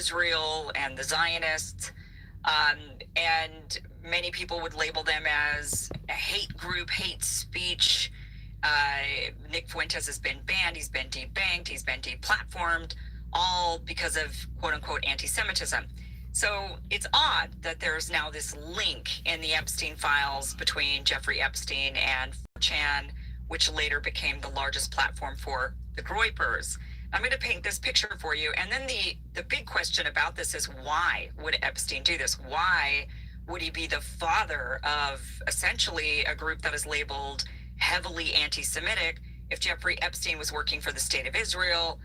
Israel and the Zionists. And many people would label them as a hate group, hate speech. Nick Fuentes has been banned, he's been debanked, he's been deplatformed, all because of quote-unquote anti-Semitism. So it's odd that there's now this link in the Epstein files between Jeffrey Epstein and 4chan, which later became the largest platform for the Gropers. I'm going to paint this picture for you. And then the big question about this is, why would Epstein do this? Why would he be the father of essentially a group that is labeled heavily anti-Semitic? If Jeffrey Epstein was working for the state of Israel,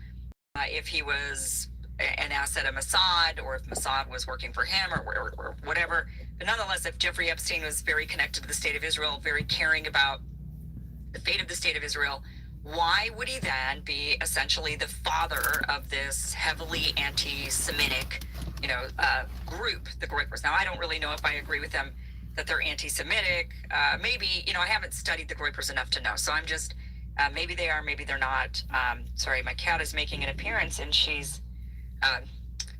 if he was an asset of Mossad, or if Mossad was working for him, or whatever. But nonetheless, if Jeffrey Epstein was very connected to the state of Israel, very caring about the fate of the state of Israel, why would he then be essentially the father of this heavily anti-Semitic, group, the Gropers? Now, I don't really know if I agree with them that they're anti-Semitic. Maybe, I haven't studied the Gropers enough to know. So I'm just, maybe they are, maybe they're not. Sorry, my cat is making an appearance, and she's,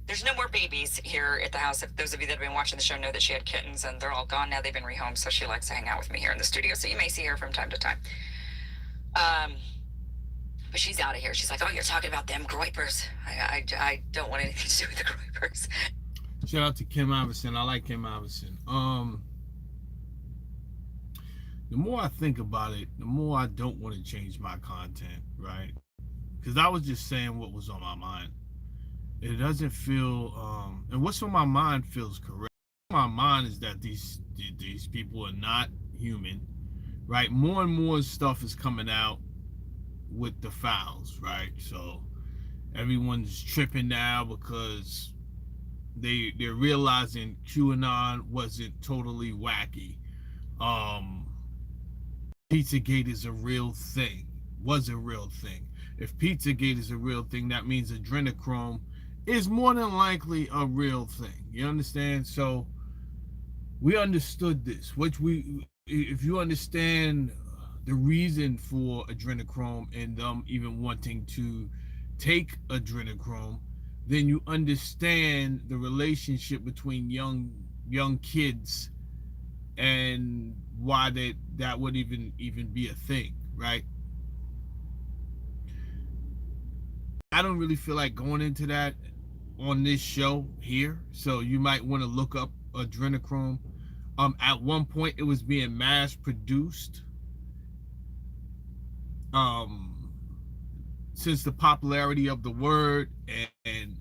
there's no more babies here at the house. If those of you that have been watching the show know that she had kittens, and they're all gone now. They've been rehomed, so she likes to hang out with me here in the studio. So you may see her from time to time. But she's out of here. She's like, oh, you're talking about them Gropers. I don't want anything to do with the Gropers. Shout out to Kim Iverson. I like Kim Iverson. The more I think about it, the more I don't want to change my content, right? Because I was just saying what was on my mind. It doesn't feel, and what's on my mind feels correct. My mind is that these people are not human, right? More and more stuff is coming out with the files, right? So everyone's tripping now because they're realizing QAnon wasn't totally wacky. Pizzagate is a real thing, was a real thing. If Pizzagate is a real thing, that means adrenochrome is more than likely a real thing. You understand? So we understood this, if you understand the reason for adrenochrome and them even wanting to take adrenochrome, then you understand the relationship between young kids and why that would even be a thing, right? I don't really feel like going into that on this show here, so you might want to look up adrenochrome. At one point it was being mass produced. Since the popularity of the word and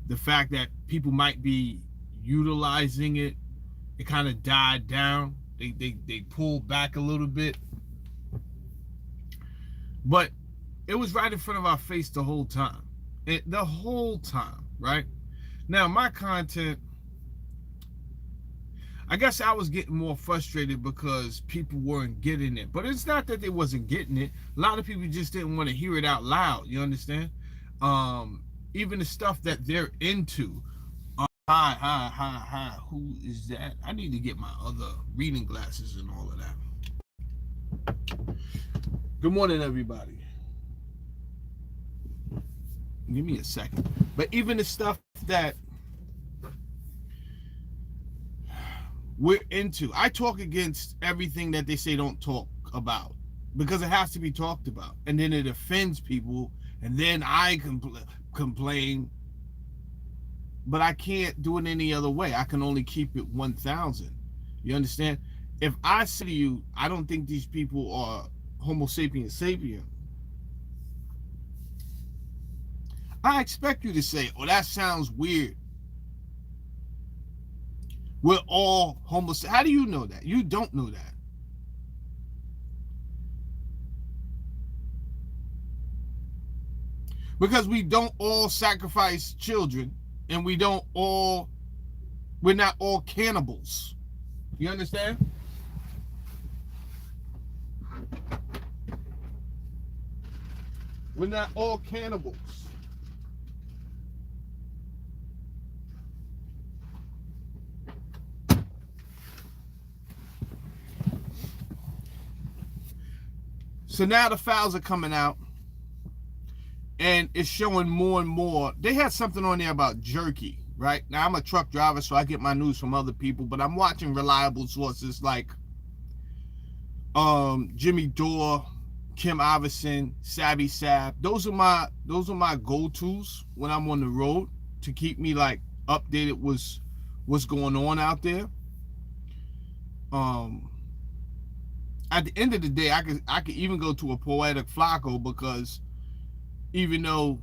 the fact that people might be utilizing it, it kind of died down. They pulled back a little bit, but it was right in front of our face the whole time. The whole time, right? Now, my content, I guess I was getting more frustrated because people weren't getting it. But it's not that they wasn't getting it. A lot of people just didn't want to hear it out loud. You understand? Even the stuff that they're into. Hi. Who is that? I need to get my other reading glasses and all of that. Good morning, everybody. Give me a second. But even the stuff that we're into, I talk against everything that they say don't talk about, because it has to be talked about, and then it offends people, and then I complain, but I can't do it any other way. I can only keep it 1,000. You understand? If I say to you, I don't think these people are Homo sapiens sapien, I expect you to say, oh, that sounds weird. We're all Homo sapiens. How do you know that? You don't know that. Because we don't all sacrifice children, and we're not all cannibals. You understand? We're not all cannibals. So now the files are coming out. and it's showing more and more. They had something on there about jerky, right? Now, I'm a truck driver, so I get my news from other people, but I'm watching reliable sources like Jimmy Dore, Kim Iverson, Savvy Sab. Those are my go-tos when I'm on the road to keep me like updated with what's going on out there. At the end of the day, I could even go to a Poetic Flacco, because even though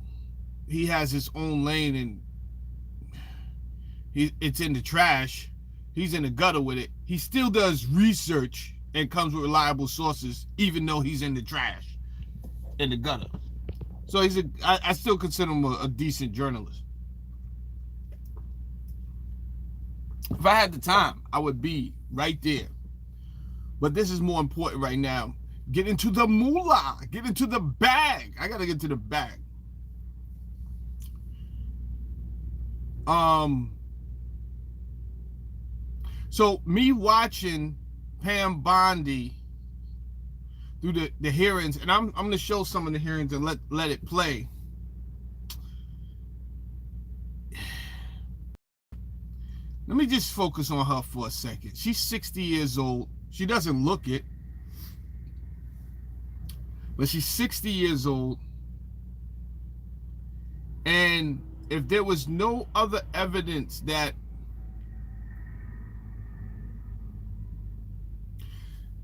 he has his own lane and it's in the trash, he's in the gutter with it, he still does research and comes with reliable sources, even though he's in the trash, in the gutter. So I still consider him a decent journalist. If I had the time, I would be right there. But this is more important right now. Get into the moolah. Get into the bag. I got to get to the bag. So me watching Pam Bondi through the hearings, and I'm going to show some of the hearings and let it play. Let me just focus on her for a second. She's 60 years old. She doesn't look it, but she's 60 years old. And if there was no other evidence that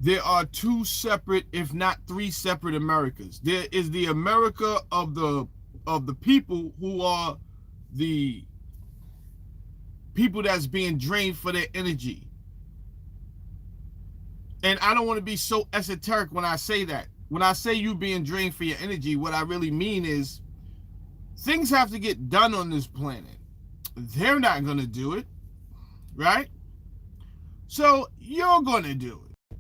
there are two separate, if not three separate Americas. There is the America of the people who are the people that's being drained for their energy. And I don't want to be so esoteric when I say that. When I say you being drained for your energy, what I really mean is things have to get done on this planet. They're not going to do it, right? So you're going to do it.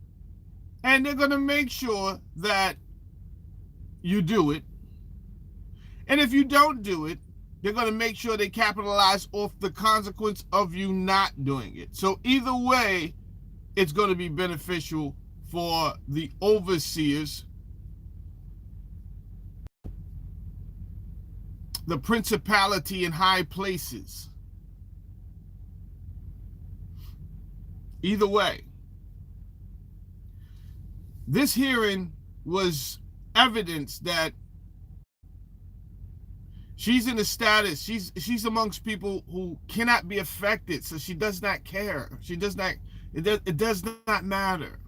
And they're going to make sure that you do it. And if you don't do it, they're going to make sure they capitalize off the consequence of you not doing it. So either way, it's going to be beneficial for the overseers, the principality in high places. Either way, this hearing was evidence that she's in a status, she's amongst people who cannot be affected, so she does not care. She does not, it does not matter.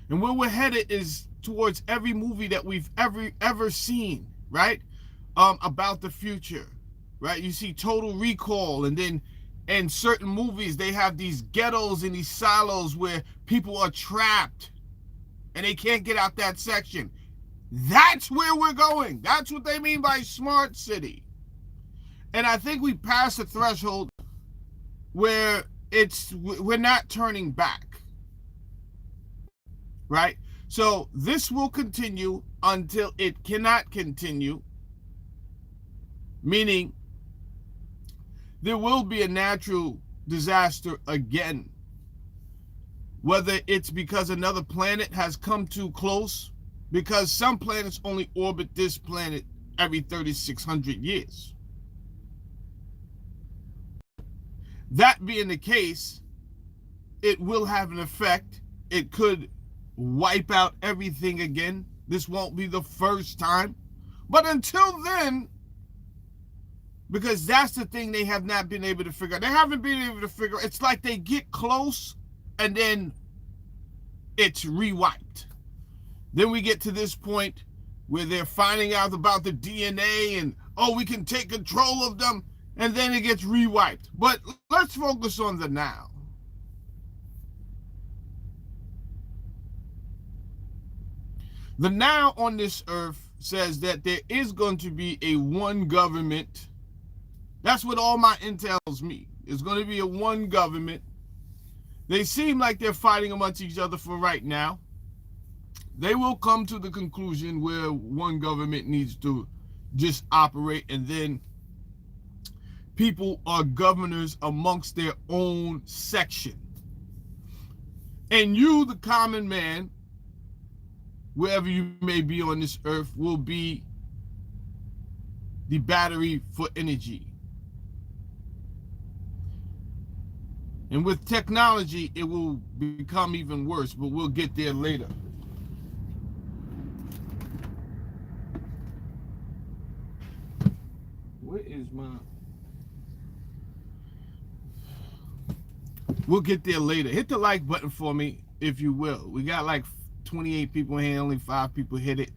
And where we're headed is towards every movie that we've ever seen, right? About the future, right? You see Total Recall, and then in certain movies they have these ghettos and these silos where people are trapped and they can't get out that section. That's where we're going. That's what they mean by smart city. And I think we passed a threshold where we're not turning back, right? So this will continue until it cannot continue, meaning there will be a natural disaster again, whether it's because another planet has come too close, because some planets only orbit this planet every 3,600 years. That being the case, it will have an effect. It could wipe out everything again. This won't be the first time. But until then, because that's the thing they have not been able to figure out. They haven't been able to figure. It's like they get close and then it's re-wiped. Then we get to this point where they're finding out about the DNA and, oh, we can take control of them, and then it gets re-wiped. But let's focus on the now. The now on this earth says that there is going to be a one government. That's what all my intels mean. It's going to be a one government. They seem like they're fighting amongst each other for right now. They will come to the conclusion where one government needs to just operate, and then people are governors amongst their own section. And you, the common man, wherever you may be on this earth, will be the battery for energy. And with technology, it will become even worse, but we'll get there later. Where is my... We'll get there later. Hit the like button for me, if you will. We got like 28 people here, only 5 people hit it.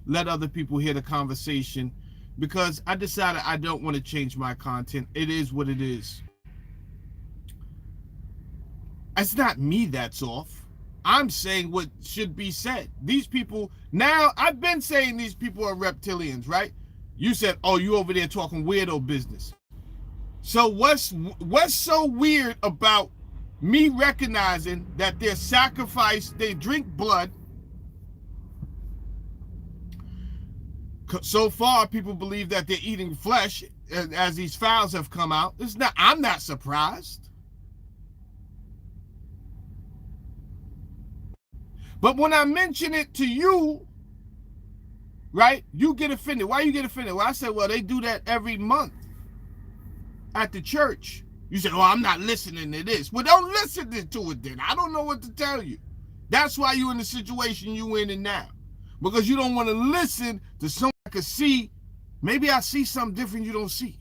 Let other people hear the conversation, because I decided I don't want to change my content. It is what it is. It's not me that's off. I'm saying what should be said. These people, now I've been saying these people are reptilians, right? You said, oh, you over there talking weirdo business. So what's so weird about me recognizing that they're sacrificed, they drink blood? So far, people believe that they're eating flesh as these files have come out. I'm not surprised. But when I mention it to you, right, you get offended. Why you get offended? Well, I said, well, they do that every month at the church. You say, oh, I'm not listening to this. Well, don't listen to it then. I don't know what to tell you. That's why you're in the situation you're in now. Because you don't want to listen to someone I could see. Maybe I see something different you don't see.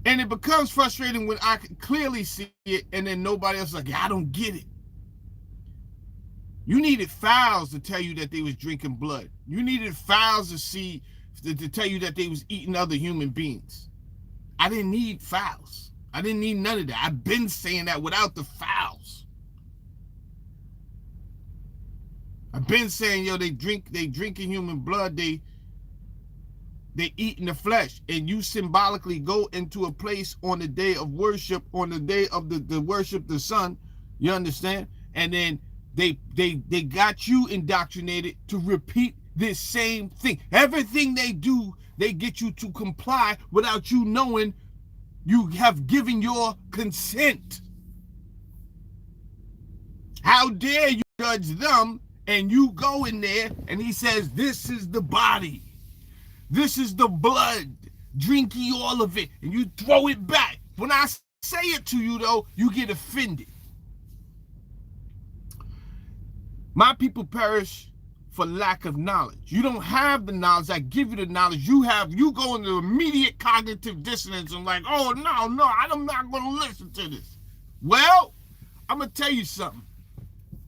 And it becomes frustrating when I can clearly see it and then nobody else is like, yeah, I don't get it. You needed files to tell you that they was drinking blood. You needed files to tell you that they was eating other human beings. I didn't need files. I didn't need none of that. I've been saying that without the files. I've been saying, yo, they drinking human blood, they eating the flesh, and you symbolically go into a place on the day of worship, on the day of the worship the sun, you understand? And then they got you indoctrinated to repeat this same thing. Everything they do, they get you to comply without you knowing you have given your consent. How dare you judge them, and you go in there and he says, this is the body. This is the blood. Drink ye all of it. And you throw it back. When I say it to you, though, you get offended. My people perish for lack of knowledge. You don't have the knowledge. I give you the knowledge. You go into immediate cognitive dissonance and like, oh, no, I'm not going to listen to this. Well, I'm going to tell you something.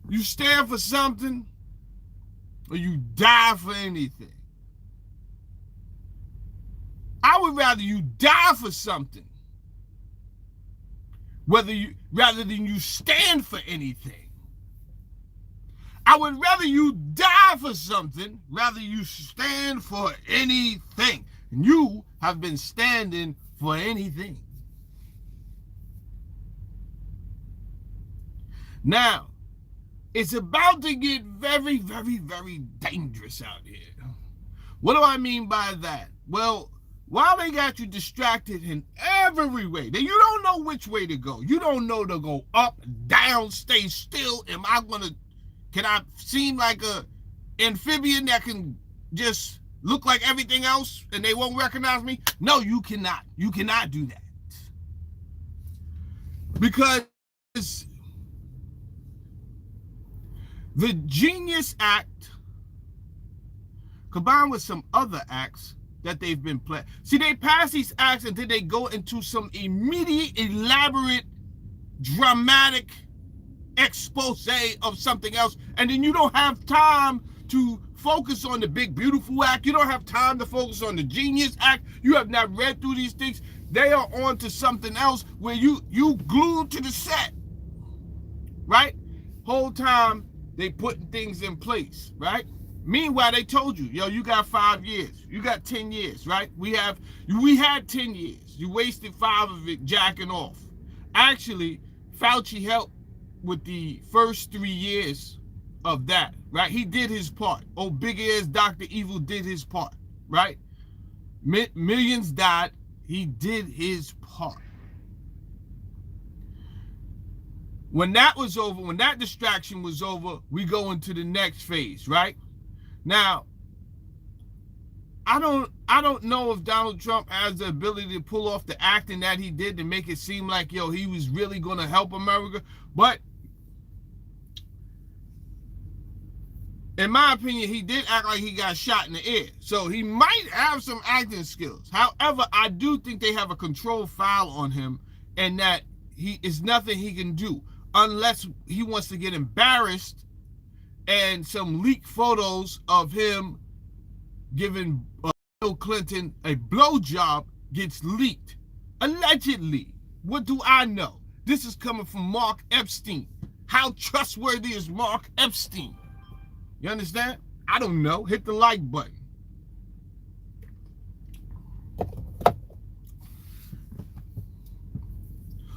You stand for something or you die for anything. I would rather you die for something rather than you stand for anything. I would rather you die for something rather you stand for anything. And you have been standing for anything. Now, it's about to get very, very, very dangerous out here. What do I mean by that? Well, while they got you distracted in every way, that you don't know which way to go. You don't know to go up, down, stay still. Can I seem like a amphibian that can just look like everything else and they won't recognize me? No, you cannot. You cannot do that. Because the Genius Act, combined with some other acts that they've been playing. See, they pass these acts and then they go into some immediate, elaborate, dramatic expose of something else. And then you don't have time to focus on the big, beautiful act. You don't have time to focus on the Genius Act. You have not read through these things. They are on to something else where you glued to the set, right? Whole time they putting things in place, right? Meanwhile, they told you, yo, you got 5 years. You got 10 years, right? We had 10 years. You wasted 5 of it jacking off. Actually, Fauci helped with the first 3 years of that, right? He did his part. Oh, big ass Dr. Evil did his part, right? Millions died. He did his part. When that was over, when that distraction was over, we go into the next phase, right? Now, I don't know if Donald Trump has the ability to pull off the acting that he did to make it seem like, yo, he was really going to help America. But in my opinion, he did act like he got shot in the ear. So he might have some acting skills. However, I do think they have a control file on him, and that he is nothing he can do unless he wants to get embarrassed and some leaked photos of him giving Bill Clinton a blowjob gets leaked. Allegedly. What do I know? This is coming from Mark Epstein. How trustworthy is Mark Epstein? You understand? I don't know. Hit the like button.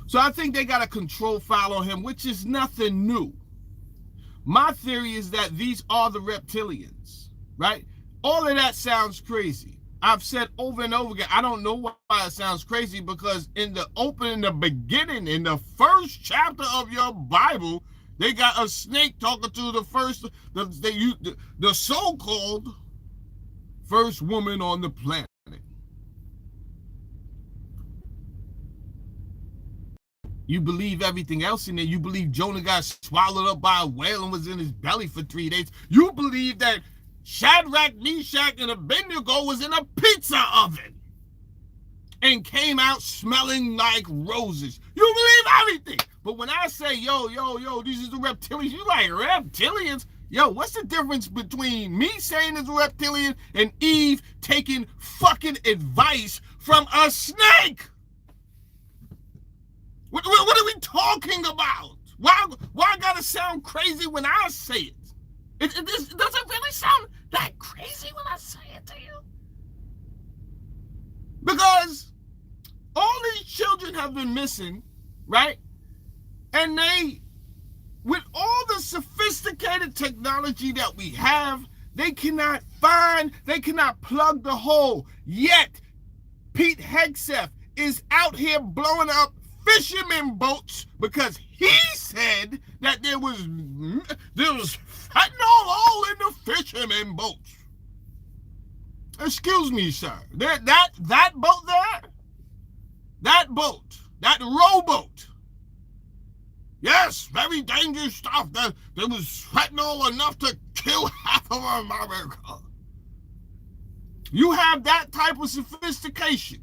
So I think they got a control file on him, which is nothing new. My theory is that these are the reptilians, right? All of that sounds crazy. I've said over and over again, I don't know why it sounds crazy, because in the beginning, in the first chapter of your Bible, they got a snake talking to the so-called first woman on the planet. You believe everything else in there. You believe Jonah got swallowed up by a whale and was in his belly for 3 days. You believe that Shadrach, Meshach, and Abednego was in a pizza oven and came out smelling like roses. You believe everything. But when I say, yo, these are the reptilians, you like, reptilians? Yo, what's the difference between me saying it's a reptilian and Eve taking fucking advice from a snake? What are we talking about? Why I gotta sound crazy when I say it? It doesn't really sound that crazy when I say it to you. Because all these children have been missing, right? And they, with all the sophisticated technology that we have, they cannot plug the hole. Yet, Pete Hegseth is out here blowing up fishermen boats because he said that there was fentanyl all in the fishermen boats. Excuse me, sir. That boat there, that boat, that rowboat. Yes, very dangerous stuff. There was fentanyl enough to kill half of America. You have that type of sophistication.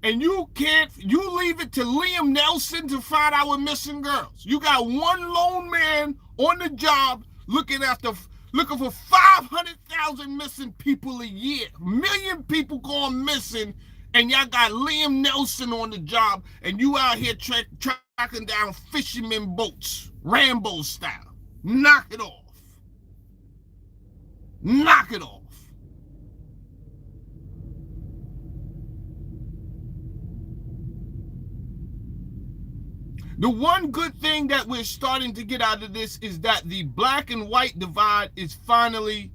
And you leave it to Liam Nelson to find our missing girls. You got one lone man on the job looking for 500,000 missing people a year. 1 million people going missing, and y'all got Liam Nelson on the job, and you out here tracking down fishermen boats, Rambo style. Knock it off. Knock it off. The one good thing that we're starting to get out of this is that the black and white divide is finally,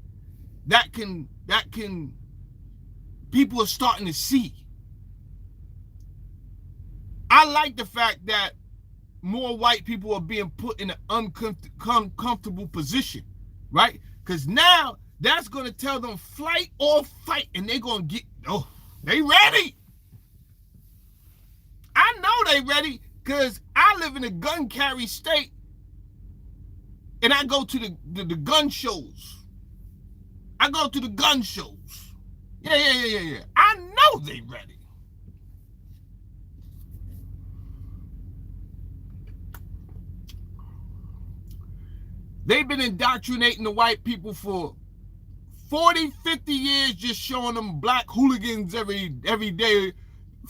people are starting to see. I like the fact that more white people are being put in an uncomfortable position, right? Because now that's going to tell them flight or fight, and they're going to they ready. I know they ready. Because I live in a gun carry state, and I go to the gun shows. I go to the gun shows. Yeah. I know they ready. They've been indoctrinating the white people for 40, 50 years, just showing them black hooligans every day.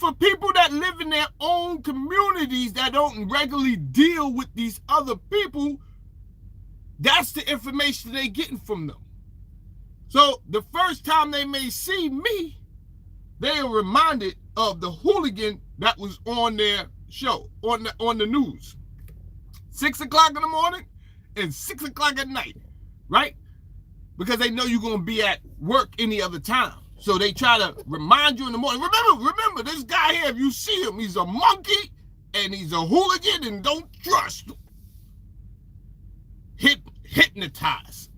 For people that live in their own communities that don't regularly deal with these other people, that's the information they're getting from them. So the first time they may see me, they are reminded of the hooligan that was on their show, on the news. 6 o'clock in the morning and 6 o'clock at night, right? Because they know you're going to be at work any other time. So they try to remind you in the morning. Remember, this guy here, if you see him, he's a monkey and he's a hooligan and don't trust him. hypnotized.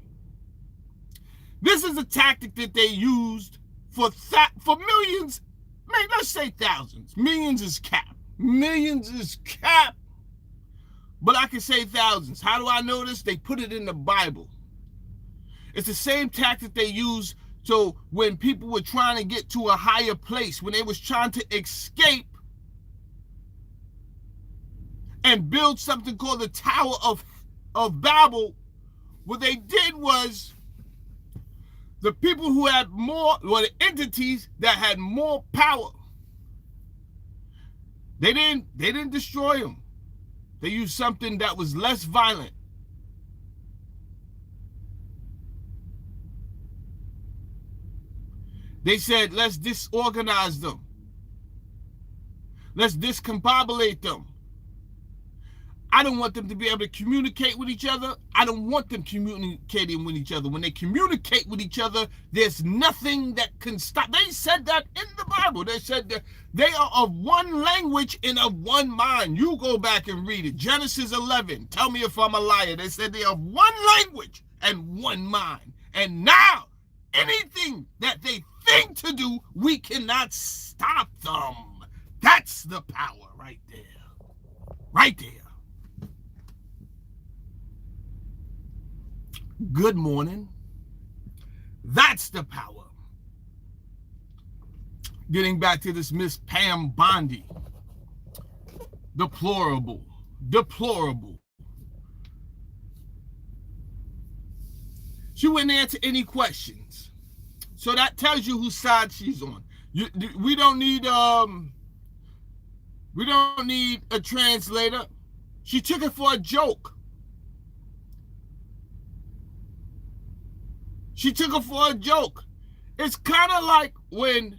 This is a tactic that they used for millions, maybe let's say thousands. Millions is cap. Millions is cap. But I can say thousands. How do I know this? They put it in the Bible. It's the same tactic they used so when people were trying to get to a higher place, when they was trying to escape and build something called the Tower of Babel, what they did was the people who had more, or the entities that had more power, they didn't destroy them. They used something that was less violent. They said, let's disorganize them. Let's discombobulate them. I don't want them to be able to communicate with each other. I don't want them communicating with each other. When they communicate with each other, there's nothing that can stop. They said that in the Bible. They said that they are of one language and of one mind. You go back and read it. Genesis 11. Tell me if I'm a liar. They said they are of one language and one mind. And now, anything that they think to do, we cannot stop them. That's the power right there. Right there. Good morning. That's the power. Getting back to this Miss Pam Bondi. Deplorable. Deplorable. She wouldn't answer any questions. So that tells you whose side she's on. We don't need a translator. She took it for a joke. She took it for a joke. It's kind of like when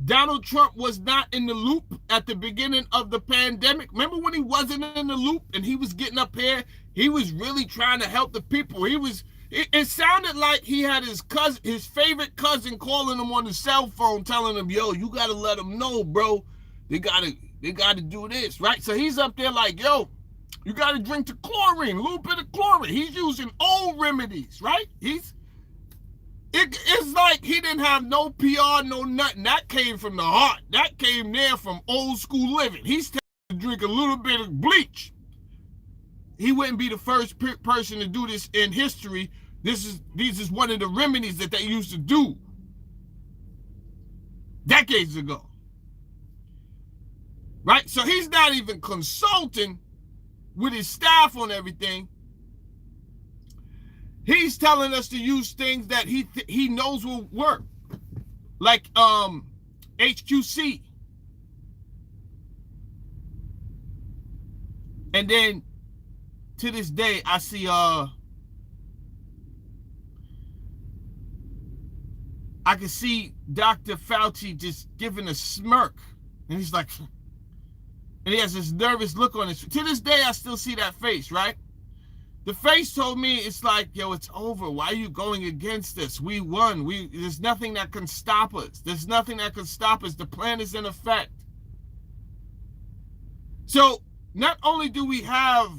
Donald Trump was not in the loop at the beginning of the pandemic. Remember when he wasn't in the loop and he was getting up here? He was really trying to help the people. It sounded like he had his favorite cousin calling him on the cell phone, telling him, yo, you got to let them know, bro. They got to do this, right? So he's up there like, yo, you got to drink the chlorine, a little bit of chlorine. He's using old remedies, right? It's like he didn't have no PR, no nothing. That came from the heart. That came there from old school living. He's telling you to drink a little bit of bleach. He wouldn't be the first person to do this in history. This is one of the remedies that they used to do decades ago. Right? So he's not even consulting with his staff on everything. He's telling us to use things that he knows will work. Like HQC. And then to this day I see I can see Dr. Fauci just giving a smirk. And he's like, and he has this nervous look on his face. To this day, I still see that face, right? The face told me, it's like, yo, it's over. Why are you going against us? We won. There's nothing that can stop us. There's nothing that can stop us. The plan is in effect. So not only do we have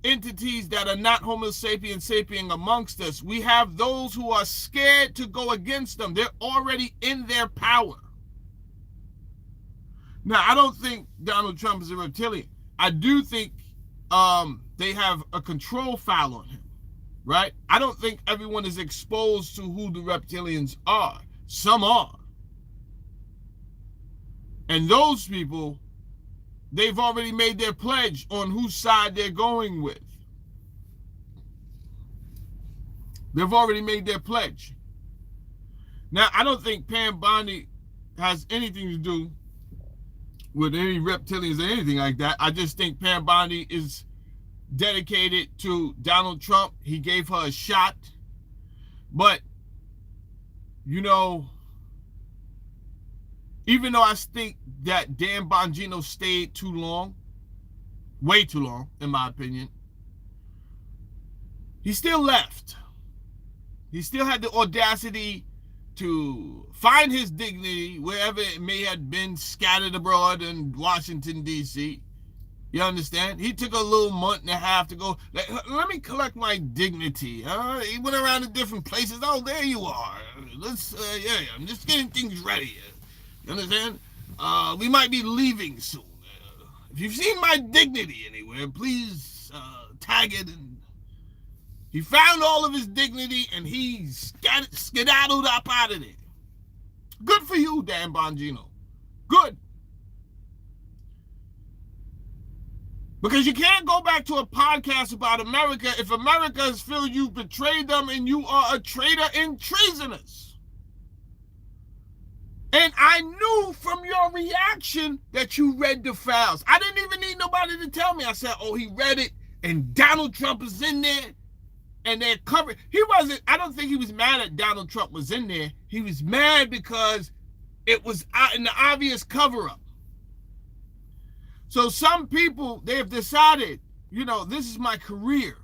entities that are not Homo sapiens sapien amongst us, we have those who are scared to go against them. They're already in their power. Now, I don't think Donald Trump is a reptilian. I do think they have a control foul on him, right? I don't think everyone is exposed to who the reptilians are. Some are. And those people, they've already made their pledge on whose side they're going with. They've already made their pledge. Now, I don't think Pam Bondi has anything to do with any reptilians or anything like that. I just think Pam Bondi is dedicated to Donald Trump. He gave her a shot. But, you know, even though I think that Dan Bongino stayed too long, way too long, in my opinion, he still left. He still had the audacity to find his dignity wherever it may have been, scattered abroad in Washington, D.C., You understand? He took a little month and a half to go, let me collect my dignity. He went around to different places. Oh, there you are. I'm just getting things ready. You understand? We might be leaving soon. If you've seen my dignity anywhere, please tag it. And he found all of his dignity and he skedaddled up out of there. Good for you, Dan Bongino. Good. Because you can't go back to a podcast about America if America has feel you betrayed them and you are a traitor and treasonous. And I knew from your reaction that you read the files. I didn't even need nobody to tell me. I said, oh, he read it and Donald Trump is in there and they're covered. I don't think he was mad that Donald Trump was in there. He was mad because it was out in the obvious cover-up. So some people, they have decided, this is my career.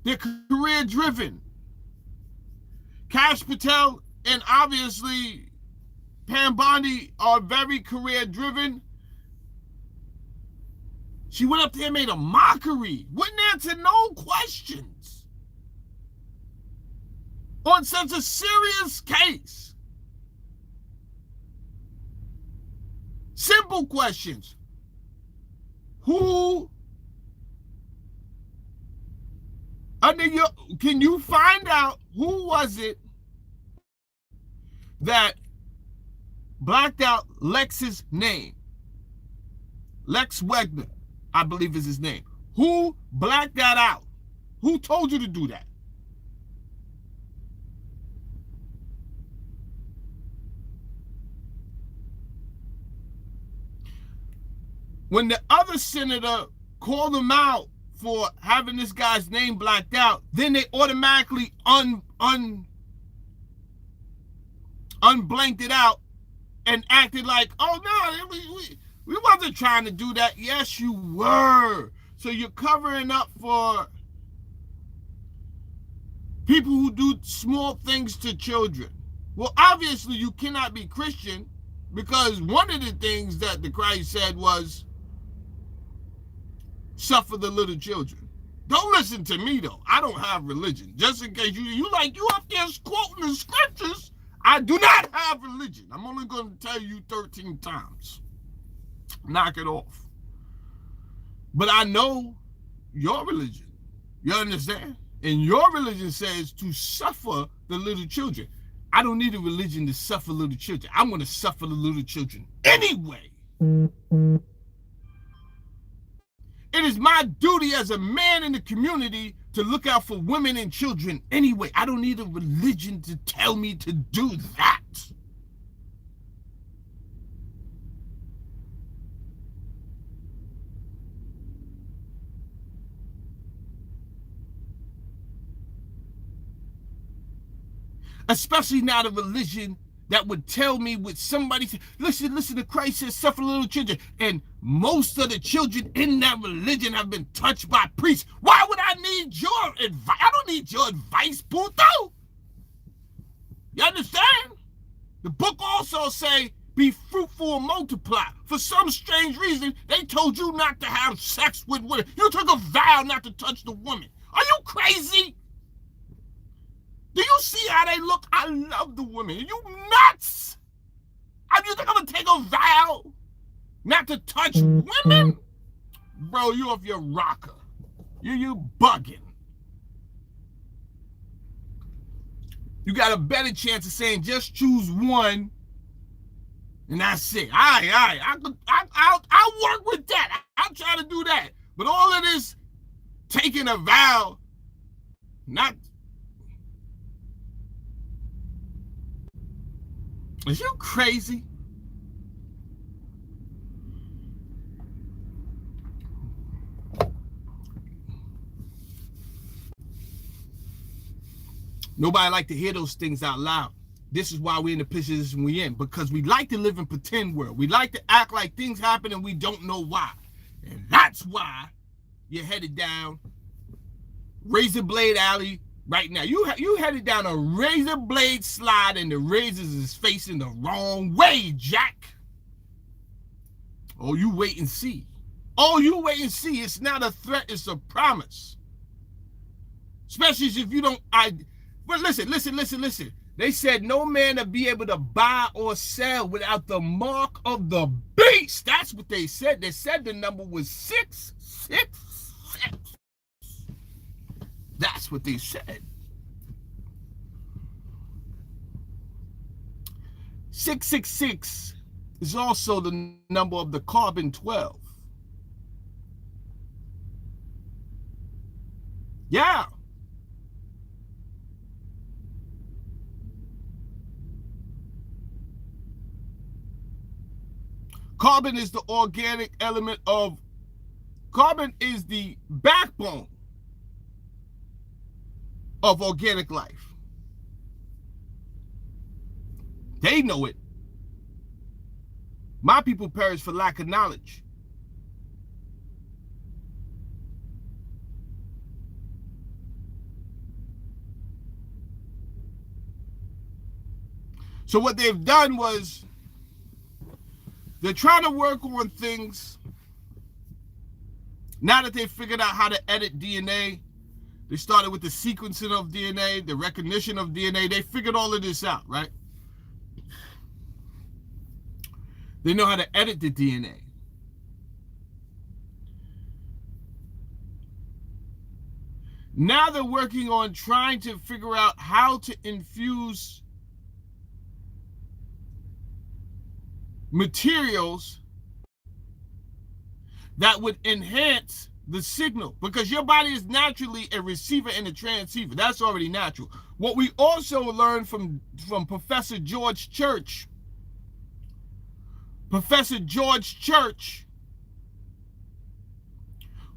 They're career-driven. Kash Patel and obviously Pam Bondi are very career-driven. She went up there and made a mockery. Wouldn't answer no questions. On such a serious case. Simple questions. Can you find out who was it that blacked out Lex's name? Lex Wexner, I believe is his name. Who blacked that out? Who told you to do that? When the other senator called him out for having this guy's name blacked out, then they automatically unblanked it out and acted like, oh no, we wasn't trying to do that. Yes, you were. So you're covering up for people who do small things to children. Well, obviously you cannot be Christian because one of the things that the Christ said was, suffer the little children. Don't listen to me though. I don't have religion. Just in case you up there quoting the scriptures. I do not have religion. I'm only going to tell you 13 times. Knock it off. But I know your religion. You understand? And your religion says to suffer the little children. I don't need a religion to suffer little children. I'm going to suffer the little children anyway. It is my duty as a man in the community to look out for women and children anyway. I don't need a religion to tell me to do that. Especially not a religion that would tell me with somebody, listen, the Christ says suffer little children. And most of the children in that religion have been touched by priests. Why would I need your advice? I don't need your advice, puto. You understand? The book also say, be fruitful and multiply. For some strange reason, they told you not to have sex with women. You took a vow not to touch the woman. Are you crazy? Do you see how they look? I love the women. Are you nuts? You think I'm gonna take a vow not to touch women? Bro, you off your rocker. You bugging. You got a better chance of saying just choose one, and that's it. All right. I'll work with that. I'll try to do that. But all of this taking a vow, not. Is you crazy? Nobody like to hear those things out loud. This is why we're in the position we're in, because we like to live in pretend world. We like to act like things happen and we don't know why. And that's why you're headed down Razor Blade Alley right now. You headed down a razor blade slide and the razors is facing the wrong way, Jack. Oh, you wait and see. Oh, you wait and see. It's not a threat, it's a promise. Especially if you don't. But listen. They said no man to be able to buy or sell without the mark of the beast. That's what they said. They said the number was 666. That's what they said. 666 is also the number of the carbon 12. Yeah. Carbon is the organic element of, carbon is the backbone of organic life. They know it. My people perish for lack of knowledge. So what they've done was, they're trying to work on things. Now that they've figured out how to edit DNA, they started with the sequencing of DNA, the recognition of DNA. They figured all of this out, right? They know how to edit the DNA. Now they're working on trying to figure out how to infuse materials that would enhance the signal, because your body is naturally a receiver and a transceiver. That's already natural. What we also learned from Professor George Church,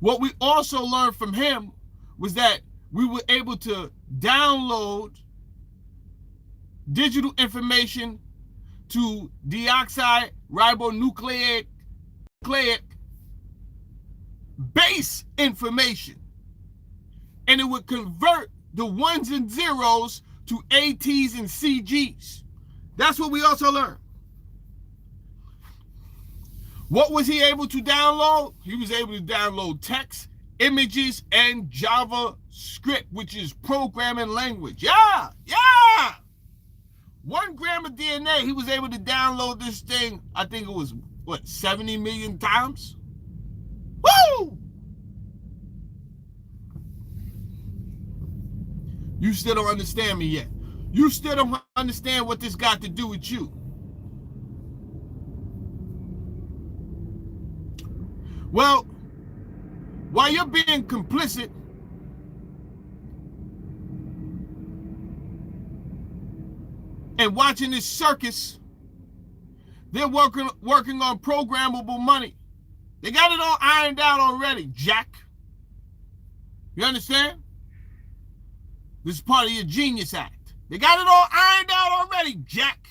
what we also learned from him was that we were able to download digital information to deoxyribonucleic base information, and it would convert the ones and zeros to ATs and CGs. That's what we also learned. What was he able to download? He was able to download text, images, and JavaScript, which is programming language. Yeah. 1 gram of DNA, he was able to download this thing, I think it was, 70 million times? Woo! You still don't understand me yet. You still don't understand what this got to do with you. Well, while you're being complicit, and watching this circus, they're working on programmable money. They got it all ironed out already, Jack. You understand? This is part of your Genius Act. They got it all ironed out already, Jack.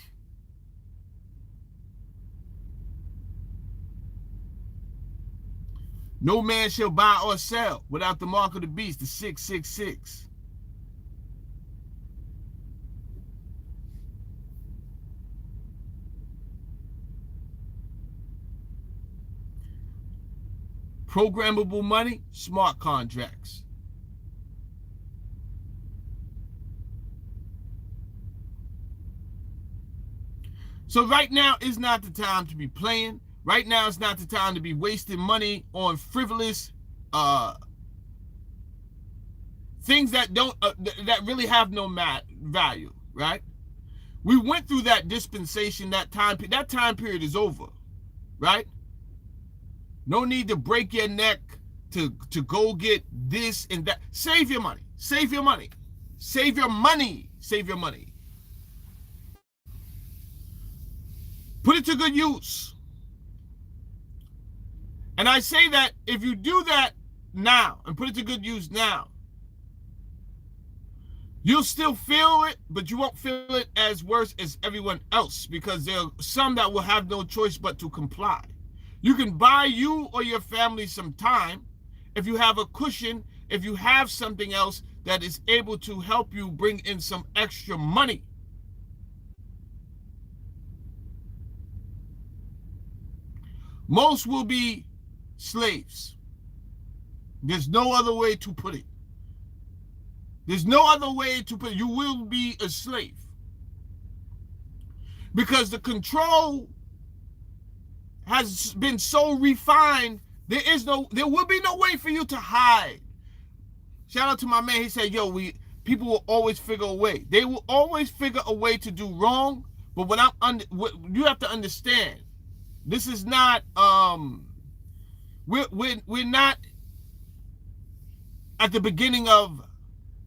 No man shall buy or sell without the mark of the beast, the 666. Programmable money, smart contracts. So right now is not the time to be playing. Right now is not the time to be wasting money on frivolous things that don't that really have no value, right? We went through that dispensation, that time period is over, right? No need to break your neck to go get this and that. Save your money. Save your money. Save your money. Save your money. Put it to good use. And I say that if you do that now and put it to good use now, you'll still feel it, but you won't feel it as worse as everyone else, because there are some that will have no choice but to comply. You can buy you or your family some time if you have a cushion, if you have something else that is able to help you bring in some extra money. Most will be slaves. There's no other way to put it. There's no other way to put it. You will be a slave. Because the control has been so refined, there will be no way for you to hide. Shout out to my man, he said, yo, people will always figure a way. They will always figure a way to do wrong, but what you have to understand, this is not, we're not at the beginning of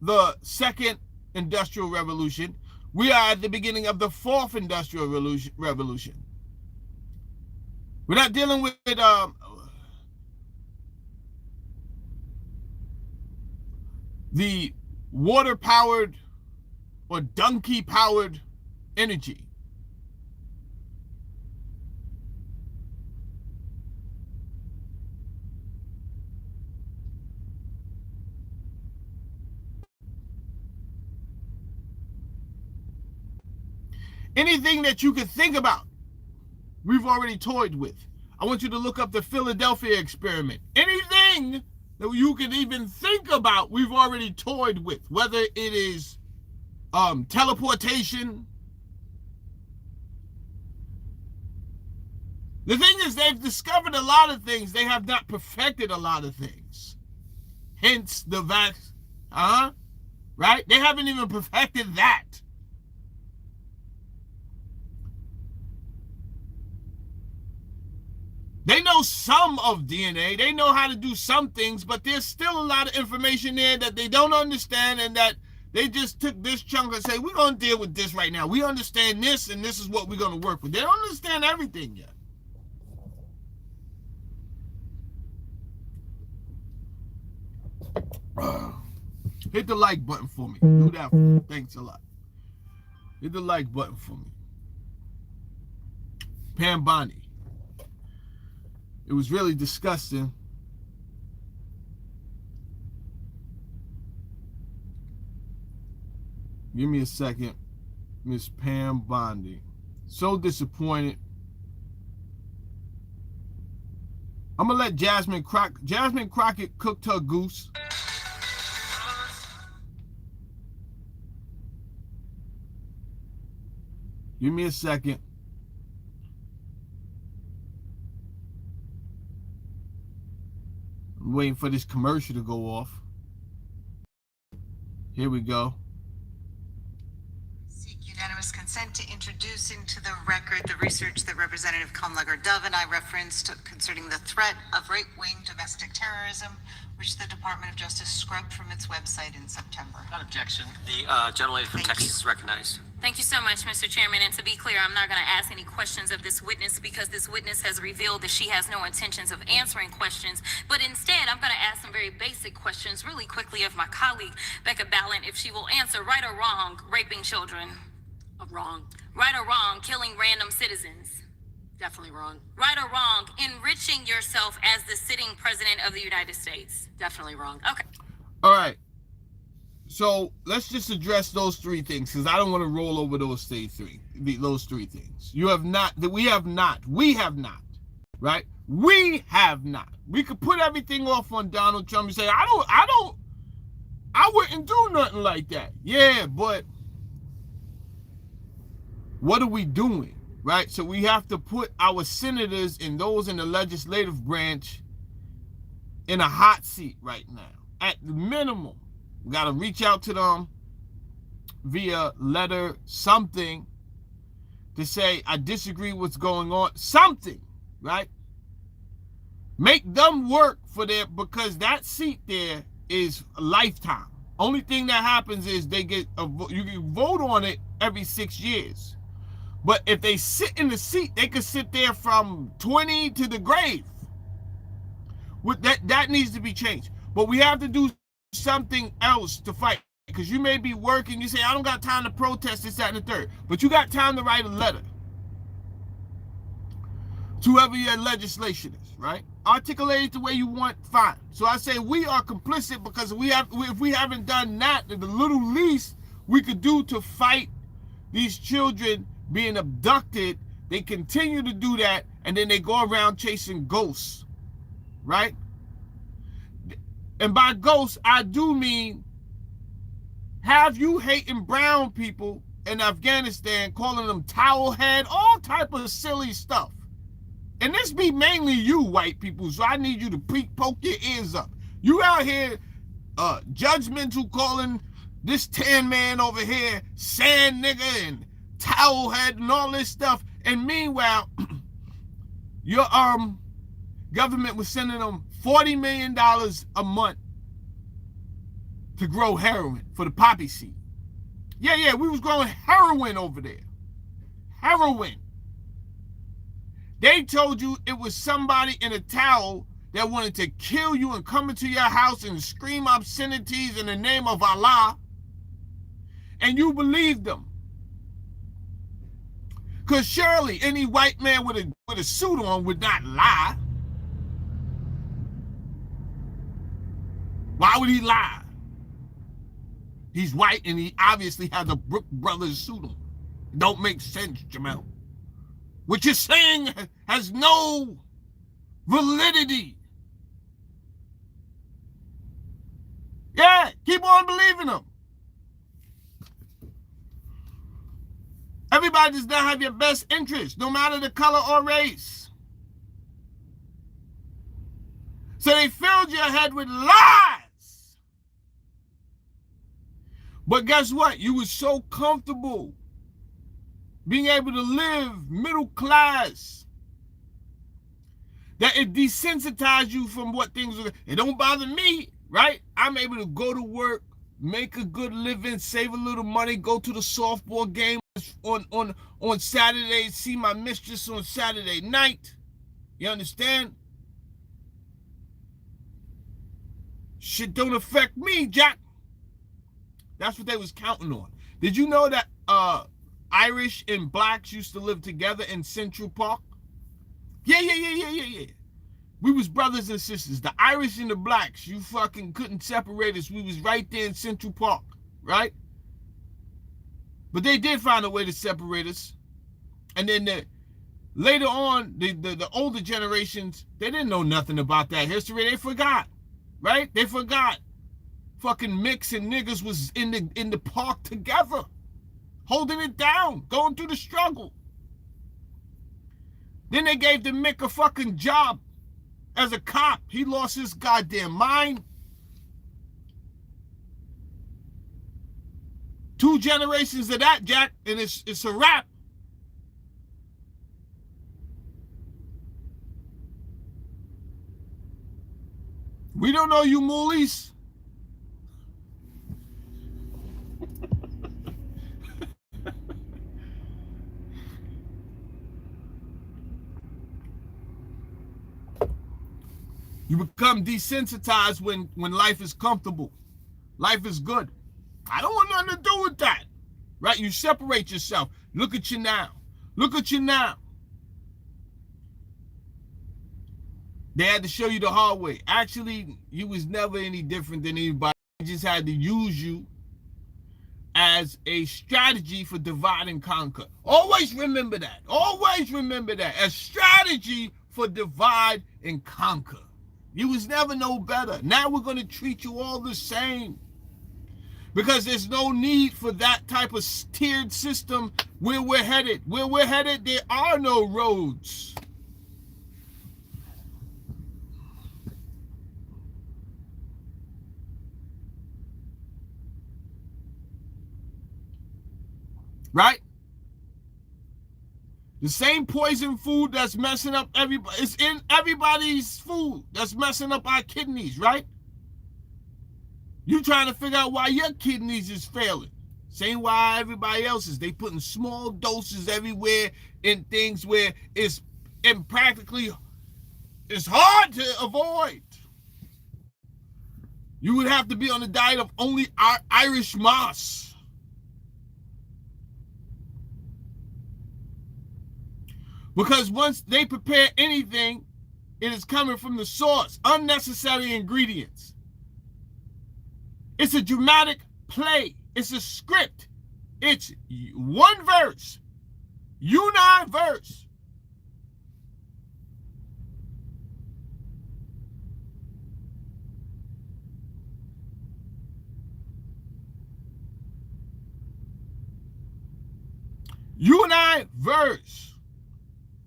the second industrial revolution. We are at the beginning of the fourth industrial revolution. We're not dealing with the water-powered or donkey-powered energy. Anything that you could think about, we've already toyed with. I want you to look up the Philadelphia experiment. Anything that you can even think about, we've already toyed with. Whether it is teleportation. The thing is, they've discovered a lot of things. They have not perfected a lot of things. Hence the right? They haven't even perfected that. They know some of DNA. They know how to do some things, but there's still a lot of information there that they don't understand, and that they just took this chunk and say, we're going to deal with this right now. We understand this, and this is what we're going to work with. They don't understand everything yet. Hit the like button for me. Do that for me. Thanks a lot. Hit the like button for me. Pam Bondi. It was really disgusting. Give me a second. Miss Pam Bondi. So disappointed. I'm going to let Jasmine Crockett cooked her goose. Give me a second. I'm waiting for this commercial to go off. Here we go. Seek unanimous consent to introduce into the record the research that Representative Dove and I referenced concerning the threat of right-wing domestic terrorism, which the Department of Justice scrubbed from its website in September. Without objection. The gentlelady from Texas is recognized. Thank you so much, Mr. Chairman. And to be clear, I'm not going to ask any questions of this witness because this witness has revealed that she has no intentions of answering questions. But instead, I'm going to ask some very basic questions really quickly of my colleague, Becca Ballant, if she will answer right or wrong, raping children. Wrong. Right or wrong, killing random citizens. Definitely wrong. Right or wrong, enriching yourself as the sitting president of the United States. Definitely wrong. Okay. All right. So let's just address those three things, because I don't want to roll over those three things. You have not, we have not, right? We have not. We could put everything off on Donald Trump and say, I wouldn't do nothing like that. Yeah, but what are we doing, right? So we have to put our senators and those in the legislative branch in a hot seat right now. At the minimum, we got to reach out to them via letter, something, to say, I disagree with what's going on. Something, right? Make them work for their, because that seat there is a lifetime. Only thing that happens is they get you can vote on it every 6 years. But if they sit in the seat, they could sit there from 20 to the grave. With that needs to be changed. But we have to do something else to fight, because you may be working, you say, I don't got time to protest this, that, and the third, but you got time to write a letter to whoever your legislation is, right? Articulate it the way you want, fine. So I say we are complicit, because if we haven't done that, the little least we could do to fight these children being abducted, they continue to do that, and then they go around chasing ghosts. right? And by ghosts, I do mean have you hating brown people in Afghanistan, calling them towel head, all type of silly stuff. And this be mainly you white people, so I need you to poke your ears up. You out here judgmental, calling this tan man over here sand nigga and towel head and all this stuff. And meanwhile, your government was sending them $40 million a month to grow heroin for the poppy seed. Yeah, we was growing heroin over there. Heroin. They told you it was somebody in a towel that wanted to kill you and come into your house and scream obscenities in the name of Allah. And you believed them. Because surely any white man with a suit on would not lie. Why would he lie? He's white and he obviously has a Brook Brothers suit on. Don't make sense, Jamel. What you're saying has no validity. Yeah, keep on believing them. Everybody does not have your best interest, no matter the color or race. So they filled your head with lies. But guess what? You were so comfortable being able to live middle class that it desensitized you from what things are. It don't bother me, right? I'm able to go to work, make a good living, save a little money, go to the softball game on Saturday, see my mistress on Saturday night. You understand? Shit don't affect me, Jack. That's what they was counting on. Did you know that Irish and blacks used to live together in Central Park? Yeah. We was brothers and sisters. The Irish and the blacks, you fucking couldn't separate us. We was right there in Central Park, right? But they did find a way to separate us. And then later on, the older generations, they didn't know nothing about that history. They forgot, right? They forgot. Fucking Mix and niggas was in the park together, holding it down, going through the struggle. Then they gave the Mick a fucking job as a cop. He lost his goddamn mind. 2 generations of that, Jack, and it's a wrap. We don't know you moolies. You become desensitized when life is comfortable. Life is good. I don't want nothing to do with that. Right? You separate yourself. Look at you now. Look at you now. They had to show you the hard way. Actually, you was never any different than anybody. They just had to use you as a strategy for divide and conquer. Always remember that. Always remember that. A strategy for divide and conquer. You was never no better. Now we're going to treat you all the same. Because there's no need for that type of tiered system where we're headed. Where we're headed, there are no roads. Right? The same poison food that's messing up everybody, it's in everybody's food that's messing up our kidneys, right? You trying to figure out why your kidneys is failing. Same why everybody else's. They putting small doses everywhere in things where it's practically it's hard to avoid. You would have to be on a diet of only Irish moss. Because once they prepare anything, it is coming from the source. Unnecessary ingredients. It's a dramatic play. It's a script. It's one verse. Unine verse. You and I verse.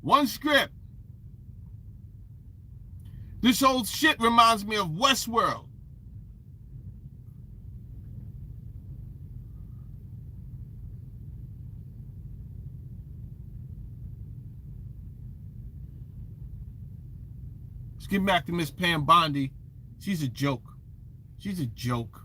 One script. This whole shit reminds me of Westworld. Let's get back to Miss Pam Bondi. She's a joke. She's a joke.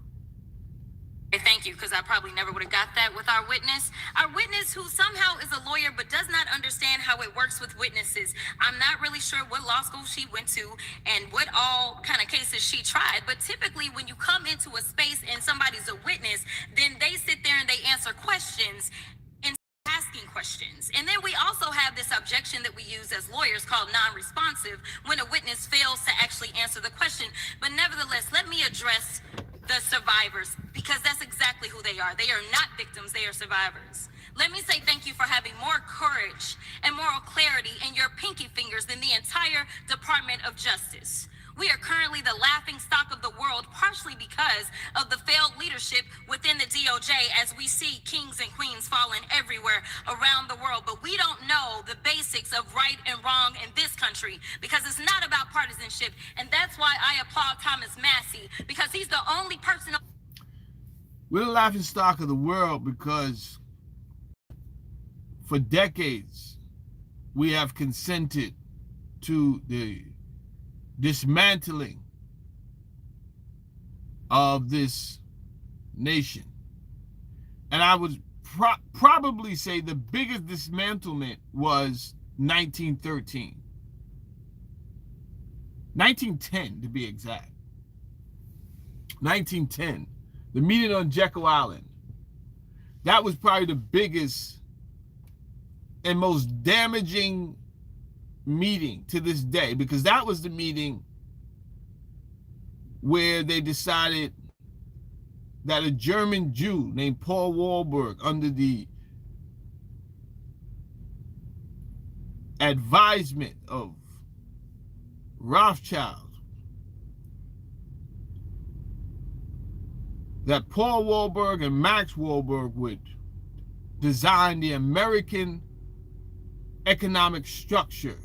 Thank you, because I probably never would have got that with our witness. Our witness, who somehow is a lawyer but does not understand how it works with witnesses. I'm not really sure what law school she went to and what all kind of cases she tried. But typically, when you come into a space and somebody's a witness, then they sit there and they answer questions and asking questions. And then we also have this objection that we use as lawyers called non-responsive, when a witness fails to actually answer the question. But nevertheless, let me address the survivors, because that's exactly who they are. They are not victims, they are survivors. Let me say thank you for having more courage and moral clarity in your pinky fingers than the entire Department of Justice. We are currently the laughing stock of the world, partially because of the failed leadership within the DOJ, as we see kings and queens falling everywhere around the world. But we don't know the basics of right and wrong in this country, because it's not about partisanship. And that's why I applaud Thomas Massey, because he's the only person. We're the laughing stock of the world because for decades we have consented to the dismantling of this nation. And I would probably say the biggest dismantlement was 1913. 1910 to be exact. 1910. The meeting on Jekyll Island. That was probably the biggest and most damaging meeting to this day, because that was the meeting where they decided that a German Jew named Paul Warburg, under the advisement of Rothschild, that Paul Warburg and Max Warburg would design the American economic structure,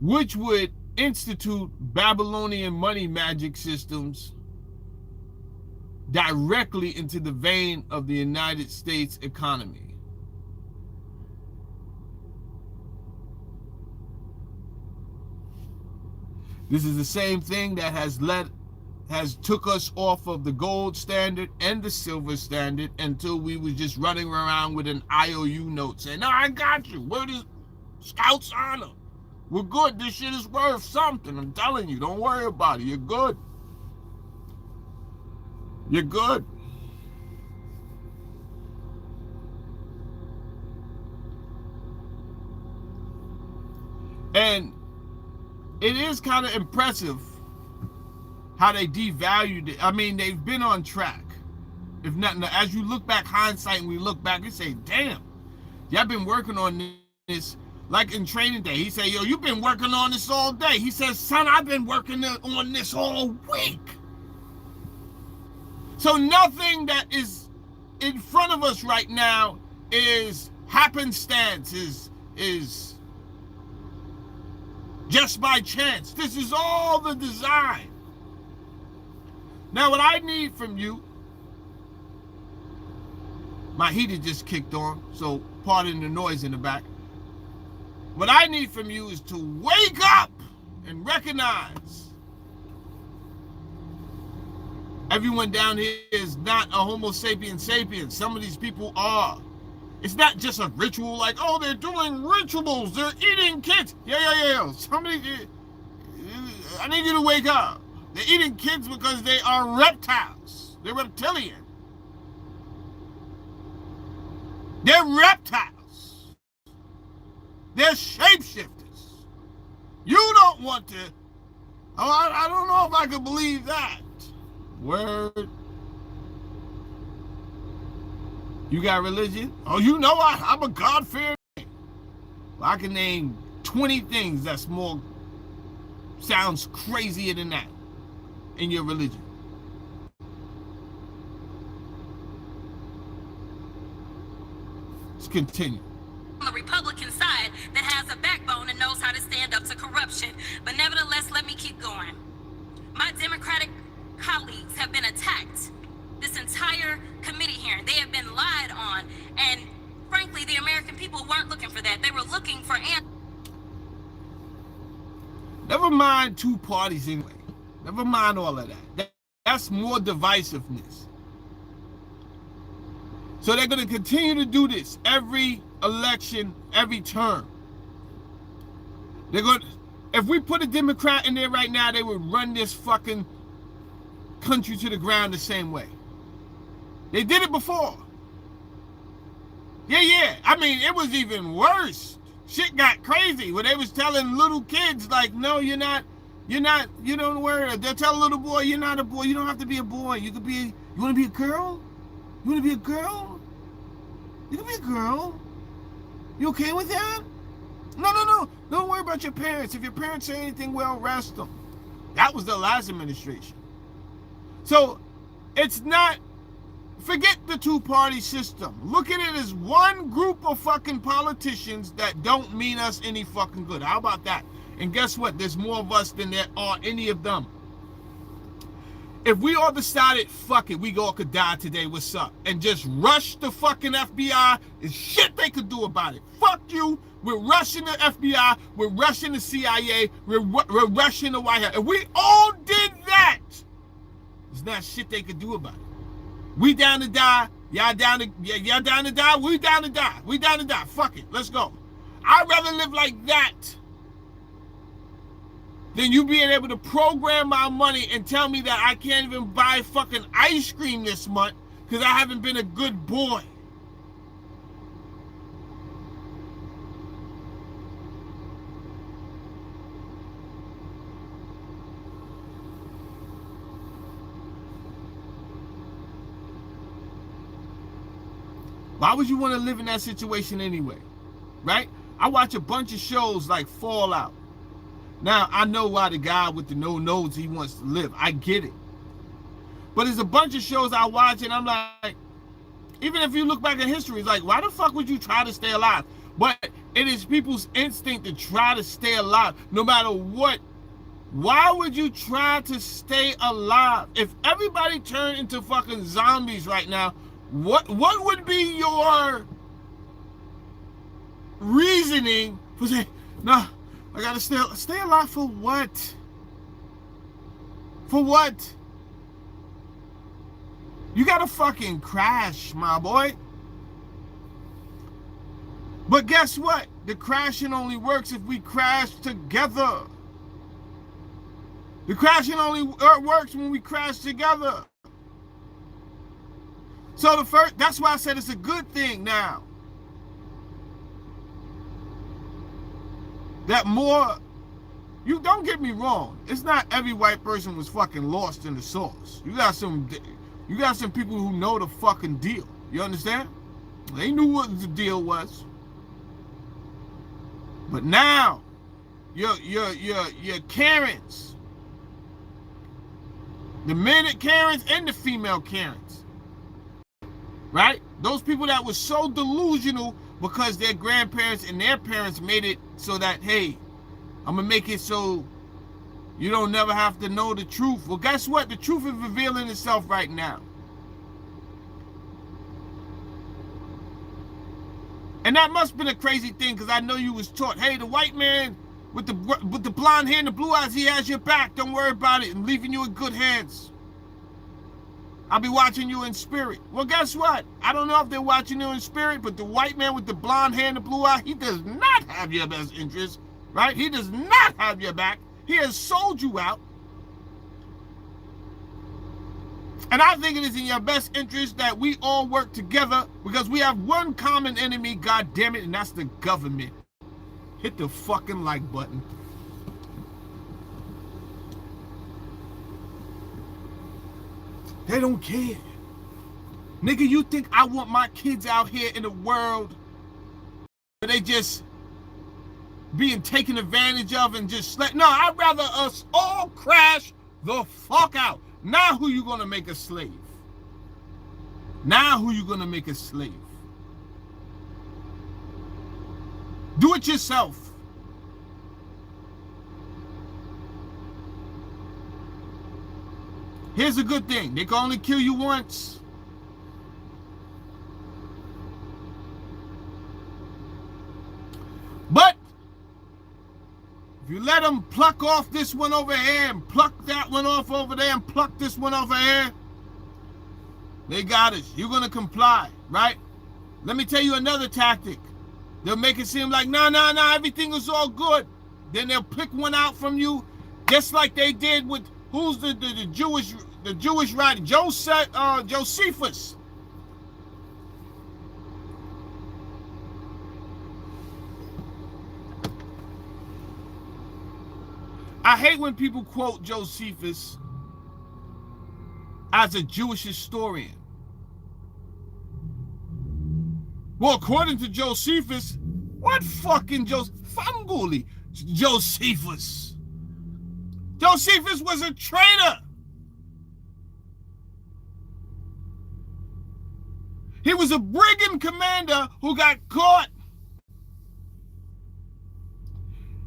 which would institute Babylonian money magic systems directly into the vein of the United States economy. This is the same thing that has took us off of the gold standard and the silver standard until we was just running around with an IOU note saying, "No, I got you. Where the Scouts honor? We're good. This shit is worth something. I'm telling you, don't worry about it. You're good. You're good." And it is kind of impressive how they devalued it. I mean, they've been on track. If nothing, as you look back, hindsight, and we look back, you say, damn, y'all been working on this. Like in Training Day, he said, yo, you've been working on this all day. He says, son, I've been working on this all week. So nothing that is in front of us right now is happenstance, is just by chance. This is all the design. Now, what I need from you, my heater just kicked on, so pardon the noise in the back. What I need from you is to wake up and recognize everyone down here is not a Homo sapien sapiens. Some of these people are. It's not just a ritual like, oh, they're doing rituals, they're eating kids. Yeah. Somebody, I need you to wake up. They're eating kids because they are reptiles. They're reptilian. They're reptiles. They're shapeshifters. You don't want to. Oh, I don't know if I can believe that. Word. You got religion? Oh, you know I'm a God-fearing. I can name 20 things that's more, sounds crazier than that in your religion. Let's continue. On the Republican side that has a backbone and knows how to stand up to corruption. But nevertheless, let me keep going. My Democratic colleagues have been attacked. This entire committee hearing, they have been lied on. And frankly, the American people weren't looking for that. They were looking for Never mind two parties anyway. Never mind all of that. That's more divisiveness. So they're going to continue to do this every election, every term. They're going to, if we put a Democrat in there right now, they would run this fucking country to the ground the same way. They did it before. Yeah. I mean, it was even worse. Shit got crazy when they was telling little kids, like, no, you don't worry. They'll tell a little boy, you're not a boy. You don't have to be a boy. You want to be a girl? You want to be a girl? You can be a girl. You okay with that? No. Don't worry about your parents. If your parents say anything, well, arrest them. That was the last administration. So it's not, forget the two-party system. Look at it as one group of fucking politicians that don't mean us any fucking good. How about that? And guess what? There's more of us than there are any of them. If we all decided, fuck it, we all could die today, what's up? And just rush the fucking FBI, there's shit they could do about it. Fuck you, we're rushing the FBI, we're rushing the CIA, we're rushing the White House. If we all did that, there's not shit they could do about it. We down to die, y'all down to die, we down to die, fuck it, let's go. I'd rather live like that than you being able to program my money and tell me that I can't even buy fucking ice cream this month because I haven't been a good boy. Why would you want to live in that situation anyway? Right? I watch a bunch of shows like Fallout. Now, I know why the guy with the no nose, he wants to live. I get it. But there's a bunch of shows I watch and I'm like, even if you look back at history, it's like, why the fuck would you try to stay alive? But it is people's instinct to try to stay alive, no matter what. Why would you try to stay alive? If everybody turned into fucking zombies right now, what would be your reasoning for saying, no, I gotta stay alive for what? For what? You gotta fucking crash, my boy. But guess what? The crashing only works if we crash together. The crashing only works when we crash together. So that's why I said it's a good thing now. That more, you don't get me wrong. It's not every white person was fucking lost in the sauce. You got some people who know the fucking deal. You understand? They knew what the deal was. But now, your Karens, the men at Karens and the female Karens, right? Those people that were so delusional because their grandparents and their parents made it so that, hey, I'm gonna make it so you don't never have to know the truth. Well, guess what? The truth is revealing itself right now. And that must have been a crazy thing, because I know you was taught, hey, the white man with the blonde hair and the blue eyes, he has your back. Don't worry about it. I'm leaving you in good hands. I'll be watching you in spirit. Well, guess what? I don't know if they're watching you in spirit, but the white man with the blonde hair and the blue eye, he does not have your best interest, right? He does not have your back. He has sold you out. And I think it is in your best interest that we all work together, because we have one common enemy, God damn it, and that's the government. Hit the fucking like button. They don't care. Nigga, you think I want my kids out here in the world where they just being taken advantage of and just no, I'd rather us all crash the fuck out. Now who you gonna make a slave? Now who you gonna make a slave? Do it yourself. Here's a good thing. They can only kill you once. But if you let them pluck off this one over here and pluck that one off over there and pluck this one over here, they got us. You're going to comply, right? Let me tell you another tactic. They'll make it seem like, no, everything is all good. Then they'll pick one out from you, just like they did with, who's the Jewish writer? Josephus. I hate when people quote Josephus as a Jewish historian. Well, according to Josephus, what fucking Fanguli? Josephus. Josephus was a traitor. He was a brigand commander who got caught.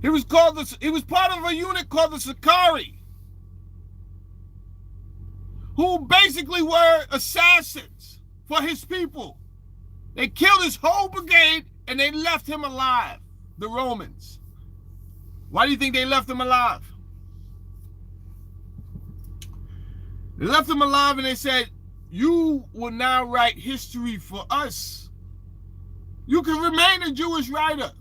He was part of a unit called the Sakari, who basically were assassins for his people. They killed his whole brigade and they left him alive, the Romans. Why do you think they left him alive? They left him alive and they said, you will now write history for us. You can remain a Jewish writer.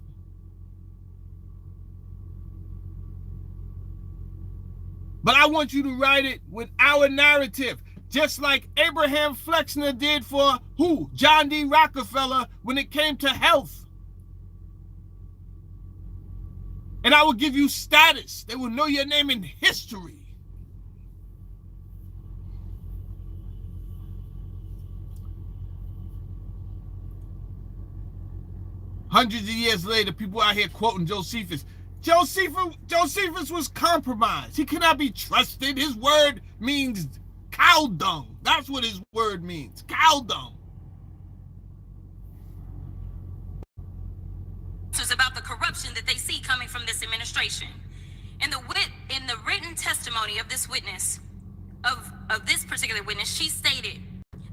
But I want you to write it with our narrative, just like Abraham Flexner did for who? John D. Rockefeller when it came to health. And I will give you status. They will know your name in history. Hundreds of years later, people out here quoting Josephus. Josephus was compromised. He cannot be trusted. His word means cow dung. That's what his word means. Cow dung. It's about the corruption that they see coming from this administration. In the written testimony of this witness, of this particular witness, she stated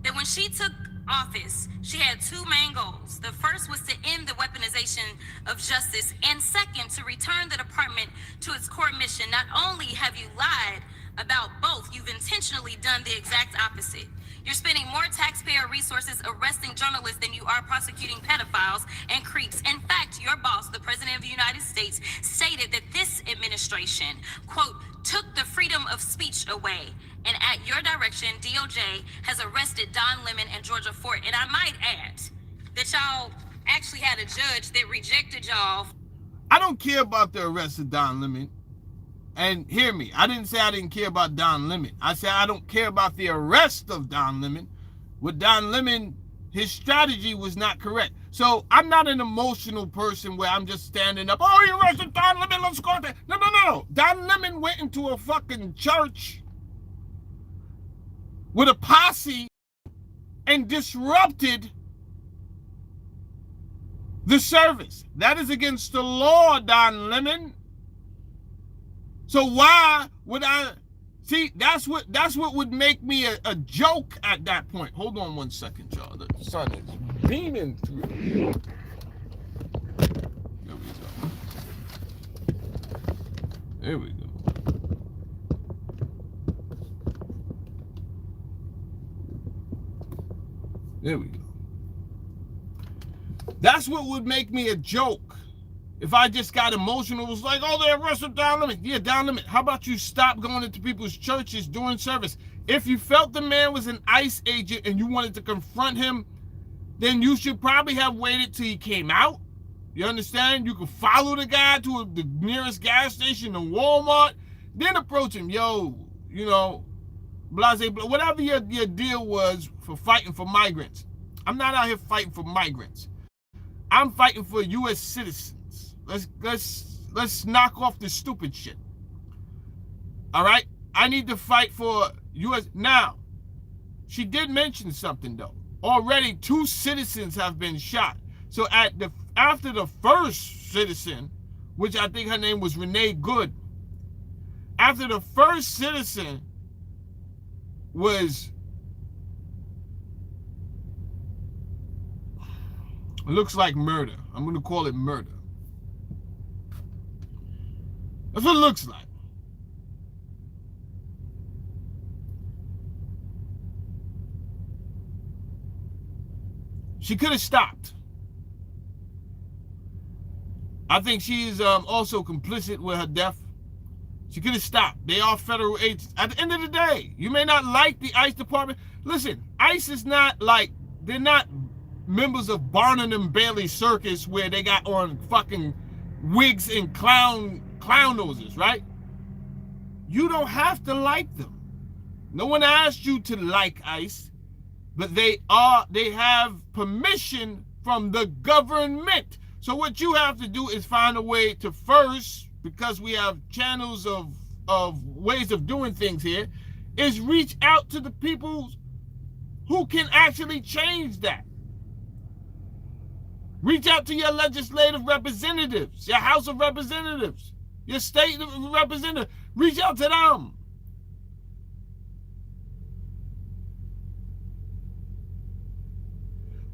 that when she took office, she had two main goals. The first was to end the weaponization of justice, and second, to return the department to its core mission. Not only have you lied about both, you've intentionally done the exact opposite. You're spending more taxpayer resources arresting journalists than you are prosecuting pedophiles and creeps. In fact, your boss, the President of the United States, stated that this administration, quote, took the freedom of speech away. And at your direction, DOJ has arrested Don Lemon and Georgia Fort. And I might add that y'all actually had a judge that rejected y'all. I don't care about the arrest of Don Lemon. And hear me, I didn't say I didn't care about Don Lemon. I said I don't care about the arrest of Don Lemon. With Don Lemon, his strategy was not correct. So I'm not an emotional person where I'm just standing up, oh, you arrested Don Lemon, let's go there. No. Don Lemon went into a fucking church with a posse and disrupted the service. That is against the law, Don Lemon. So why would I see? That's what would make me a joke at that point. Hold on 1 second, y'all. The sun is beaming through. There we go. There we go. That's what would make me a joke. If I just got emotional, it was like, oh, they arrested Don Lemon. Yeah, Don Lemon. How about you stop going into people's churches during service? If you felt the man was an ICE agent and you wanted to confront him, then you should probably have waited till he came out. You understand? You could follow the guy to the nearest gas station, the Walmart, then approach him. Yo, you know, blase, whatever your deal was for fighting for migrants. I'm not out here fighting for migrants. I'm fighting for U.S. citizens. Let's knock off this stupid shit. All right? I need to fight for U.S. Now, she did mention something, though. Already 2 citizens have been shot. So after the first citizen, which I think her name was Renee Good, after the first citizen was, it looks like murder. I'm going to call it murder. That's what it looks like. She could have stopped. I think she is also complicit with her death. She could have stopped. They are federal agents. At the end of the day, you may not like the ICE department. Listen, ICE is not like, they're not members of Barnum and Bailey Circus where they got on fucking wigs and clown noses, right? You don't have to like them. No one asked you to like ICE, but they have permission from the government. So what you have to do is find a way to first, because we have channels of ways of doing things here, is reach out to the people who can actually change that. Reach out to your legislative representatives, your House of Representatives, your state representative. Reach out to them.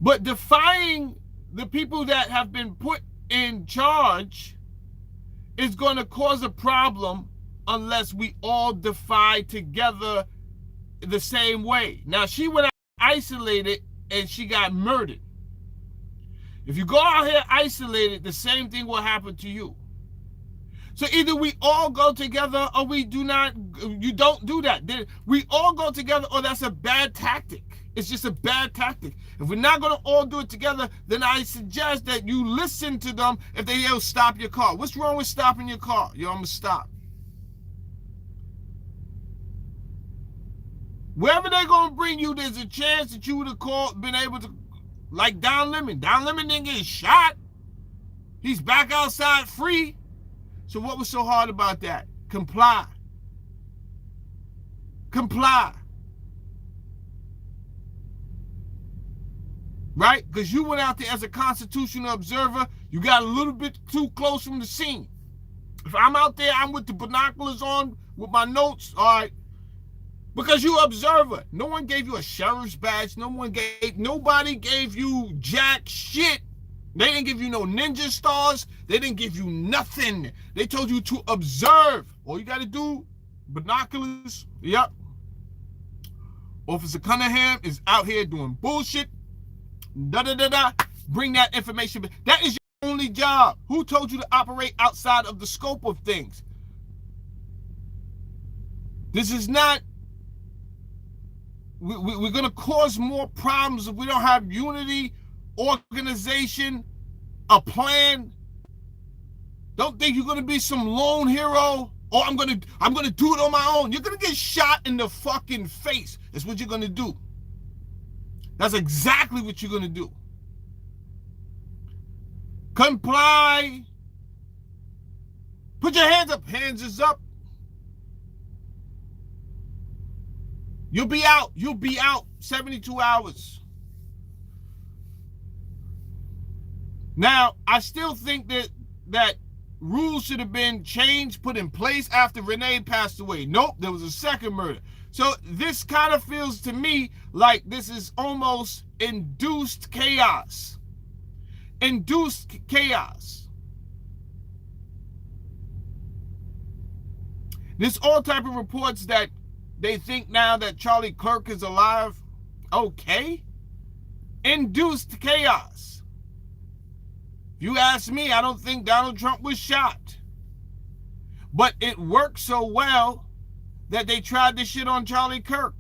But defying the people that have been put in charge is going to cause a problem unless we all defy together the same way. Now, she went out isolated and she got murdered. If you go out here isolated, the same thing will happen to you. So either we all go together or we do not, you don't do that. We all go together or that's a bad tactic. It's just a bad tactic. If we're not going to all do it together, then I suggest that you listen to them if they yell, stop your car. What's wrong with stopping your car? Yo, I'm going to stop. Wherever they're going to bring you, there's a chance that you would have been able to, like Don Lemon. Don Lemon didn't get shot. He's back outside free. So what was so hard about that? Comply. Comply. Right? Because you went out there as a constitutional observer. You got a little bit too close from the scene. If I'm out there, I'm with the binoculars on, with my notes, all right? Because you're an observer. No one gave you a sheriff's badge. Nobody gave you jack shit. They didn't give you no ninja stars. They didn't give you nothing. They told you to observe. All you got to do, binoculars, yep. Officer Cunningham is out here doing bullshit. Bring that information. That is your only job. Who told you to operate outside of the scope of things? This is not, we're going to cause more problems if we don't have unity, organization, a plan. Don't think you're going to be some lone hero. Or I'm going to do it on my own. You're going to get shot in the fucking face. That's what you're going to do. That's exactly what you're going to do. Comply. Put your hands up. Hands is up. You'll be out. You'll be out 72 hours. Now, I still think that rules should have been changed, put in place after Renee passed away. Nope, there was a second murder. So this kind of feels to me like this is almost induced chaos. Induced chaos. There's all type of reports that they think now that Charlie Kirk is alive. Okay. Induced chaos. If you ask me, I don't think Donald Trump was shot. But it worked so well that they tried this shit on Charlie Kirk.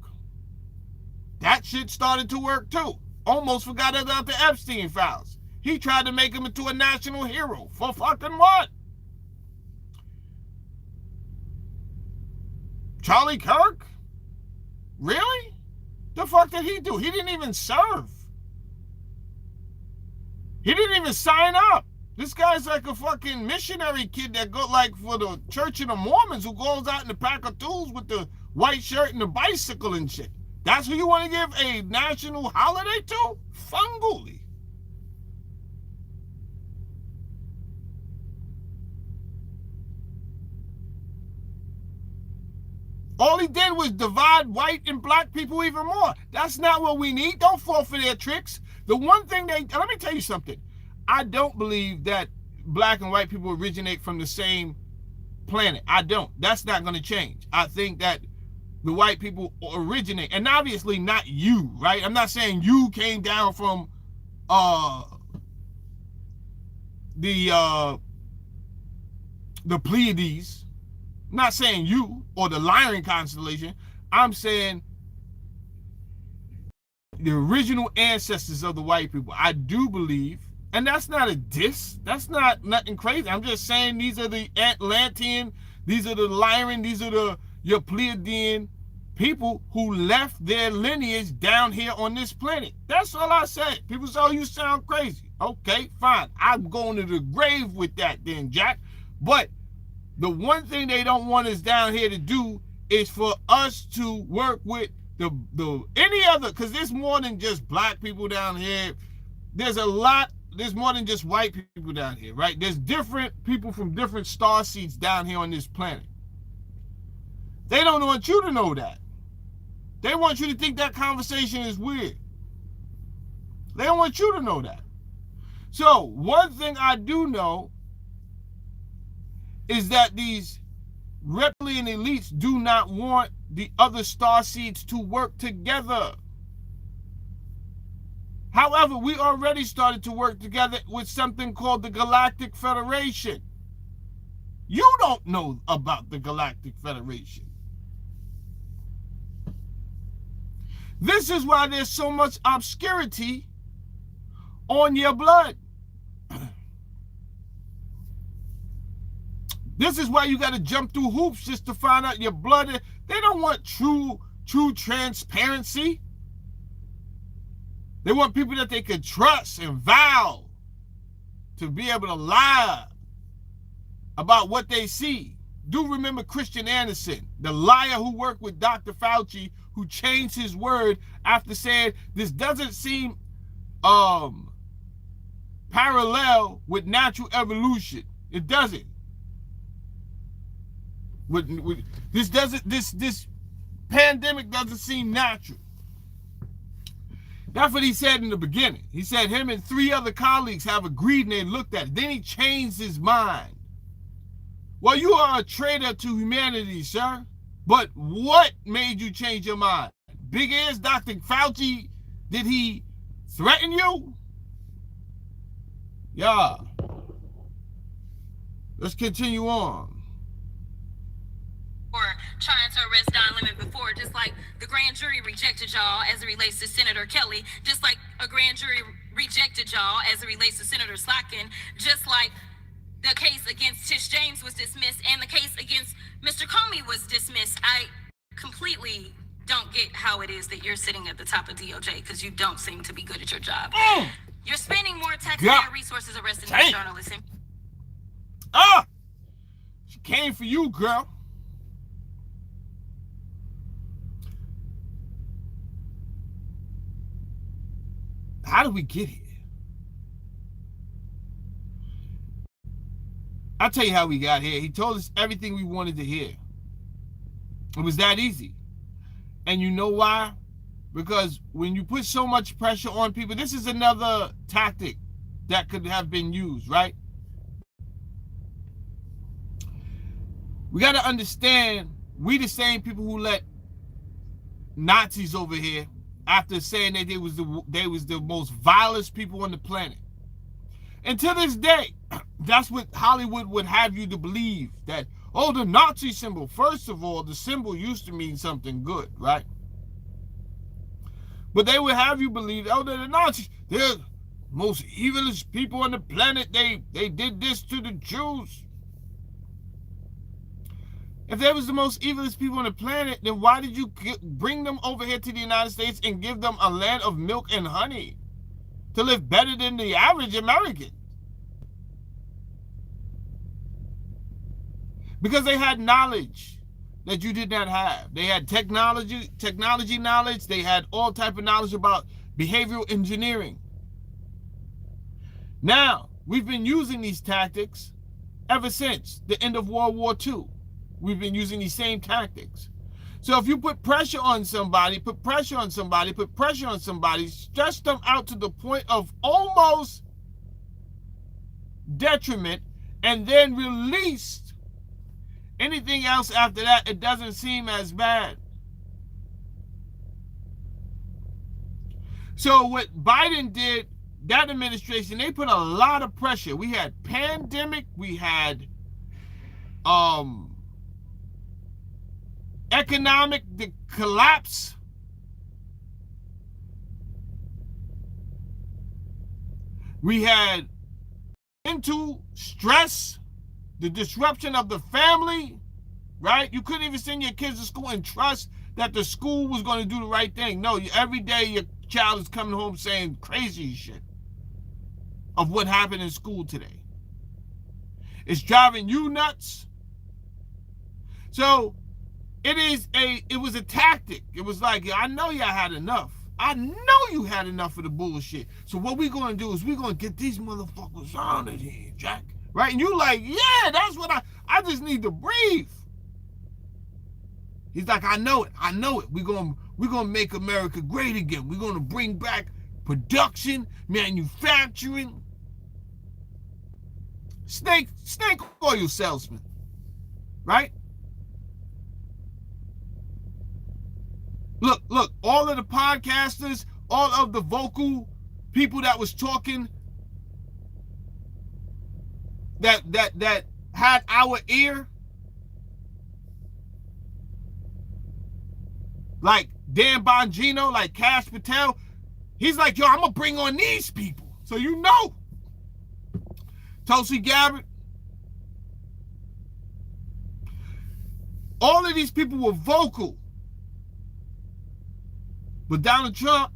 That shit started to work too. Almost forgot about the Epstein files. He tried to make him into a national hero. For fucking what? Charlie Kirk? Really? The fuck did he do? He didn't even serve. He didn't even sign up. This guy's like a fucking missionary kid that go like for the Church of the Mormons who goes out in the pack of tools with the white shirt and the bicycle and shit. That's who you want to give a national holiday to? Funguli. All he did was divide white and black people even more. That's not what we need. Don't fall for their tricks. The one thing let me tell you something. I don't believe that black and white people originate from the same planet. I don't. That's not going to change. I think that the white people originate, and obviously not you, right? I'm not saying you came down from the Pleiades. I'm not saying you or the Lyran constellation. I'm saying the original ancestors of the white people. I do believe, and that's not a diss. That's not nothing crazy. I'm just saying these are the Atlantean, these are the Lyran, these are your Pleiadian people who left their lineage down here on this planet. That's all I said. People say, oh, you sound crazy. Okay, fine. I'm going to the grave with that then, Jack. But the one thing they don't want us down here to do is for us to work with the any other, because there's more than just black people down here. There's more than just white people down here, right? There's different people from different star seeds down here on this planet. They don't want you to know that. They want you to think that conversation is weird. They don't want you to know that. So one thing I do know is that these reptilian elites do not want the other star seeds to work together. However, we already started to work together with something called the Galactic Federation. You don't know about the Galactic Federation. This is why there's so much obscurity on your blood. This is why you got to jump through hoops just to find out your blood. They don't want true transparency. They want people that they could trust and vow to be able to lie about what they see. Do remember Christian Anderson, the liar who worked with Dr. Fauci, who changed his word after saying this doesn't seem parallel with natural evolution. It doesn't. This pandemic doesn't seem natural. That's what he said in the beginning. He said him and 3 other colleagues have agreed and they looked at it. Then he changed his mind. Well, you are a traitor to humanity, sir. But what made you change your mind? Big ears, Dr. Fauci, did he threaten you? Yeah. Let's continue on. Or trying to arrest Don Lemon before, just like the grand jury rejected y'all as it relates to Senator Kelly, just like a grand jury rejected y'all as it relates to Senator Slotkin, just like the case against Tish James was dismissed and the case against Mr. Comey was dismissed. I completely don't get how it is that you're sitting at the top of DOJ because you don't seem to be good at your job. You're spending more taxpayer resources arresting these journalists. She came for you, girl. How did we get here? I'll tell you how we got here. He told us everything we wanted to hear. It was that easy. And you know why? Because when you put so much pressure on people, this is another tactic that could have been used, right? We got to understand, we the same people who let Nazis over here after saying that they was the most vilest people on the planet. And to this day, that's what Hollywood would have you to believe, that, oh, the Nazi symbol. First of all, the symbol used to mean something good, right? But they would have you believe, oh, they're the Nazis. They're the most evilest people on the planet. They did this to the Jews. If they was the most evilest people on the planet, then why did you bring them over here to the United States and give them a land of milk and honey to live better than the average American? Because they had knowledge that you did not have. They had technology knowledge. They had all type of knowledge about behavioral engineering. Now, we've been using these tactics ever since the end of World War II. We've been using these same tactics. So if you put pressure on somebody, stress them out to the point of almost detriment, and then release anything else after that, it doesn't seem as bad. So what Biden did, that administration, they put a lot of pressure. We had pandemic, we had economic collapse. We had mental stress, the disruption of the family, right? You couldn't even send your kids to school and trust that the school was going to do the right thing. No, every day your child is coming home saying crazy shit of what happened in school today. It's driving you nuts. So it was a tactic. It was like, I know y'all had enough. I know you had enough of the bullshit. So what we gonna do is we gonna get these motherfuckers on it here, Jack. Right? And you like, yeah, that's what I just need to breathe. He's like, I know it. We're gonna make America great again. We're gonna bring back production, manufacturing. Snake oil salesman. Right? Look, all of the podcasters, all of the vocal people that was talking that had our ear, like Dan Bongino, like Cash Patel, he's like, yo, I'm gonna bring on these people. So you know, Tulsi Gabbard, all of these people were vocal. But Donald Trump,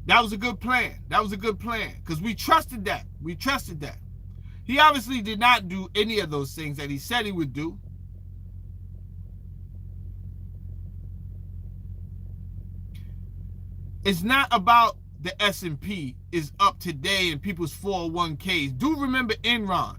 that was a good plan. Because we trusted that. He obviously did not do any of those things that he said he would do. It's not about the S&P is up today and people's 401ks. Do remember Enron.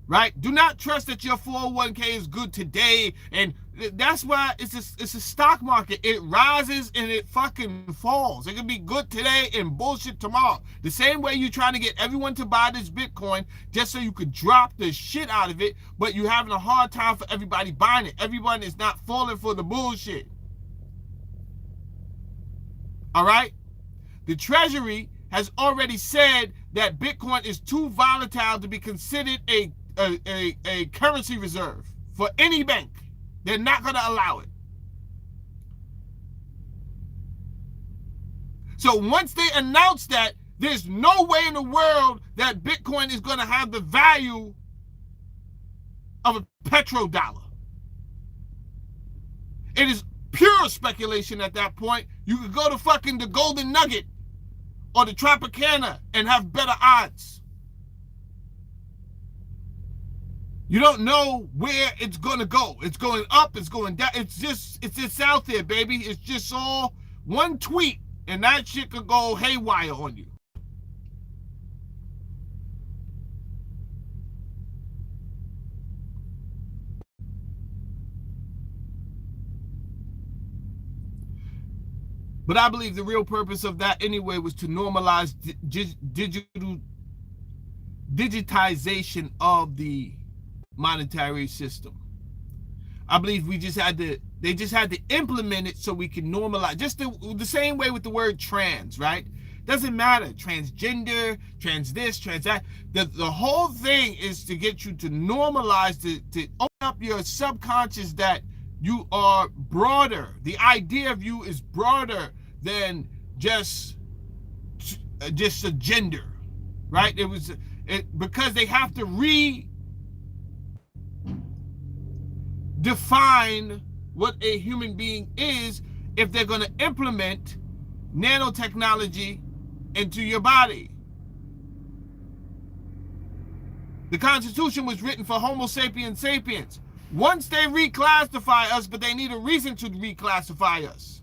Right? Do not trust that your 401k is good today, and that's why it's a stock market. It rises and it fucking falls. It can be good today and bullshit tomorrow. The same way you're trying to get everyone to buy this Bitcoin just so you could drop the shit out of it, but you're having a hard time for everybody buying it. Everyone is not falling for the bullshit. All right? The Treasury has already said that Bitcoin is too volatile to be considered a currency reserve for any bank. They're not going to allow it. So once they announce that, there's no way in the world that Bitcoin is going to have the value of a petrodollar. It is pure speculation at that point. You could go to fucking the Golden Nugget or the Tropicana and have better odds. You don't know where it's going to go. It's going up, it's going down. It's just out there, baby. It's just all one tweet, and that shit could go haywire on you. But I believe the real purpose of that anyway was to normalize digitization of the monetary system. I believe they just had to implement it so we can normalize, just the same way with the word trans, right? Doesn't matter, transgender, trans this, trans that. The whole thing is to get you to normalize, to open up your subconscious that you are broader. The idea of you is broader than just a gender, right? Because they have to define what a human being is if they're going to implement nanotechnology into your body. The Constitution was written for Homo sapiens sapiens. Once they reclassify us, but they need a reason to reclassify us.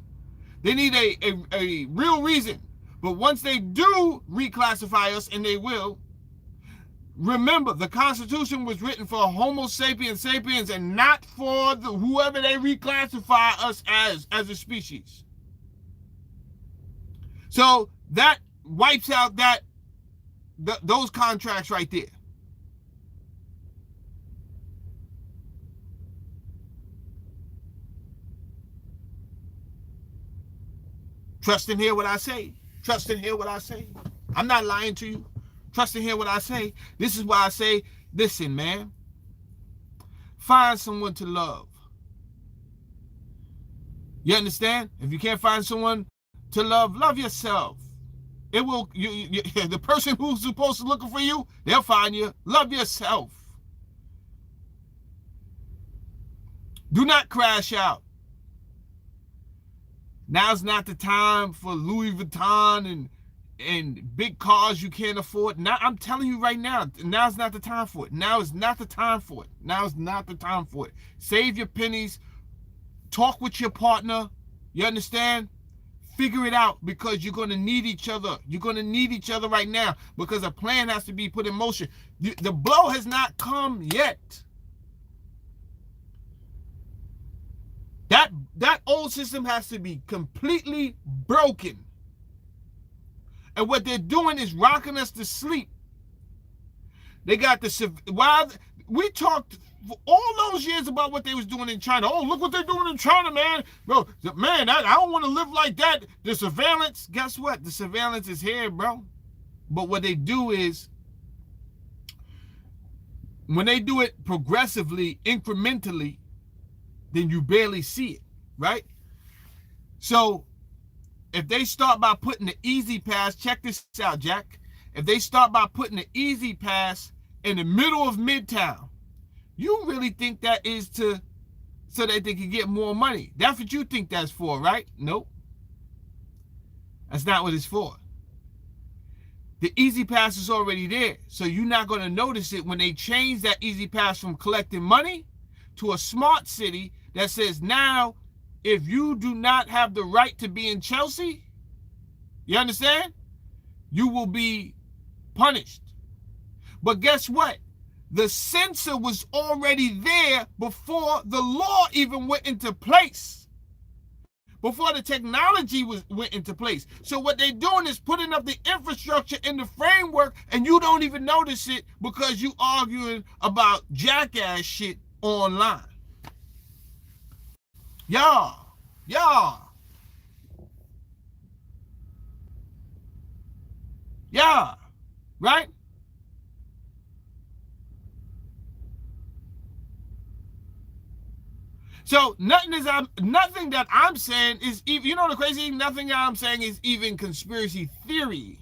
They need a real reason. But once they do reclassify us, and they will, Remember, the Constitution was written for Homo sapiens sapiens and not for whoever they reclassify us as a species. So that wipes out those contracts right there. Trust and hear what I say. Trust and hear what I say. I'm not lying to you. Trust and hear what I say. This is why I say, listen, man. Find someone to love. You understand? If you can't find someone to love yourself. It will. The person who's supposed to look for you, they'll find you. Love yourself. Do not crash out. Now's not the time for Louis Vuitton and big cars you can't afford. Now, I'm telling you right now, now's not the time for it. Now is not the time for it. Now is not the time for it. Save your pennies. Talk with your partner. You understand? Figure it out, because you're going to need each other. You're going to need each other right now, because a plan has to be put in motion. The blow has not come yet. That old system has to be completely broken. And what they're doing is rocking us to sleep. They got we talked for all those years about what they was doing in China. Oh, look what they're doing in China, man. Bro, man, I don't want to live like that. The surveillance, guess what? The surveillance is here, bro. But what they do is, when they do it progressively, incrementally, then you barely see it, right? So if they start by putting the easy pass, check this out, Jack. If they start by putting the easy pass in the middle of Midtown, you really think that is so that they can get more money? That's what you think that's for, right? Nope. That's not what it's for. The easy pass is already there, so you're not going to notice it when they change that easy pass from collecting money to a smart city that says, now, if you do not have the right to be in Chelsea, you understand? You will be punished. But guess what? The censor was already there before the law even went into place. Before the technology went into place. So what they're doing is putting up the infrastructure in the framework, and you don't even notice it because you arguing about jackass shit online. Yeah, right? So nothing that I'm saying is even, you know the crazy thing, nothing that I'm saying is even conspiracy theory.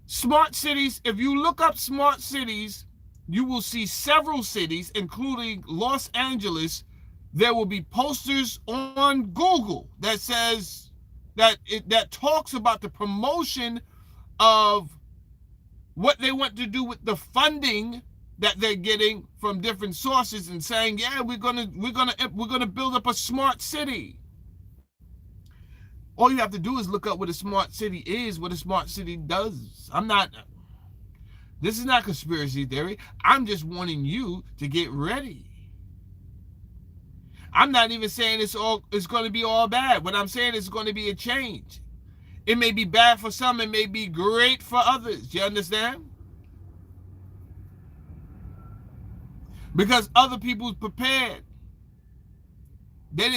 Smart cities, if you look up smart cities, you will see several cities, including Los Angeles. There will be posters on Google that says that talks about the promotion of what they want to do with the funding that they're getting from different sources, and saying, yeah, we're gonna build up a smart city. All you have to do is look up what a smart city is, what a smart city does. This is not conspiracy theory. I'm just wanting you to get ready. I'm not even saying it's going to be all bad. What I'm saying is going to be a change. It may be bad for some, it may be great for others. You understand? Because other people's prepared. They're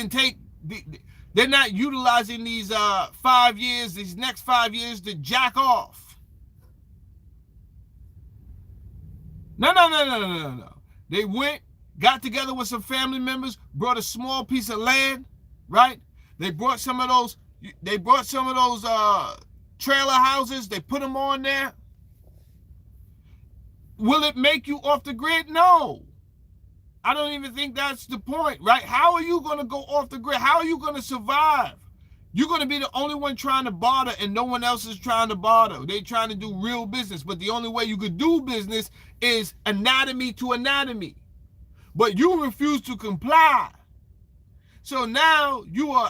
not utilizing these 5 years, these next 5 years, to jack off. No. They went, got together with some family members, brought a small piece of land, right? They brought some of those trailer houses, they put them on there. Will it make you off the grid? No. I don't even think that's the point, right? How are you going to go off the grid? How are you going to survive? You're going to be the only one trying to barter, and no one else is trying to barter. They're trying to do real business, but the only way you could do business is anatomy to anatomy. But you refuse to comply. So now you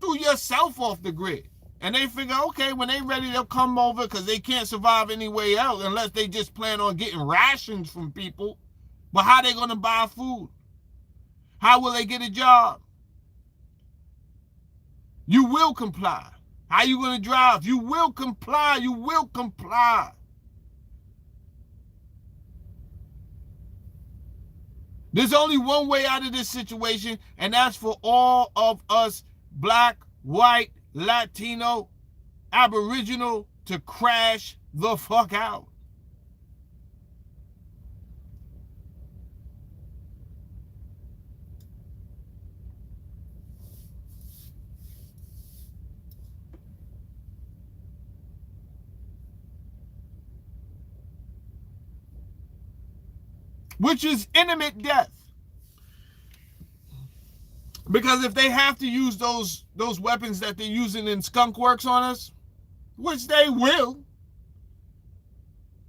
threw yourself off the grid. And they figure, okay, when they ready, they'll come over because they can't survive any way else unless they just plan on getting rations from people. But how they going to buy food? How will they get a job? You will comply. How you going to drive? You will comply. You will comply. There's only one way out of this situation, and that's for all of us black, white, Latino, Aboriginal to crash the fuck out. Which is imminent death. Because if they have to use those weapons that they're using in skunk works on us, which they will.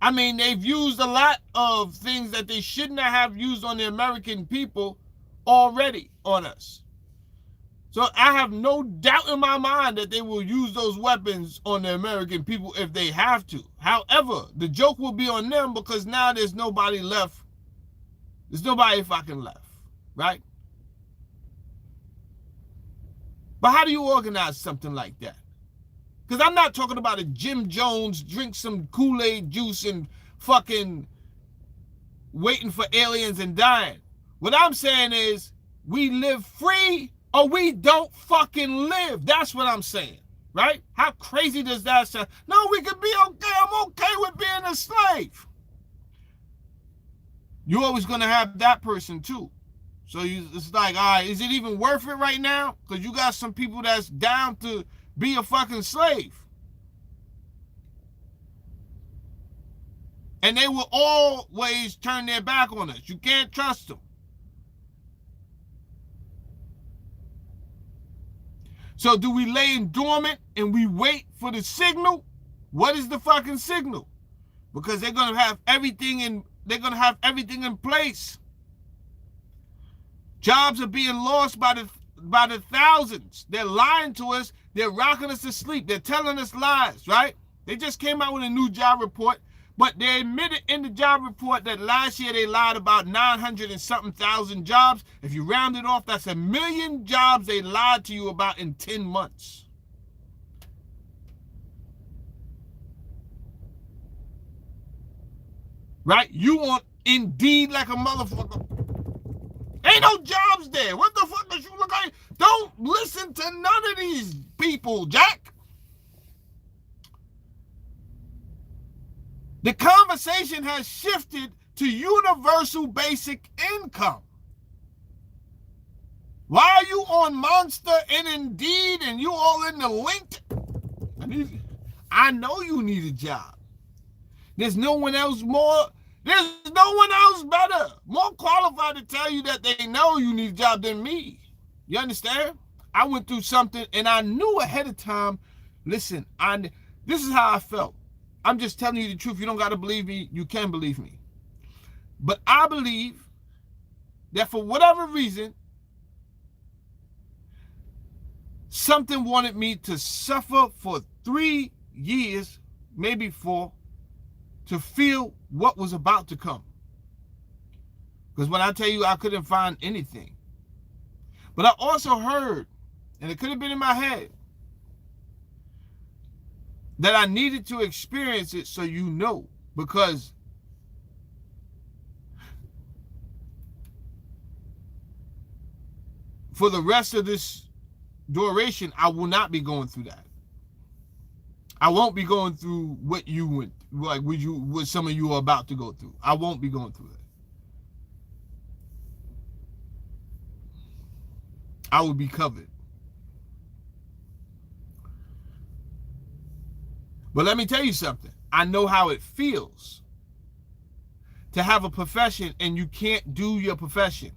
I mean, they've used a lot of things that they shouldn't have used on the American people already on us. So I have no doubt in my mind that they will use those weapons on the American people if they have to. However, the joke will be on them because now there's nobody left. There's nobody fucking left, right? But how do you organize something like that? Because I'm not talking about a Jim Jones, drink some Kool-Aid juice and fucking waiting for aliens and dying. What I'm saying is we live free or we don't fucking live. That's what I'm saying, right? How crazy does that sound? No, we could be okay. I'm okay with being a slave. You're always going to have that person too. So it's like, all right, is it even worth it right now? Because you got some people that's down to be a fucking slave. And they will always turn their back on us. You can't trust them. So do we lay in dormant and we wait for the signal? What is the fucking signal? Because they're going to have everything in place. Jobs are being lost by the thousands. They're lying to us. They're rocking us to sleep. They're telling us lies, right? They just came out with a new job report, but they admitted in the job report that last year they lied about 900 and something thousand jobs. If you round it off, that's 1 million jobs they lied to you about in 10 months. Right? You want Indeed like a motherfucker. Ain't no jobs there. What the fuck is you look like? Don't listen to none of these people, Jack. The conversation has shifted to universal basic income. Why are you on Monster and Indeed and you all in the link? I know you need a job. There's no one else better, more qualified to tell you that they know you need a job than me. You understand? I went through something and I knew ahead of time, listen, this is how I felt. I'm just telling you the truth. You don't got to believe me. You can believe me. But I believe that for whatever reason, something wanted me to suffer for 3 years, maybe 4, to feel what was about to come. Because when I tell you I couldn't find anything. But I also heard, and it could have been in my head, that I needed to experience it so you know. Because for the rest of this duration, I will not be going through that. I won't be going through what you went, like what some of you are about to go through. I won't be going through that. I will be covered. But let me tell you something. I know how it feels to have a profession and you can't do your profession.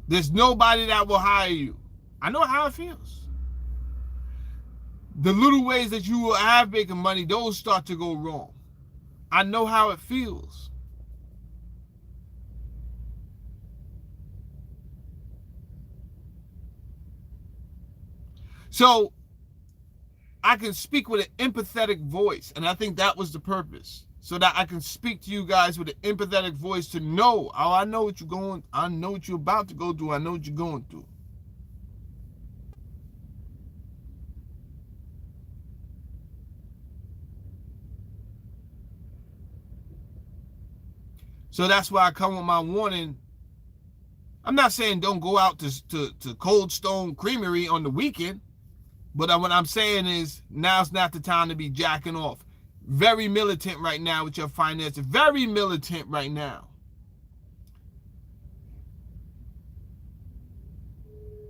There's nobody that will hire you. I know how it feels. The little ways that you will have making money, those start to go wrong. I know how it feels. So I can speak with an empathetic voice, and I think that was the purpose, so that I can speak to you guys with an empathetic voice to know, oh, I know what you're going, I know what you're about to go through, I know what you're going through. So that's why I come with my warning. I'm not saying don't go out to Cold Stone Creamery on the weekend, but what I'm saying is now's not the time to be jacking off. Very militant right now with your finances. Very militant right now.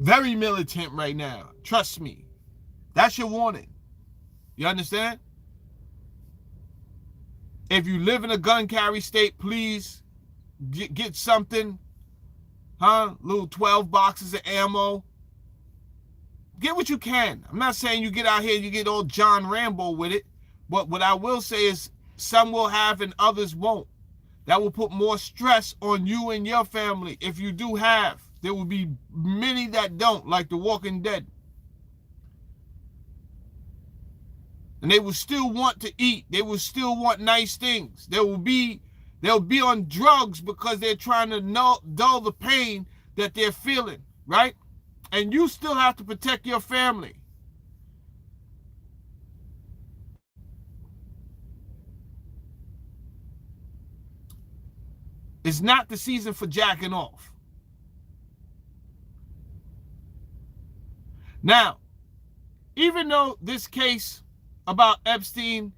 Very militant right now. Trust me. That's your warning. You understand? If you live in a gun carry state, please get something. Little 12 boxes of ammo. Get what you can. I'm not saying you get out here, you get all John Rambo with it. But what I will say is some will have and others won't. That will put more stress on you and your family if you do have. There will be many that don't, like The Walking Dead. And they will still want to eat. They will still want nice things. They'll be on drugs because they're trying to dull the pain that they're feeling, right? And you still have to protect your family. It's not the season for jacking off. Now, even though this case about Epstein,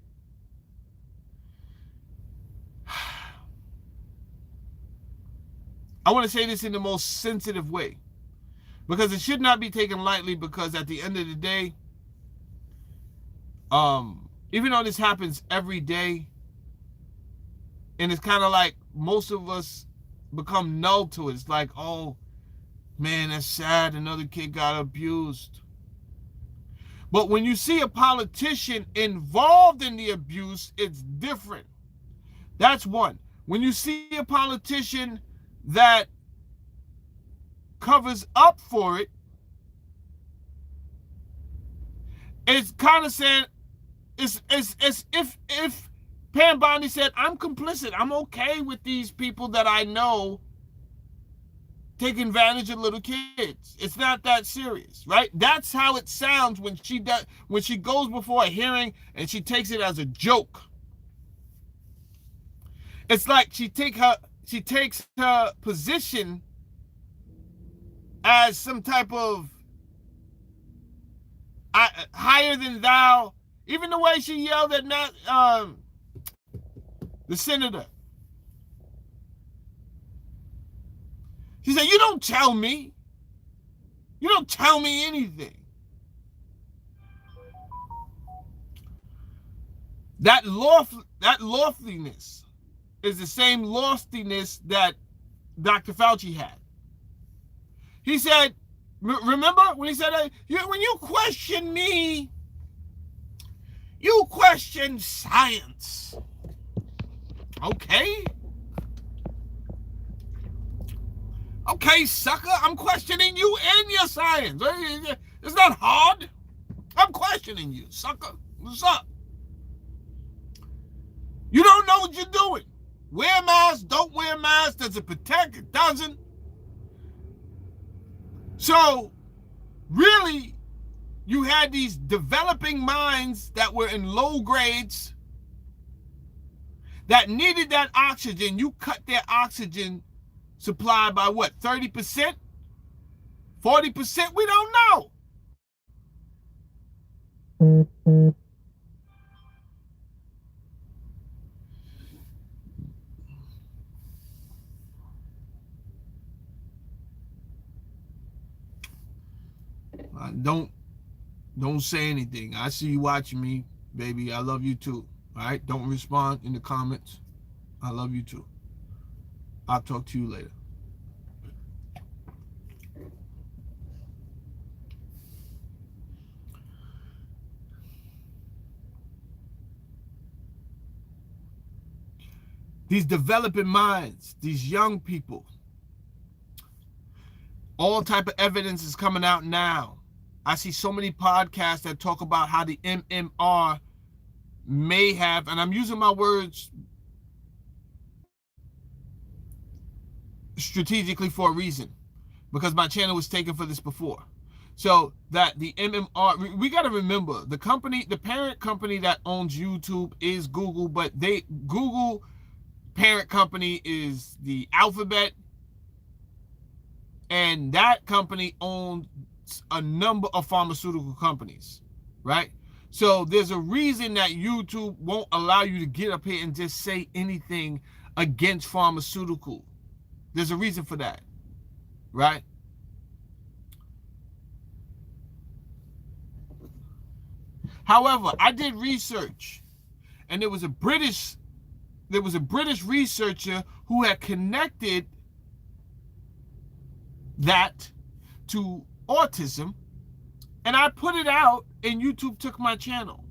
I want to say this in the most sensitive way, because it should not be taken lightly, because at the end of the day, even though this happens every day, and it's kind of like most of us become null to it. It's like, oh, man, that's sad. Another kid got abused. But when you see a politician involved in the abuse, it's different. That's one. When you see a politician that covers up for it, it's kind of saying, it's if Pam Bondi said, I'm complicit. I'm okay with these people that I know taking advantage of little kids. It's not that serious, right? That's how it sounds when she goes before a hearing and she takes it as a joke. It's like she takes her position as some type of higher than thou. Even the way she yelled at the senator. She said, you don't tell me. You don't tell me anything. That loftiness is the same loftiness that Dr. Fauci had. He said, remember when he said, when you question me, you question science. Okay. Okay, sucker, I'm questioning you and your science. It's not hard. I'm questioning you, sucker. What's up? You don't know what you're doing. Wear a mask, don't wear a mask. Does it protect? It doesn't. So, really, you had these developing minds that were in low grades that needed that oxygen. You cut their oxygen supply by what, 30%? 40%? We don't know. Don't say anything. I see you watching me, baby. I love you too. All right? Don't respond in the comments. I love you too. I'll talk to you later. These developing minds, these young people, all type of evidence is coming out now I see so many podcasts that talk about how the MMR may have, and I'm using my words strategically for a reason, because my channel was taken for this before. So that the MMR, we got to remember, the parent company that owns YouTube is Google, but Google parent company is the Alphabet, and that company owns a number of pharmaceutical companies, right? So there's a reason that YouTube won't allow you to get up here and just say anything against pharmaceutical. There's a reason for that, right? However, I did research, and there was a British researcher who had connected that to autism, and I put it out, and YouTube took my channel.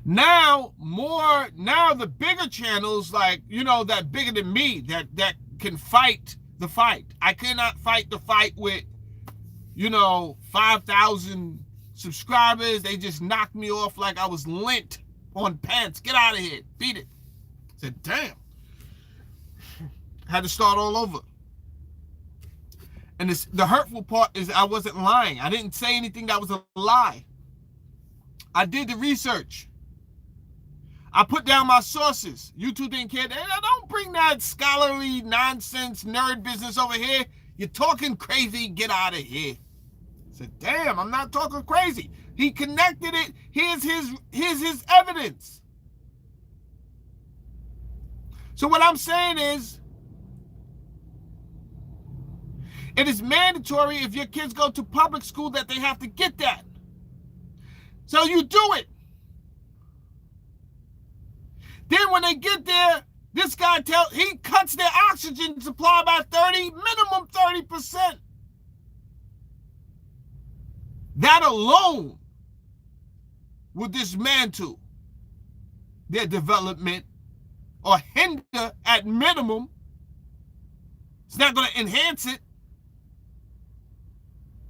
Now the bigger channels, like, that bigger than me, that can fight the fight. I cannot fight the fight with, 5,000 subscribers. They just knocked me off like I was lint on pants. Get out of here. Beat it. I said, damn. Had to start all over. And the hurtful part is I wasn't lying. I didn't say anything that was a lie. I did the research. I put down my sources. YouTube didn't care. Don't bring that scholarly nonsense nerd business over here. You're talking crazy. Get out of here. I said, damn, I'm not talking crazy. He connected it. Here's his evidence. So what I'm saying is, it is mandatory if your kids go to public school that they have to get that. So you do it. Then when they get there, this guy he cuts their oxygen supply by minimum 30%. That alone will dismantle their development or hinder at minimum. It's not going to enhance it.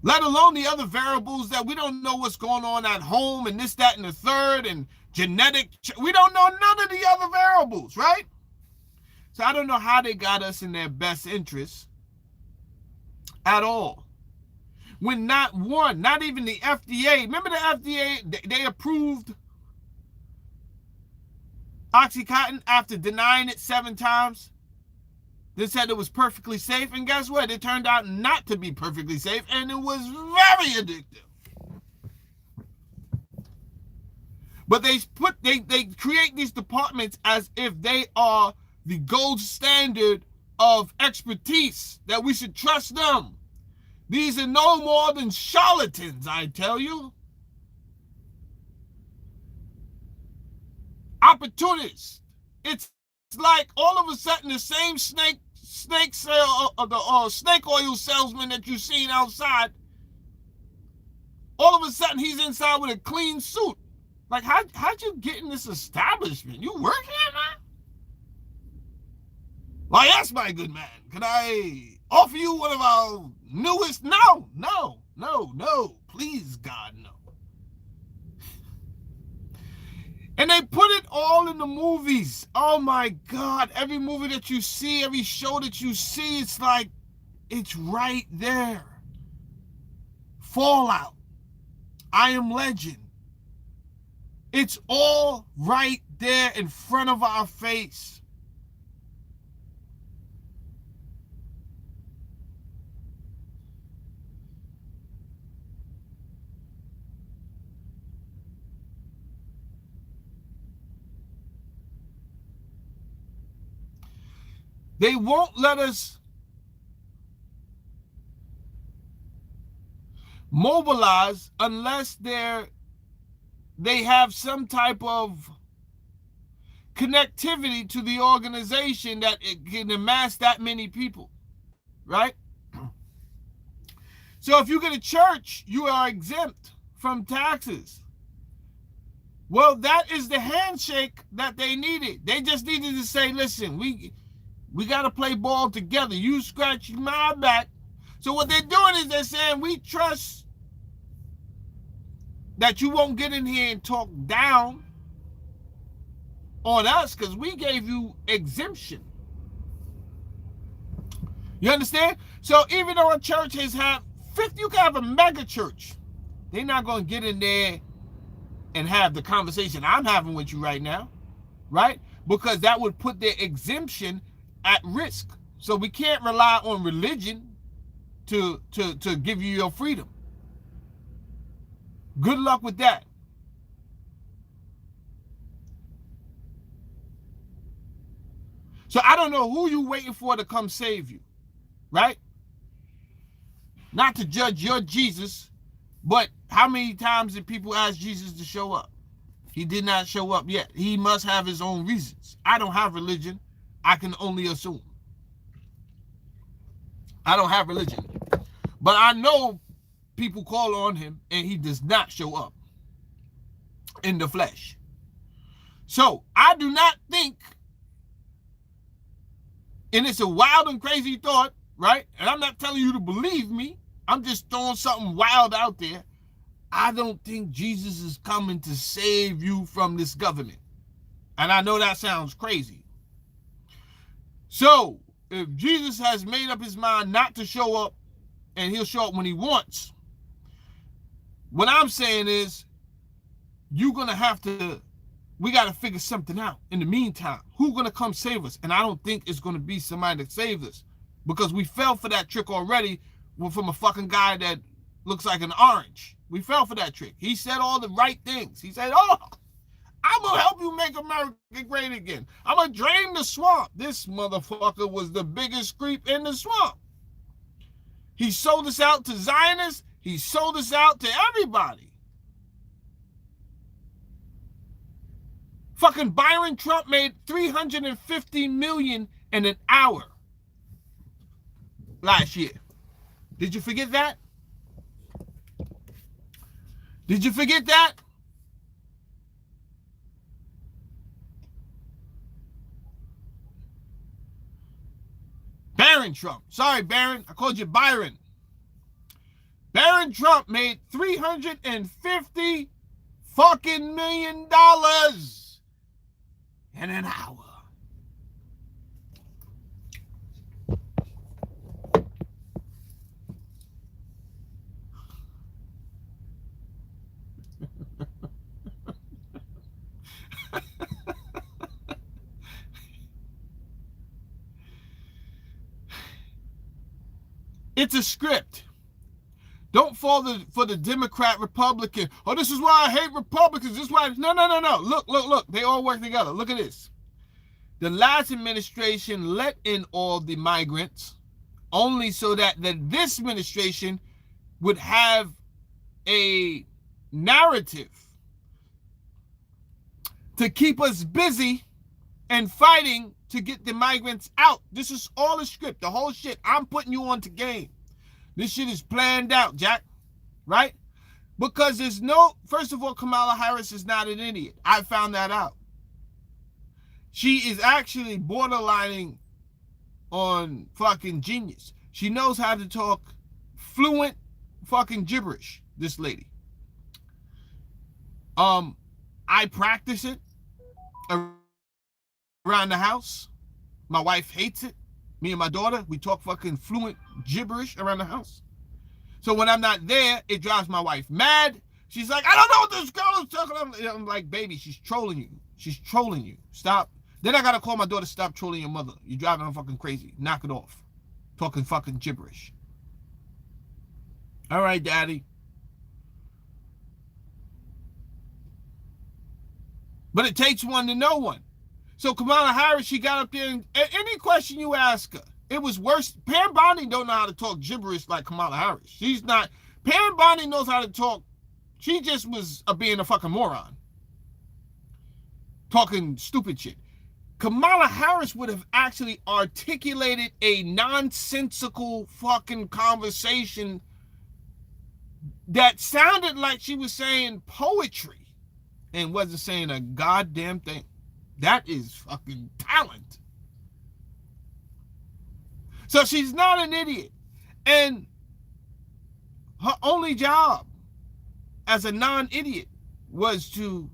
Let alone the other variables that we don't know what's going on at home and this, that, and the third, and genetic. We don't know none of the other variables, right? So I don't know how they got us in their best interests at all. When not even the FDA, remember the FDA, they approved OxyContin after denying it 7 times. They said it was perfectly safe, and guess what? It turned out not to be perfectly safe, and it was very addictive. But they create these departments as if they are the gold standard of expertise, that we should trust them. These are no more than charlatans, I tell you. Opportunists. It's like all of a sudden the same snake oil salesman that you've seen outside, all of a sudden he's inside with a clean suit. Like, how'd you get in this establishment? You work here, man? Why, yes, my good man. Can I offer you one of our newest? No. Please, God, no. And they put it all in the movies. Oh, my God. Every movie that you see, every show that you see, it's like, it's right there. Fallout. I Am Legend. It's all right there in front of our face. They won't let us mobilize unless they have some type of connectivity to the organization that it can amass that many people, right? So if you get a church, you are exempt from taxes. Well, that is the handshake that they needed. They just needed to say, listen, we got to play ball together. You scratch my back. So what they're doing is they're saying, we trust that you won't get in here and talk down on us because we gave you exemption. You understand? So even though a church has had 50, you can have a mega church. They're not going to get in there and have the conversation I'm having with you right now, right? Because that would put their exemption at risk. So we can't rely on religion to give you your freedom. Good luck with that. So I don't know who you waiting for to come save you, right? Not to judge your Jesus, but how many times did people ask Jesus to show up? He did not show up yet. He must have his own reasons. I don't have religion. I can only assume. I don't have religion. But I know people call on him and he does not show up in the flesh. So I do not think, and it's a wild and crazy thought, right? And I'm not telling you to believe me. I'm just throwing something wild out there. I don't think Jesus is coming to save you from this government. And I know that sounds crazy. So if Jesus has made up his mind not to show up, and he'll show up when he wants, what I'm saying is, you're going to have to, we got to figure something out. In the meantime, who's going to come save us? And I don't think it's going to be somebody that saves us, because we fell for that trick already from a fucking guy that looks like an orange. We fell for that trick. He said all the right things. He said, oh, I'm going to help you make America great again. I'm going to drain the swamp. This motherfucker was the biggest creep in the swamp. He sold us out to Zionists. He sold us out to everybody. Fucking Byron Trump made $350 million in an hour last year. Did you forget that? Did you forget that? Barron Trump. Sorry, Barron. I called you Byron. Barron Trump made $350 fucking million in an hour. It's a script. Don't fall for the Democrat, Republican. Oh, this is why I hate Republicans. This is why. No. Look. They all work together. Look at this. The last administration let in all the migrants only so that this administration would have a narrative to keep us busy and fighting to get the migrants out. This is all a script. The whole shit. I'm putting you on to game. This shit is planned out, Jack. Right? Because there's no... First of all, Kamala Harris is not an idiot. I found that out. She is actually borderlining on fucking genius. She knows how to talk fluent fucking gibberish, this lady. I practice it around the house. My wife hates it. Me and my daughter, we talk fucking fluent gibberish around the house. So when I'm not there, it drives my wife mad. She's like, I don't know what this girl is talking. I'm like, baby, she's trolling you. She's trolling you. Stop. Then I gotta call my daughter, stop trolling your mother. You're driving her fucking crazy. Knock it off. Talking fucking gibberish. All right, daddy. But it takes one to know one. So Kamala Harris, she got up there and any question you ask her, it was worse. Pam Bondi don't know how to talk gibberish like Kamala Harris. She's not. Pam Bondi knows how to talk. She just was being a fucking moron. Talking stupid shit. Kamala Harris would have actually articulated a nonsensical fucking conversation that sounded like she was saying poetry and wasn't saying a goddamn thing. That is fucking talent. So she's not an idiot. And Her only job as a non-idiot was to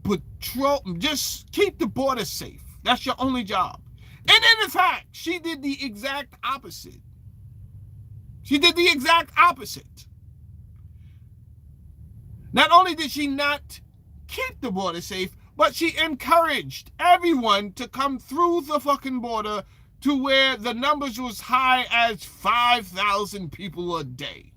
patrol, just keep the border safe. That's your only job. And in fact, she did the exact opposite. She did the exact opposite. Not only did she not keep the border safe, but she encouraged everyone to come through the fucking border to where the numbers was high as 5,000 people a day.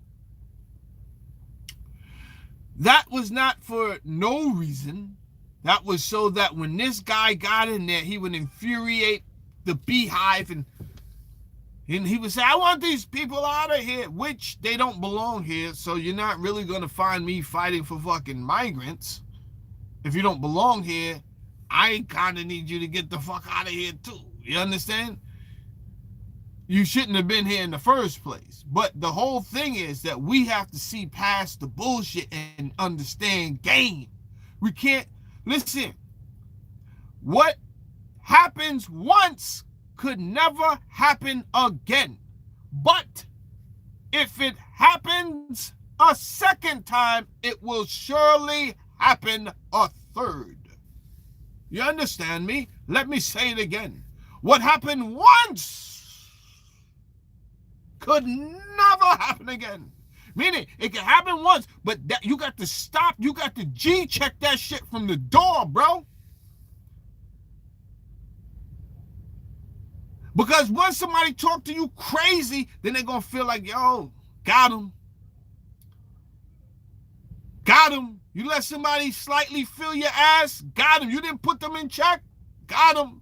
That was not for no reason. That was so that when this guy got in there, he would infuriate the beehive and he would say, I want these people out of here, which they don't belong here, so you're not really going to find me fighting for fucking migrants. If you don't belong here, I kind of need you to get the fuck out of here too. You understand? You shouldn't have been here in the first place. But the whole thing is that we have to see past the bullshit and understand game. We can't, listen, what happens once could never happen again. But if it happens a second time, it will surely happen a third. You understand me? Let me say it again. What happened once could never happen again. Meaning, it can happen once, but that you got to stop, you got to G-check that shit from the door, bro. Because once somebody talk to you crazy, then they're going to feel like, yo, got him. Got him. You let somebody slightly feel your ass, got him. You didn't put them in check, got him.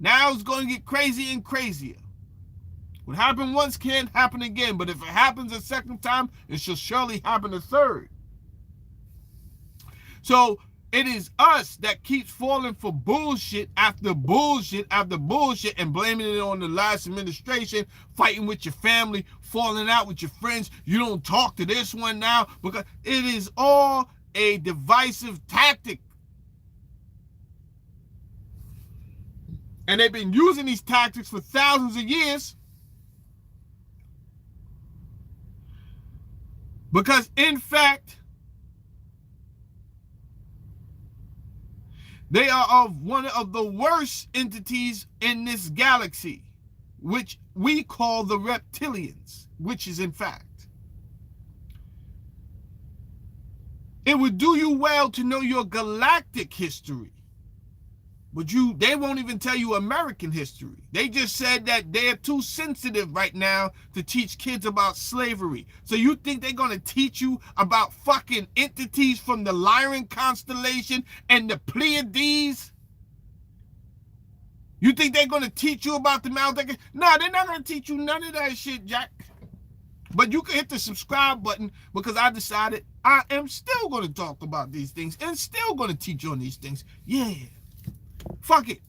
Now it's going to get crazy and crazier. What happened once can't happen again, but if it happens a second time, it shall surely happen a third. So it is us that keeps falling for bullshit after bullshit after bullshit and blaming it on the last administration, fighting with your family, falling out with your friends. You don't talk to this one now because it is all a divisive tactic. And they've been using these tactics for thousands of years. Because in fact, they are of one of the worst entities in this galaxy, which we call the Reptilians, which is in fact. It would do you well to know your galactic history. But they won't even tell you American history. They just said that they're too sensitive right now to teach kids about slavery. So you think they're going to teach you about fucking entities from the Lyran constellation and the Pleiades? You think they're going to teach you about the Maldecans? No, they're not going to teach you none of that shit, Jack. But you can hit the subscribe button because I decided I am still going to talk about these things and still going to teach you on these things. Yeah. Fuck it.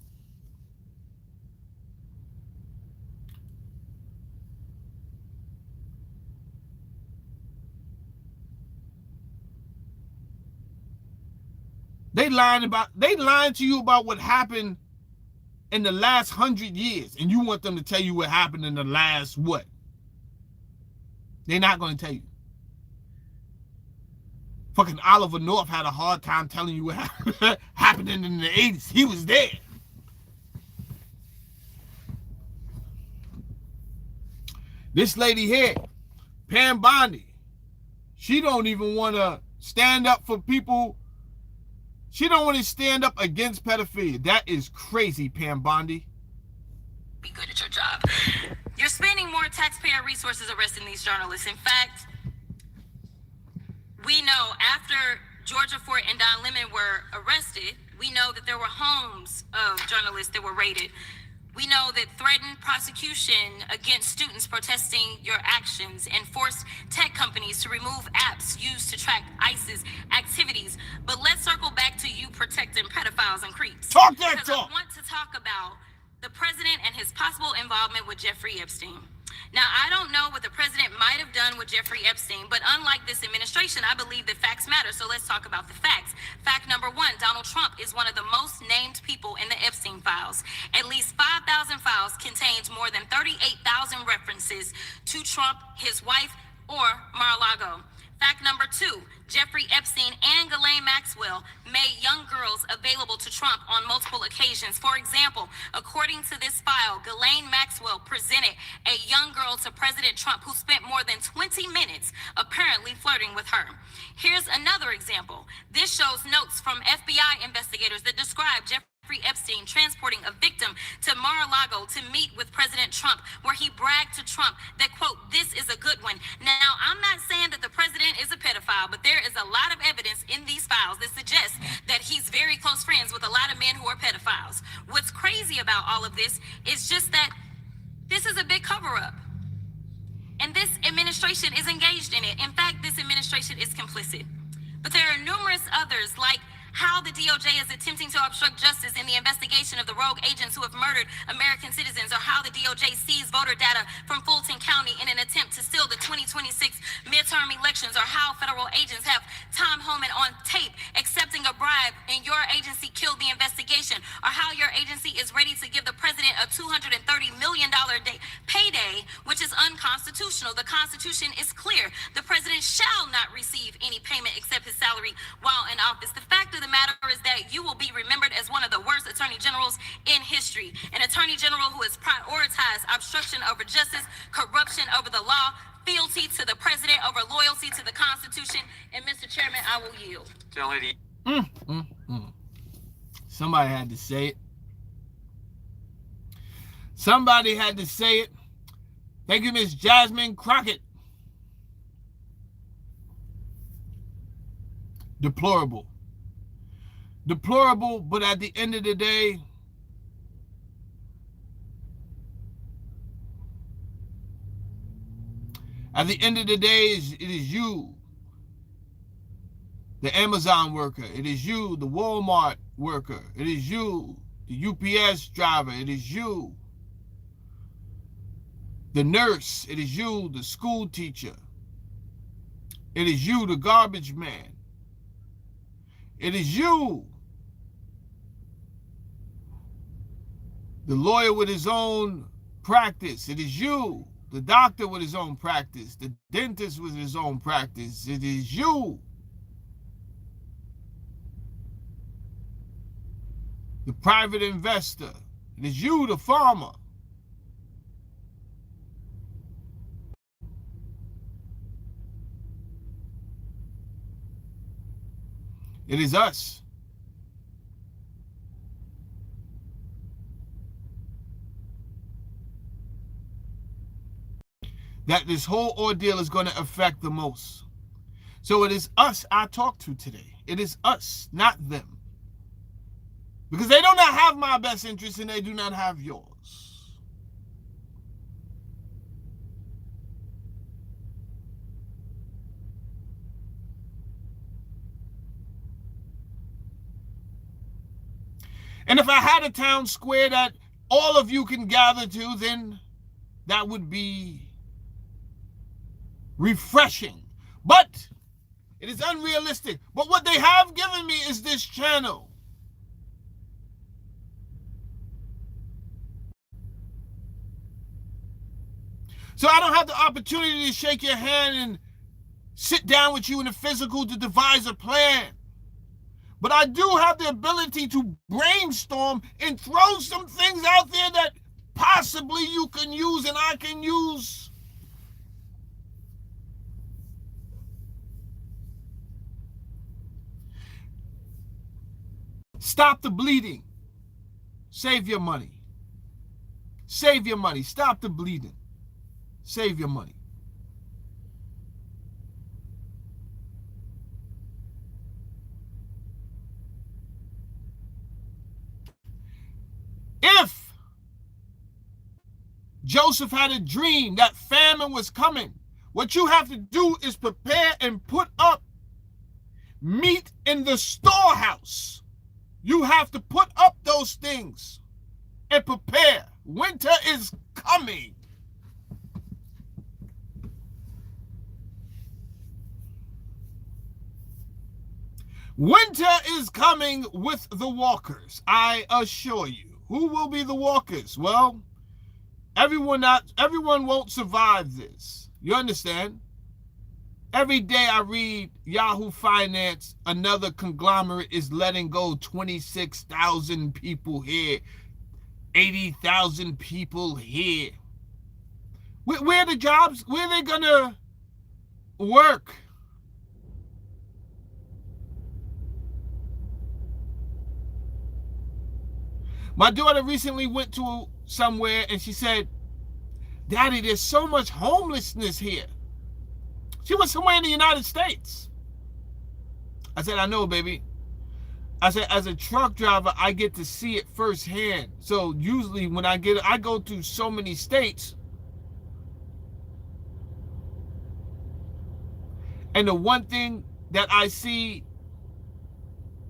They lying to you about what happened in the last 100 years, and you want them to tell you what happened in the last what? They're not going to tell you. Fucking Oliver North had a hard time telling you what happened in the 80s. He was there. This lady here, Pam Bondi, she don't even want to stand up for people. She don't want to stand up against pedophilia. That is crazy, Pam Bondi. Be good at your job. You're spending more taxpayer resources arresting these journalists. In fact, we know after Georgia Fort and Don Lemon were arrested, we know that there were homes of journalists that were raided. We know that threatened prosecution against students protesting your actions and forced tech companies to remove apps used to track ISIS activities. But let's circle back to you protecting pedophiles and creeps. Talk that because talk. I want to talk about the president and his possible involvement with Jeffrey Epstein. Now, I don't know what the president might have done with Jeffrey Epstein, but unlike this administration, I believe that facts matter. So let's talk about the facts. Fact number one, Donald Trump is one of the most named people in the Epstein files. At least 5,000 files contains more than 38,000 references to Trump, his wife, or Mar-a-Lago. Fact number 2, Jeffrey Epstein and Ghislaine Maxwell made young girls available to Trump on multiple occasions. For example, according to this file, Ghislaine Maxwell presented a young girl to President Trump who spent more than 20 minutes apparently flirting with her. Here's another example. This shows notes from FBI investigators that describe Jeffrey Epstein transporting a victim to Mar-a-Lago to meet with President Trump, where he bragged to Trump that, quote, "This is a good one." Now, I'm not saying that the president is a pedophile, but there is a lot of evidence in these files that suggests that he's very close friends with a lot of men who are pedophiles. What's crazy about all of this is just that this is a big cover-up. And this administration is engaged in it. In fact, this administration is complicit. But there are numerous others, like how the DOJ is attempting to obstruct justice in the investigation of the rogue agents who have murdered American citizens, or how the DOJ seized voter data from Fulton County in an attempt to steal the 2026 midterm elections, or how federal agents have Tom Homan on tape accepting a bribe and your agency killed the investigation, or how your agency is ready to give the president a $230 million payday, which is unconstitutional. The Constitution is clear. The president shall not receive any payment except his salary while in office. The fact of the matter is that you will be remembered as one of the worst attorney generals in history. An attorney general who has prioritized obstruction over justice, corruption over the law, fealty to the president over loyalty to the Constitution. And Mr. Chairman, I will yield. Somebody had to say it. Somebody had to say it. Thank you, Miss Jasmine Crockett. Deplorable. Deplorable, but at the end of the day, it is you, the Amazon worker. It is you, the Walmart worker. It is you, the UPS driver. It is you, the nurse. It is you, the school teacher. It is you, the garbage man. It is you, the lawyer with his own practice. It is you, the doctor with his own practice, the dentist with his own practice. It is you, the private investor. It is you, the farmer. It is us. That this whole ordeal is going to affect the most. So it is us I talk to today. It is us, not them. Because they do not have my best interest and they do not have yours. And if I had a town square that all of you can gather to, then that would be refreshing. But it is unrealistic. But what they have given me is this channel. So I don't have the opportunity to shake your hand and sit down with you in the physical to devise a plan. But I do have the ability to brainstorm and throw some things out there that possibly you can use and I can use. Stop the bleeding. Save your money. Save your money. Stop the bleeding. Save your money. If Joseph had a dream that famine was coming, what you have to do is prepare and put up meat in the storehouse. You have to put up those things and prepare. Winter is coming. Winter is coming with the walkers, I assure you. Who will be the walkers? Well, Everyone won't survive this. You understand? Every day I read Yahoo Finance, another conglomerate is letting go 26,000 people here, 80,000 people here. Where are the jobs? Where are they gonna work? My daughter recently went to somewhere and she said, Daddy, there's so much homelessness here. She was somewhere in the United States. I said, I know, baby. I said, as a truck driver, I get to see it firsthand. So usually when I go to so many states, and the one thing that I see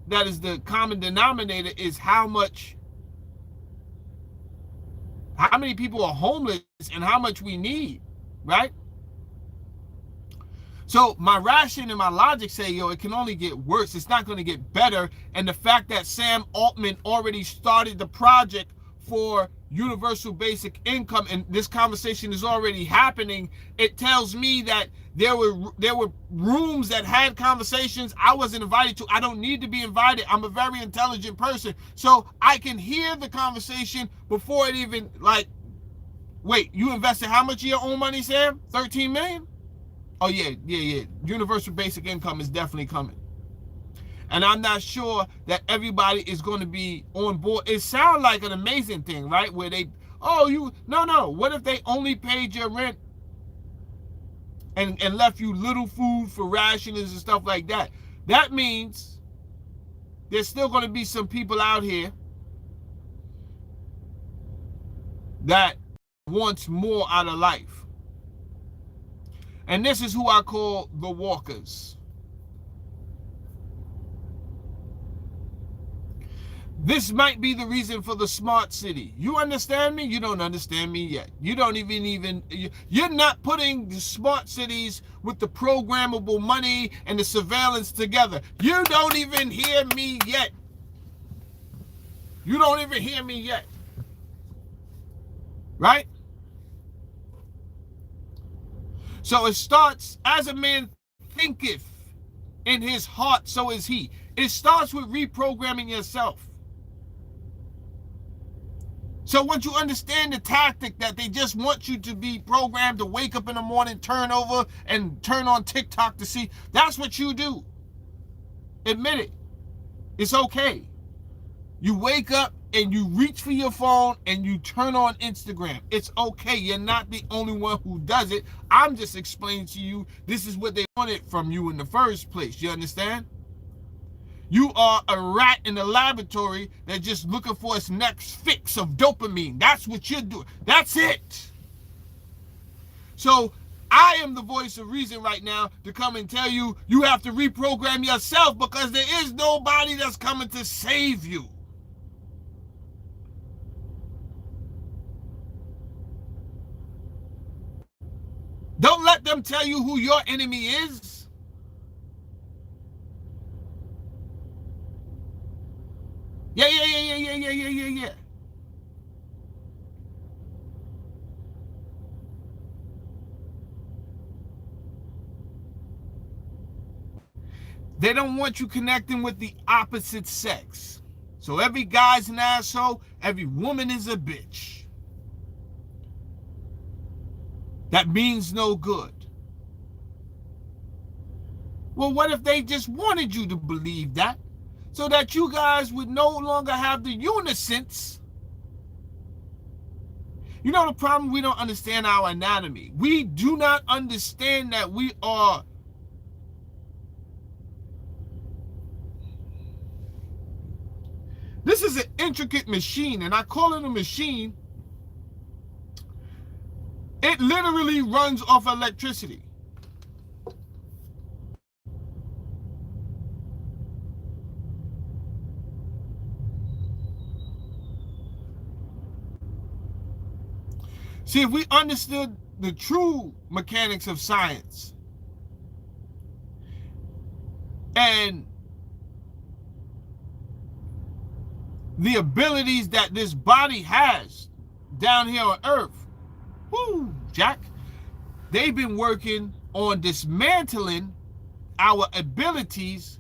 that is the common denominator is how many people are homeless and how much we need, right? So my ration and my logic say, yo, it can only get worse. It's not going to get better. And the fact that Sam Altman already started the project for universal basic income and this conversation is already happening, it tells me that there were rooms that had conversations I wasn't invited to. I don't need to be invited. I'm a very intelligent person. So I can hear the conversation before it even, like, wait, you invested how much of your own money, Sam? 13 million? Oh, yeah. Universal basic income is definitely coming. And I'm not sure that everybody is going to be on board. It sounds like an amazing thing, right? Where no. What if they only paid your rent and left you little food for rationings and stuff like that? That means there's still going to be some people out here that wants more out of life. And this is who I call the walkers. This might be the reason for the smart city. You understand me? You don't understand me yet. You don't you're not putting the smart cities with the programmable money and the surveillance together. You don't even hear me yet. You don't even hear me yet. Right? So it starts, as a man thinketh in his heart, so is he. It starts with reprogramming yourself. So once you understand the tactic that they just want you to be programmed to wake up in the morning, turn over, and turn on TikTok to see, that's what you do. Admit it. It's okay. You wake up and you reach for your phone and you turn on Instagram. It's okay. You're not the only one who does it. I'm just explaining to you this is what they wanted from you in the first place. You understand? You are a rat in the laboratory that's just looking for its next fix of dopamine. That's what you're doing. That's it. So I am the voice of reason right now to come and tell you you have to reprogram yourself because there is nobody that's coming to save you. Don't let them tell you who your enemy is. Yeah. They don't want you connecting with the opposite sex. So every guy's an asshole, every woman is a bitch. That means no good. Well, what if they just wanted you to believe that? So that you guys would no longer have the unisons. You know the problem? We don't understand our anatomy. We do not understand that we are this is an intricate machine, and I call it a machine. It literally runs off electricity. See, if we understood the true mechanics of science and the abilities that this body has down here on Earth, Woo, Jack. They've been working on dismantling our abilities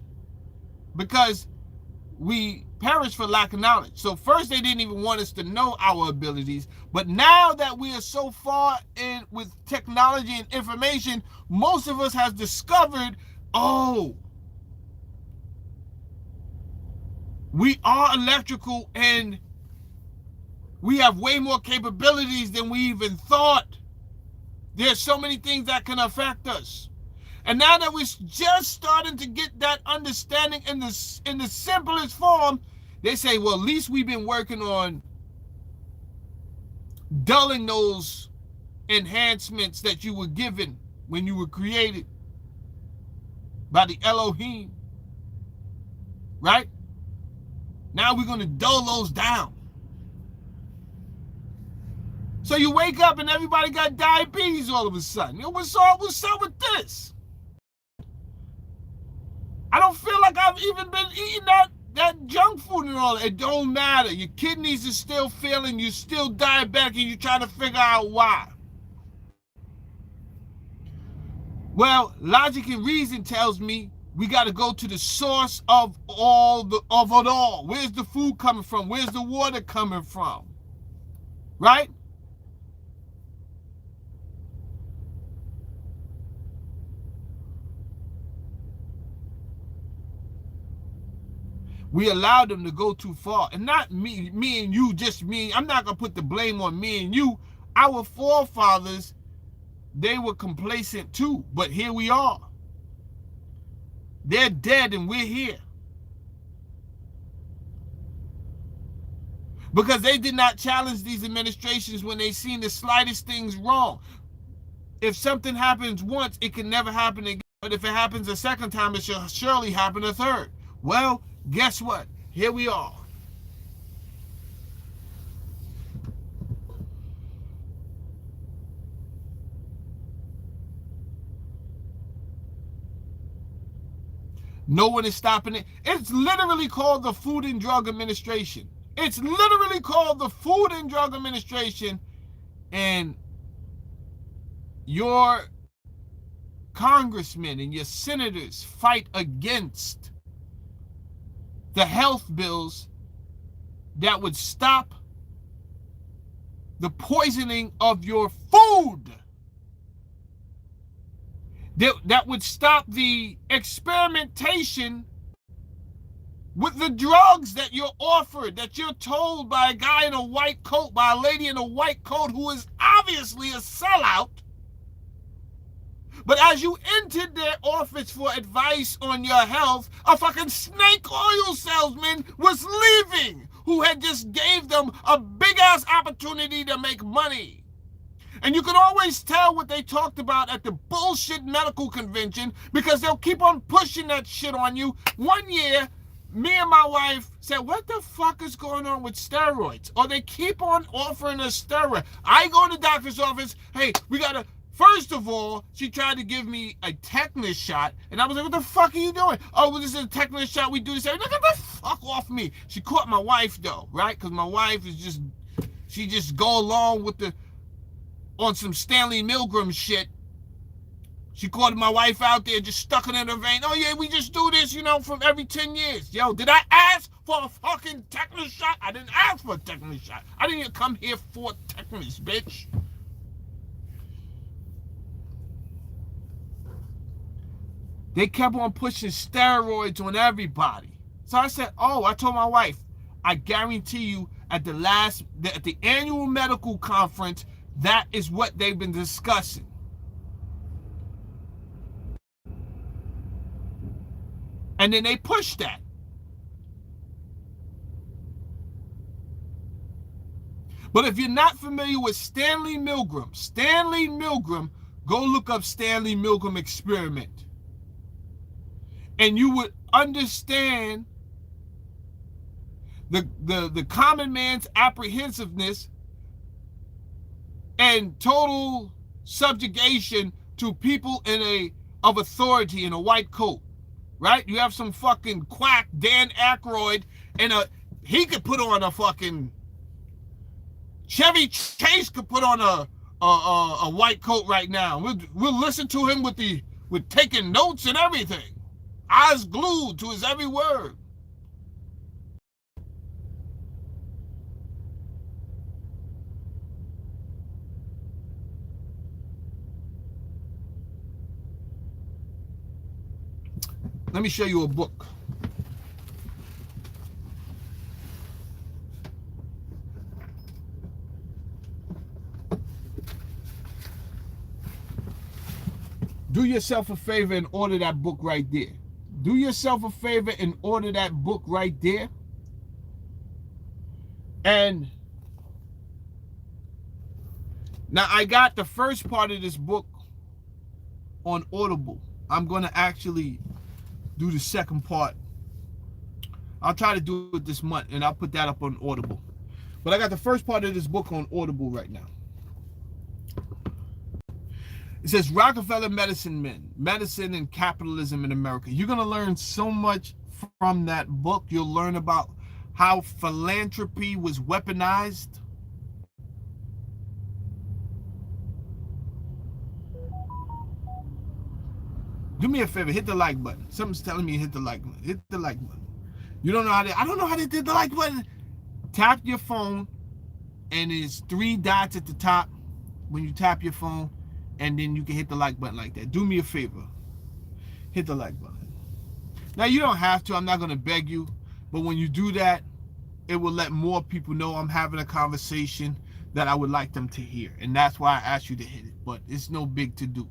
because we perish for lack of knowledge. So first they didn't even want us to know our abilities, but now that we are so far in with technology and information, most of us has discovered, oh, we are electrical and we have way more capabilities than we even thought. There's so many things that can affect us. And now that we're just starting to get that understanding in the simplest form, they say, well, at least we've been working on dulling those enhancements that you were given when you were created by the Elohim. Right? Now we're going to dull those down. So you wake up and everybody got diabetes all of a sudden. What's up with this? I don't feel like I've even been eating that junk food and all that. It don't matter. Your kidneys are still failing. You're still diabetic and you're trying to figure out why. Well, logic and reason tells me we got to go to the source of it all. Where's the food coming from? Where's the water coming from? Right? We allowed them to go too far. And not me and you, just me. I'm not going to put the blame on me and you. Our forefathers, they were complacent too. But here we are. They're dead and we're here. Because they did not challenge these administrations when they seen the slightest things wrong. If something happens once, it can never happen again. But if it happens a second time, it shall surely happen a third. Well, guess what? Here we are. No one is stopping it. It's literally called the Food and Drug Administration. It's literally called the Food and Drug Administration. And your congressmen and your senators fight against the health bills that would stop the poisoning of your food. That would stop the experimentation with the drugs that you're offered, that you're told by a guy in a white coat, by a lady in a white coat who is obviously a sellout. But as you entered their office for advice on your health, a fucking snake oil salesman was leaving who had just gave them a big-ass opportunity to make money. And you can always tell what they talked about at the bullshit medical convention because they'll keep on pushing that shit on you. One year, me and my wife said, what the fuck is going on with steroids? Or they keep on offering us steroid. I go to the doctor's office, hey, we gotta... First of all, she tried to give me a tetanus shot, and I was like, what the fuck are you doing? Oh, well, this is a tetanus shot, we do this. Get the fuck off me. She caught my wife, though, right? Because my wife is just, she just go along with on some Stanley Milgram shit. She caught my wife out there, just stuck it in her vein. Oh, yeah, we just do this, from every 10 years. Yo, did I ask for a fucking tetanus shot? I didn't ask for a tetanus shot. I didn't even come here for tetanus, bitch. They kept on pushing steroids on everybody. So I said, I told my wife, I guarantee you at the annual medical conference, that is what they've been discussing. And then they pushed that. But if you're not familiar with Stanley Milgram, go look up Stanley Milgram experiment. And you would understand the common man's apprehensiveness and total subjugation to people of authority in a white coat, right? You have some fucking quack, Dan Aykroyd, and he could put on a fucking Chevy Chase could put on a a white coat right now. We'll listen to him with taking notes and everything. Eyes glued to his every word. Let me show you a book. Do yourself a favor and order that book right there. Do yourself a favor and order that book right there. And now I got the first part of this book on Audible. I'm going to actually do the second part. I'll try to do it this month, and I'll put that up on Audible. But I got the first part of this book on Audible right now. It says Rockefeller Medicine Men, Medicine and Capitalism in America. You're going to learn so much from that book. You'll learn about how philanthropy was weaponized. Do me a favor, hit the like button. Something's telling me hit the like button. Hit the like button. You don't know how to, I don't know how to hit the like button. Tap your phone, and there's 3 dots at the top when you tap your phone. And then you can hit the like button like that. Do me a favor. Hit the like button. Now, you don't have to. I'm not going to beg you. But when you do that, it will let more people know I'm having a conversation that I would like them to hear. And that's why I asked you to hit it. But it's no big to do.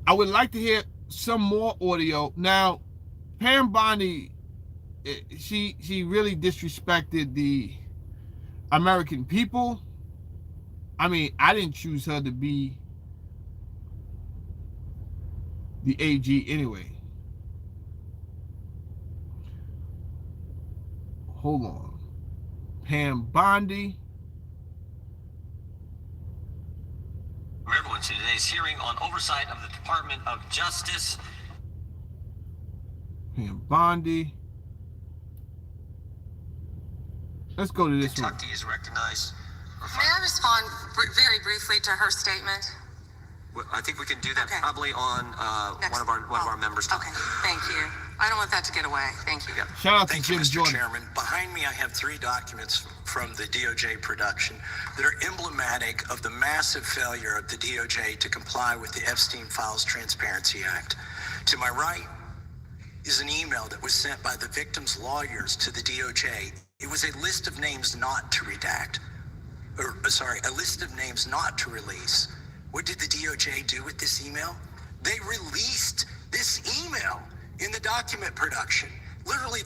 I would like to hear some more audio. Now, Pam Bondi, she really disrespected the American people. I mean, I didn't choose her to be the AG anyway. Hold on. Pam Bondi. Everyone to today's hearing on oversight of the Department of Justice. Pam Bondi. Let's go to this one. Kentucky is recognized. May I respond very briefly to her statement? Well, I think we can do that Okay. probably on one of our members. Okay, thank you. I don't want that to get away. Thank you. Yeah. Shout out to Thank you, Jim Mr. Jordan. Chairman. Behind me, I have 3 documents from the DOJ production that are emblematic of the massive failure of the DOJ to comply with the Epstein Files Transparency Act. To my right is an email that was sent by the victim's lawyers to the DOJ. It was a list of names not to redact, a list of names not to release. What did the DOJ do with this email? They released this email in the document production. Literally,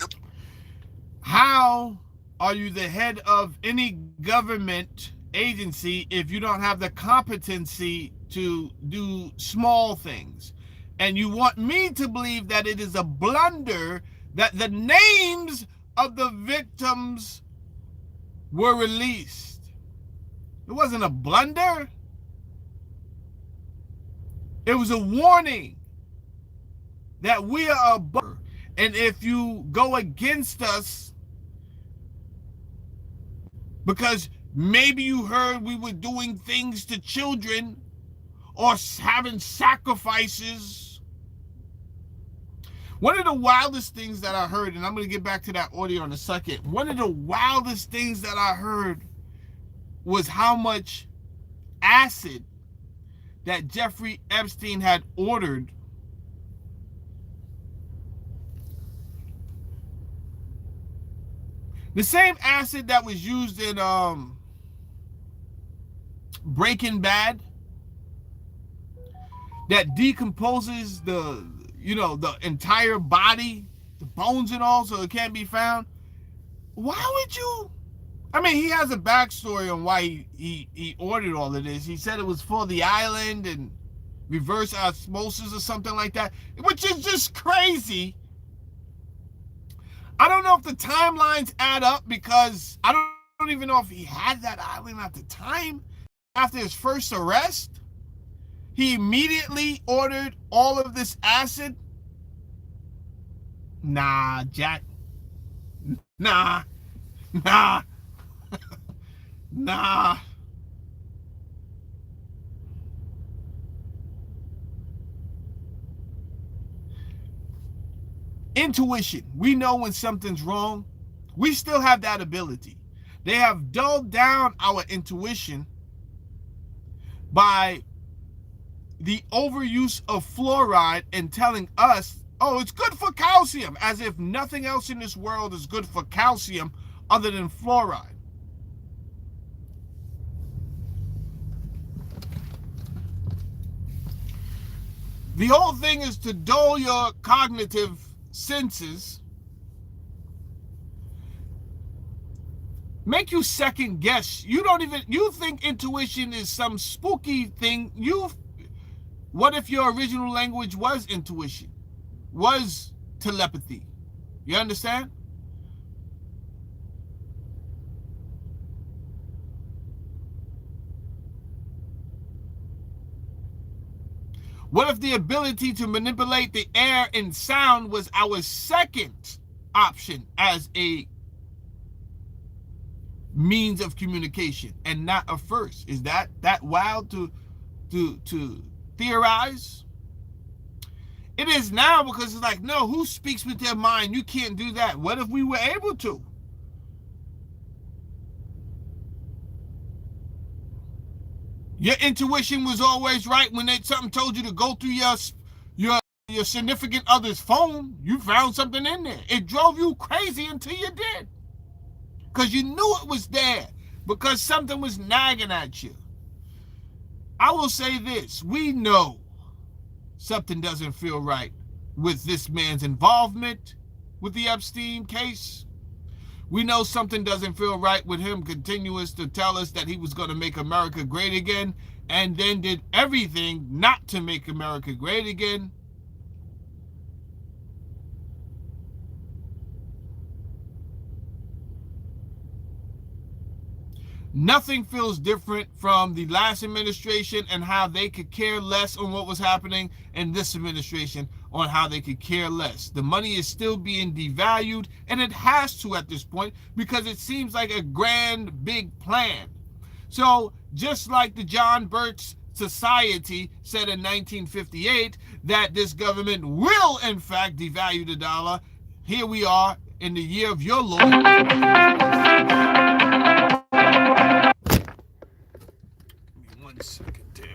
How are you the head of any government agency if you don't have the competency to do small things? And you want me to believe that it is a blunder that the names of the victims were released. It wasn't a blunder. It was a warning that we are above. And if you go against us because maybe you heard we were doing things to children or having sacrifices. One of the wildest things that I heard, and I'm going to get back to that audio in a second. One of the wildest things that I heard was how much acid that Jeffrey Epstein had ordered the same acid that was used in Breaking Bad that decomposes the entire body, the bones and all, so it can't be found. Why would you? I mean, he has a backstory on why he ordered all of this. He said it was for the island and reverse osmosis or something like that, which is just crazy. I don't know if the timelines add up because I don't even know if he had that island at the time. After his first arrest, he immediately ordered all of this acid. Nah, Jack. Nah. Nah. Nah. Intuition. We know when something's wrong. We still have that ability. They have dulled down our intuition by the overuse of fluoride and telling us, oh, it's good for calcium, as if nothing else in this world is good for calcium other than fluoride. The whole thing is to dull your cognitive senses, make you second guess. You think intuition is some spooky thing. What if your original language was intuition, was telepathy? You understand? What if the ability to manipulate the air and sound was our second option as a means of communication and not a first? Is that wild to theorize? It is now, because it's like, no, who speaks with their mind? You can't do that. What if we were able to? Your intuition was always right when something told you to go through your significant other's phone. You found something in there. It drove you crazy until you did, because you knew it was there, because something was nagging at you. I will say this: we know something doesn't feel right with this man's involvement with the Epstein case. We know something doesn't feel right with him continuous to tell us that he was going to make America great again, and then did everything not to make America great again. Nothing feels different from the last administration and how they could care less on what was happening, and this administration on how they could care less. The money is still being devalued, and it has to at this point, because it seems like a grand big plan. So just like the John Birch Society said in 1958 that this government will in fact devalue the dollar, here we are in the year of your Lord. One second there.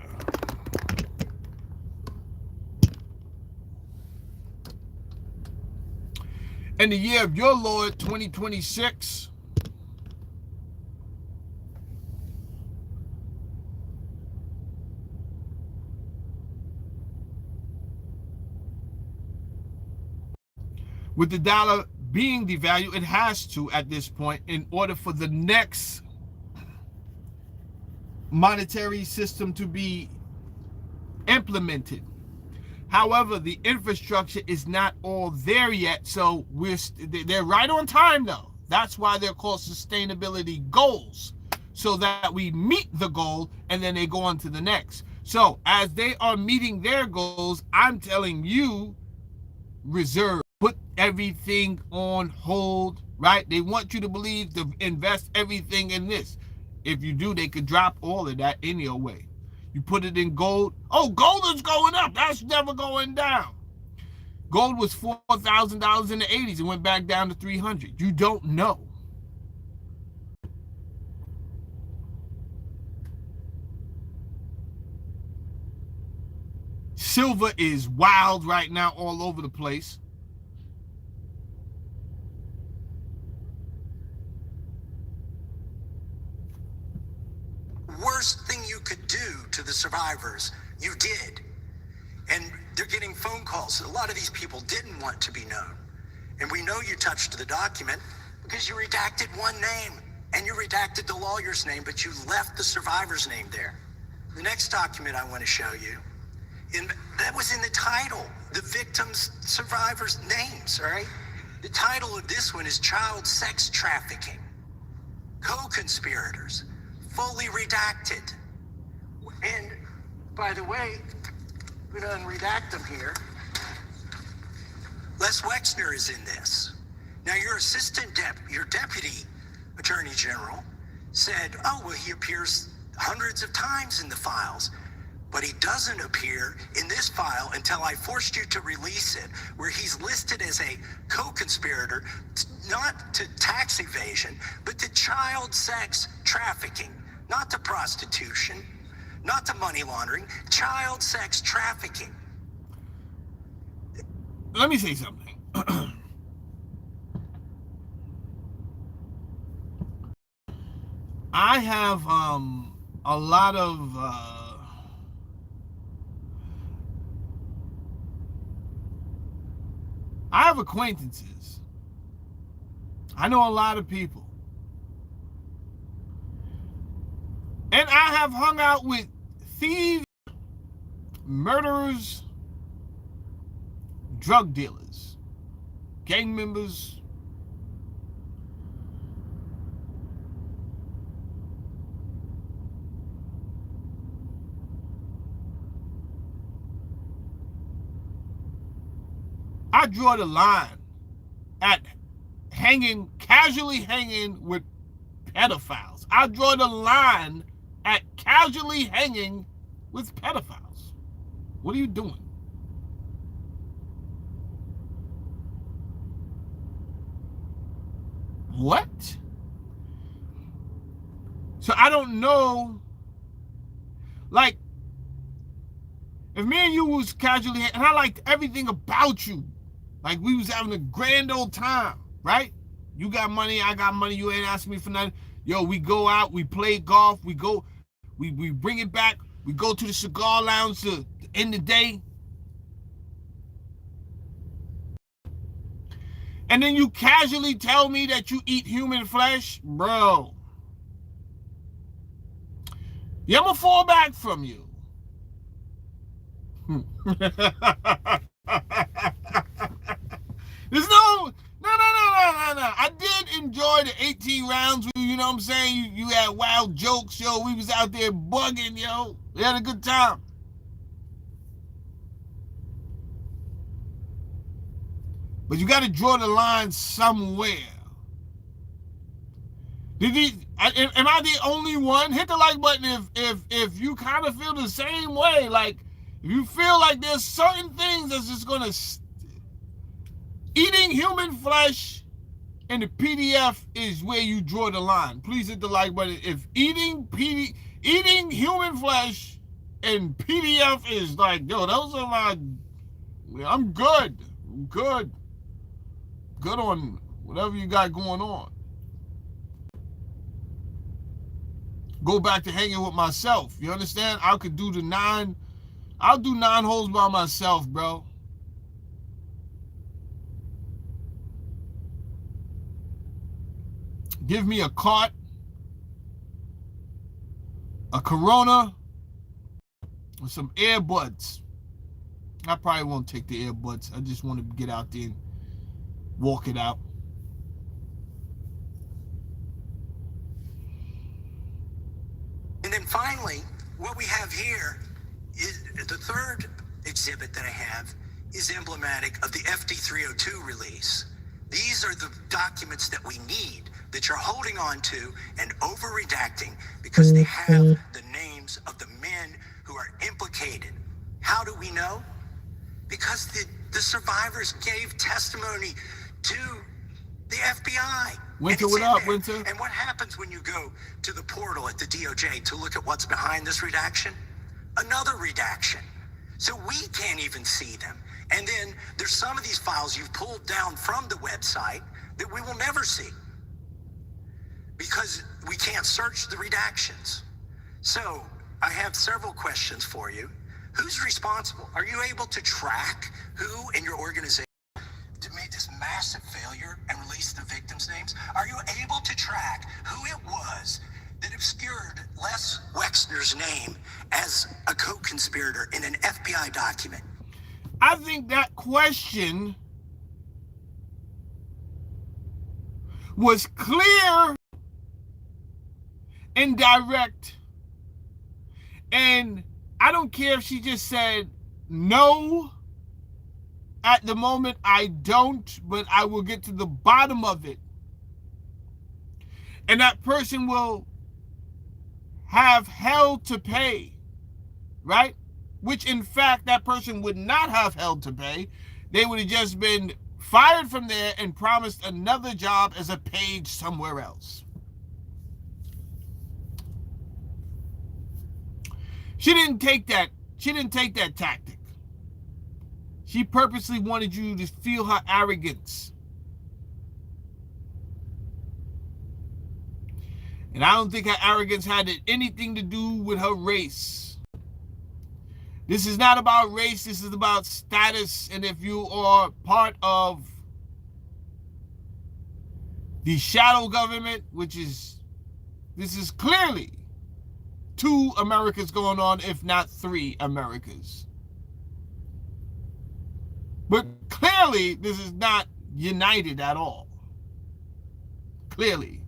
In the year of your Lord, 2026, with the dollar being devalued, it has to at this point, in order for the next monetary system to be implemented. However, the infrastructure is not all there yet, so they're right on time though. That's why they're called sustainability goals, so that we meet the goal and then they go on to the next. So as they are meeting their goals, I'm telling you, reserve, put everything on hold, right? They want you to believe to invest everything in this. If you do, they could drop all of that in your way. You put it in gold. Oh, gold is going up. That's never going down. Gold was $4,000 in the 80s. It went back down to 300. You don't know. Silver is wild right now all over the place. Worst thing you could do to the survivors, you did. And they're getting phone calls. A lot of these people didn't want to be known. And we know you touched the document because you redacted one name and you redacted the lawyer's name, but you left the survivor's name there. The next document I want to show you, that was in the title, the victims' survivors' names, all right? The title of this one is Child Sex Trafficking. Co-conspirators, fully redacted. And by the way, we're going to unredact them here. Les Wexner is in this. Now, your deputy attorney general said, oh, well, he appears hundreds of times in the files, but he doesn't appear in this file until I forced you to release it, where he's listed as a co-conspirator, not to tax evasion, but to child sex trafficking, not to prostitution, not to money laundering, child sex trafficking. Let me say something. I have a lot of I have acquaintances. I know a lot of people. And I have hung out with thieves, murderers, drug dealers, gang members. I draw the line at casually hanging with pedophiles. I draw the line at casually hanging with pedophiles. What are you doing? What? So I don't know, like, if me and you was casually, and I liked everything about you, like we was having a grand old time, right? You got money, I got money, you ain't asking me for nothing. Yo, we go out, we play golf, we bring it back, we go to the cigar lounge to end the day. And then you casually tell me that you eat human flesh? Bro. Yeah, I'm gonna fall back from you. There's no. I did enjoy the 18 rounds. You know what I'm saying? You had wild jokes, yo. We was out there bugging, yo. We had a good time. But you got to draw the line somewhere. Am I the only one? Hit the like button if you kind of feel the same way. Like, if you feel like there's certain things that's just gonna eating human flesh and the PDF is where you draw the line. Please hit the like button. If eating human flesh and PDF is like, yo, those are my, I'm good. I'm good. Good on whatever you got going on. Go back to hanging with myself. You understand? I'll do 9 holes by myself, bro. Give me a cart, a Corona, and some earbuds. I probably won't take the earbuds. I just want to get out there and walk it out. And then finally, what we have here is the third exhibit that I have is emblematic of the FD302 release. These are the documents that we need, that you're holding on to and over-redacting because they have the names of the men who are implicated. How do we know? Because the survivors gave testimony to the FBI. Winter, what up, Winter? And what happens when you go to the portal at the DOJ to look at what's behind this redaction? Another redaction. So we can't even see them. And then there's some of these files you've pulled down from the website that we will never see because we can't search the redactions. So I have several questions for you. Who's responsible? Are you able to track who in your organization made this massive failure and released the victims' names? Are you able to track who it was that obscured Les Wexner's name as a co-conspirator in an FBI document? I think that question was clear and direct. And I don't care if she just said no. At the moment, I don't, but I will get to the bottom of it. And that person will have hell to pay, right? Which, in fact, that person would not have hell to pay. They would have just been fired from there and promised another job as a page somewhere else. She didn't take that tactic. She purposely wanted you to feel her arrogance. And I don't think her arrogance had anything to do with her race. This is not about race. This is about status. And if you are part of the shadow government, this is clearly 2 Americas going on, if not 3 Americas. But clearly, this is not united at all. Clearly.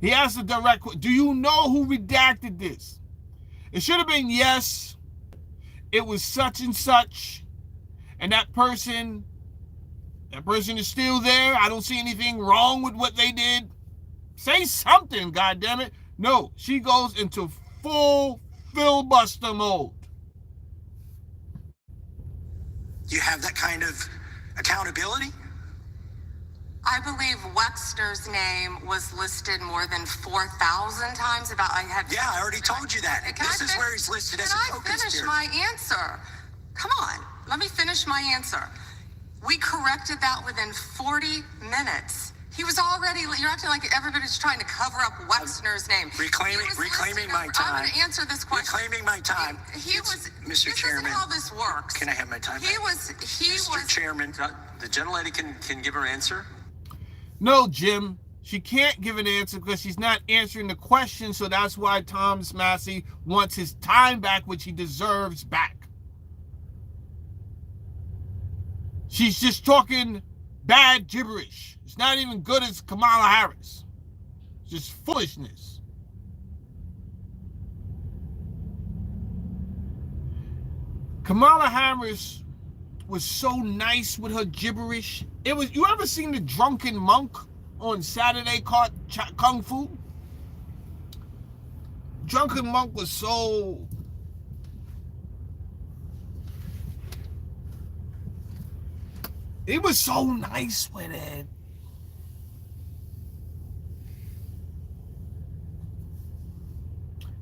He asked a direct question. Do you know who redacted this? It should have been yes. It was such and such. And that person is still there. I don't see anything wrong with what they did. Say something, goddammit. No, she goes into full filibuster mode. You have that kind of accountability? I believe Wexner's name was listed more than 4,000 times. Yeah, I already told you that. This is where he's listed as a co-conspirator. Can I finish my answer? Come on, let me finish my answer. We corrected that within 40 minutes. He was already, you're acting like everybody's trying to cover up Wexner's name. Reclaiming my time. I'm going to answer this question. Reclaiming my time. Mr. Chairman. This is how this works. Can I have my time? Mr. Chairman, the gentlelady can give her answer. No, Jim. She can't give an answer because she's not answering the question, so that's why Thomas Massey wants his time back, which he deserves back. She's just talking bad gibberish. It's not even good as Kamala Harris. It's just foolishness. Kamala Harris was so nice with her gibberish. You ever seen The Drunken Monk on Saturday Kung Fu? Drunken Monk was so... He was so nice with it.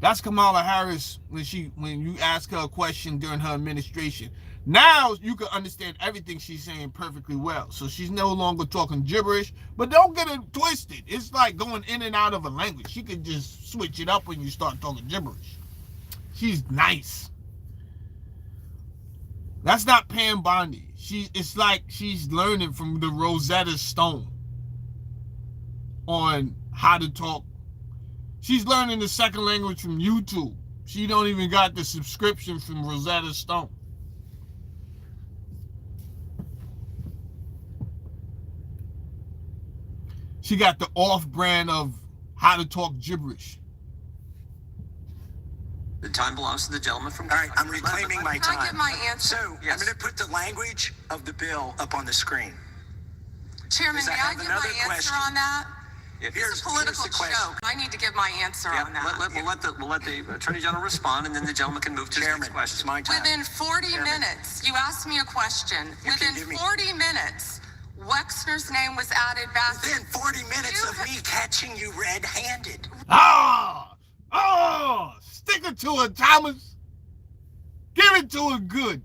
That's Kamala Harris when you ask her a question during her administration. Now you can understand everything she's saying perfectly well. So she's no longer talking gibberish, but don't get it twisted. It's like going in and out of a language. She could just switch it up when you start talking gibberish. She's nice. That's not Pam Bondi. It's like she's learning from the Rosetta Stone on how to talk. She's learning the second language from YouTube. She don't even got the subscription from Rosetta Stone. She got the off-brand of how to talk gibberish. The time belongs to the gentleman from... All right, I'm reclaiming my time. Can I give my answer? So, Yes. I'm going to put the language of the bill up on the screen. Chairman, Does may that I have give another my answer question? on that? Here's It's a political the question. joke. I need to give my answer Yeah, on that. we'll let the Attorney General respond, and then the gentleman can move to his Chairman, next question. it's my time. Within 40 minutes, you asked me a question. You can Within give me- 40 minutes, Wexner's name was added back. Within 40 minutes You of ha- me catching you red-handed. Stick it to her, Thomas. Give it to her good.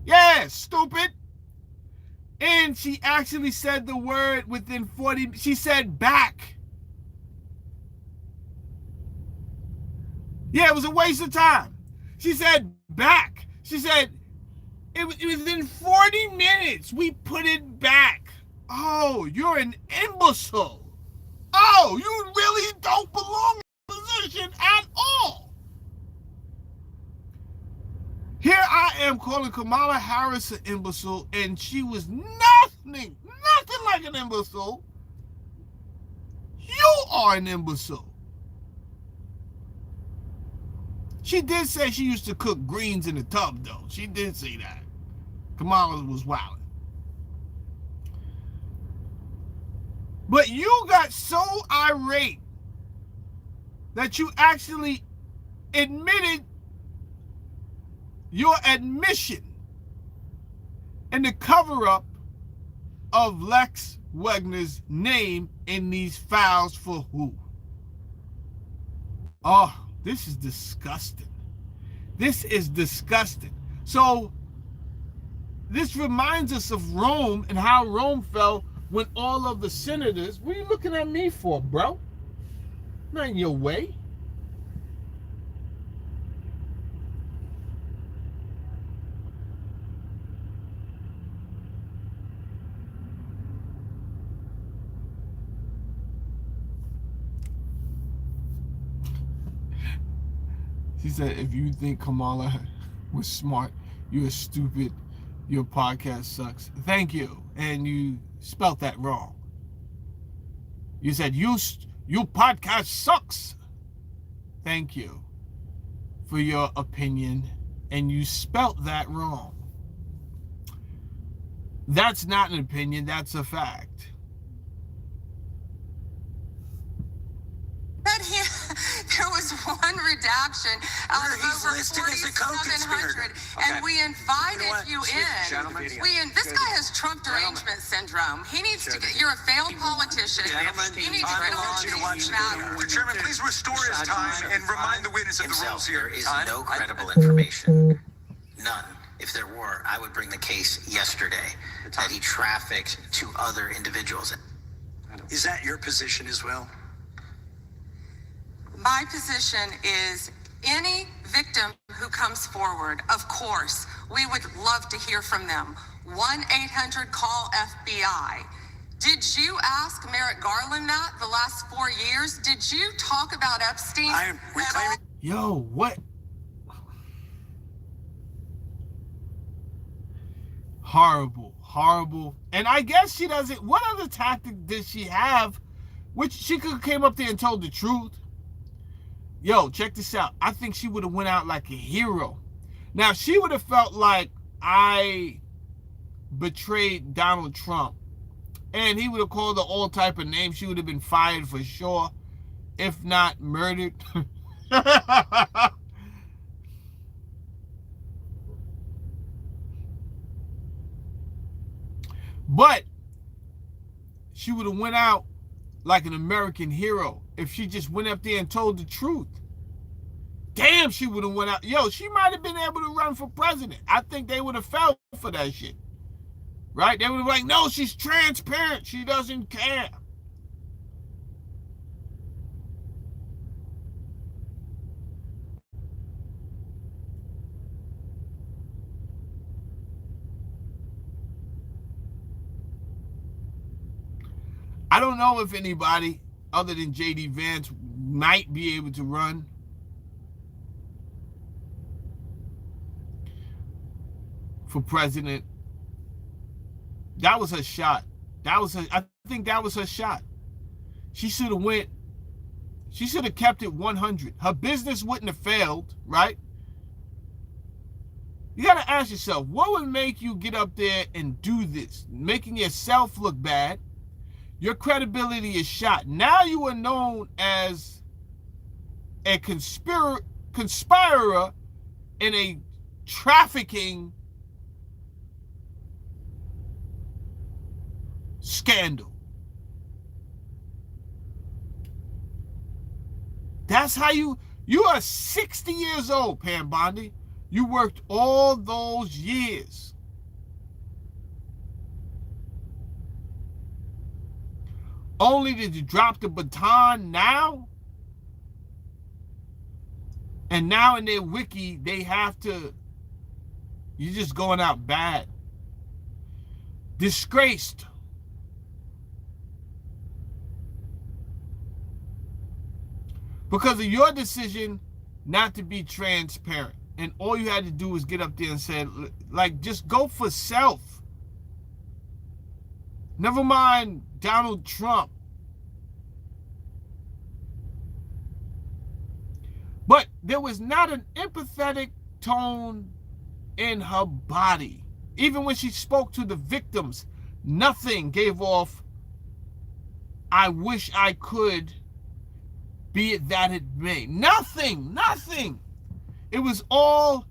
Yeah, stupid. And she actually said the word within 40. She said back. Yeah, it was a waste of time. She said back. She said it was within 40 minutes. We put it back. Oh, you're an imbecile. Oh, you really don't belong in the position at all. Here I am calling Kamala Harris an imbecile, and she was nothing like an imbecile. You are an imbecile. She did say she used to cook greens in the tub, though. She did say that. Kamala was wild. But you got so irate that you actually admitted your admission in the cover-up of Lex Wexner's name in these files for who? Oh, this is disgusting. This is disgusting. So, this reminds us of Rome and how Rome fell when all of the senators, what are you looking at me for, bro? Not in your way. She said, if you think Kamala was smart, you're stupid. Your podcast sucks. Thank you. And you spelt that wrong. You said, your podcast sucks. Thank you for your opinion. And you spelt that wrong. That's not an opinion. That's a fact. But there was one redaction out of He's over listed as a 4,700, and we invited you in. This guy has Trump derangement syndrome. He needs to get. You're a failed politician. You need to get on these matters. Chairman, please restore his time and remind the witness of the rules here. There is no credible information. None. If there were, I would bring the case yesterday that he trafficked 2 other individuals. Is that your position as well? My position is any victim who comes forward, of course, we would love to hear from them. 1-800-CALL-FBI. Did you ask Merrick Garland that the last 4 years? Did you talk about Epstein? I am reclaiming. Yo, what? Horrible, horrible. And I guess she doesn't. What other tactic did she have? Which she could have came up there and told the truth. Yo, check this out. I think she would have went out like a hero. Now, she would have felt like I betrayed Donald Trump. And he would have called her all type of names. She would have been fired for sure. If not murdered. But she would have went out like an American hero if she just went up there and told the truth. Damn, she would have went out. Yo, she might have been able to run for president. I think they would have fell for that shit. Right? They would have been like, no, she's transparent. She doesn't care. I don't know if anybody other than J.D. Vance might be able to run. For president. That was her shot. I think that was her shot. She should have went. She should have kept it 100. Her business wouldn't have failed, right? You got to ask yourself, what would make you get up there and do this? Making yourself look bad. Your credibility is shot. Now you are known as a conspirer in a trafficking scandal. That's how you are 60 years old, Pam Bondi. You worked all those years. Only did you drop the baton now? And now in their wiki, they have to, you're just going out bad. Disgraced. Because of your decision not to be transparent. And all you had to do was get up there and say, like, just go for self. Never mind Donald Trump. But there was not an empathetic tone in her body. Even when she spoke to the victims, nothing gave off, I wish I could, be it that it may. Nothing. It was all,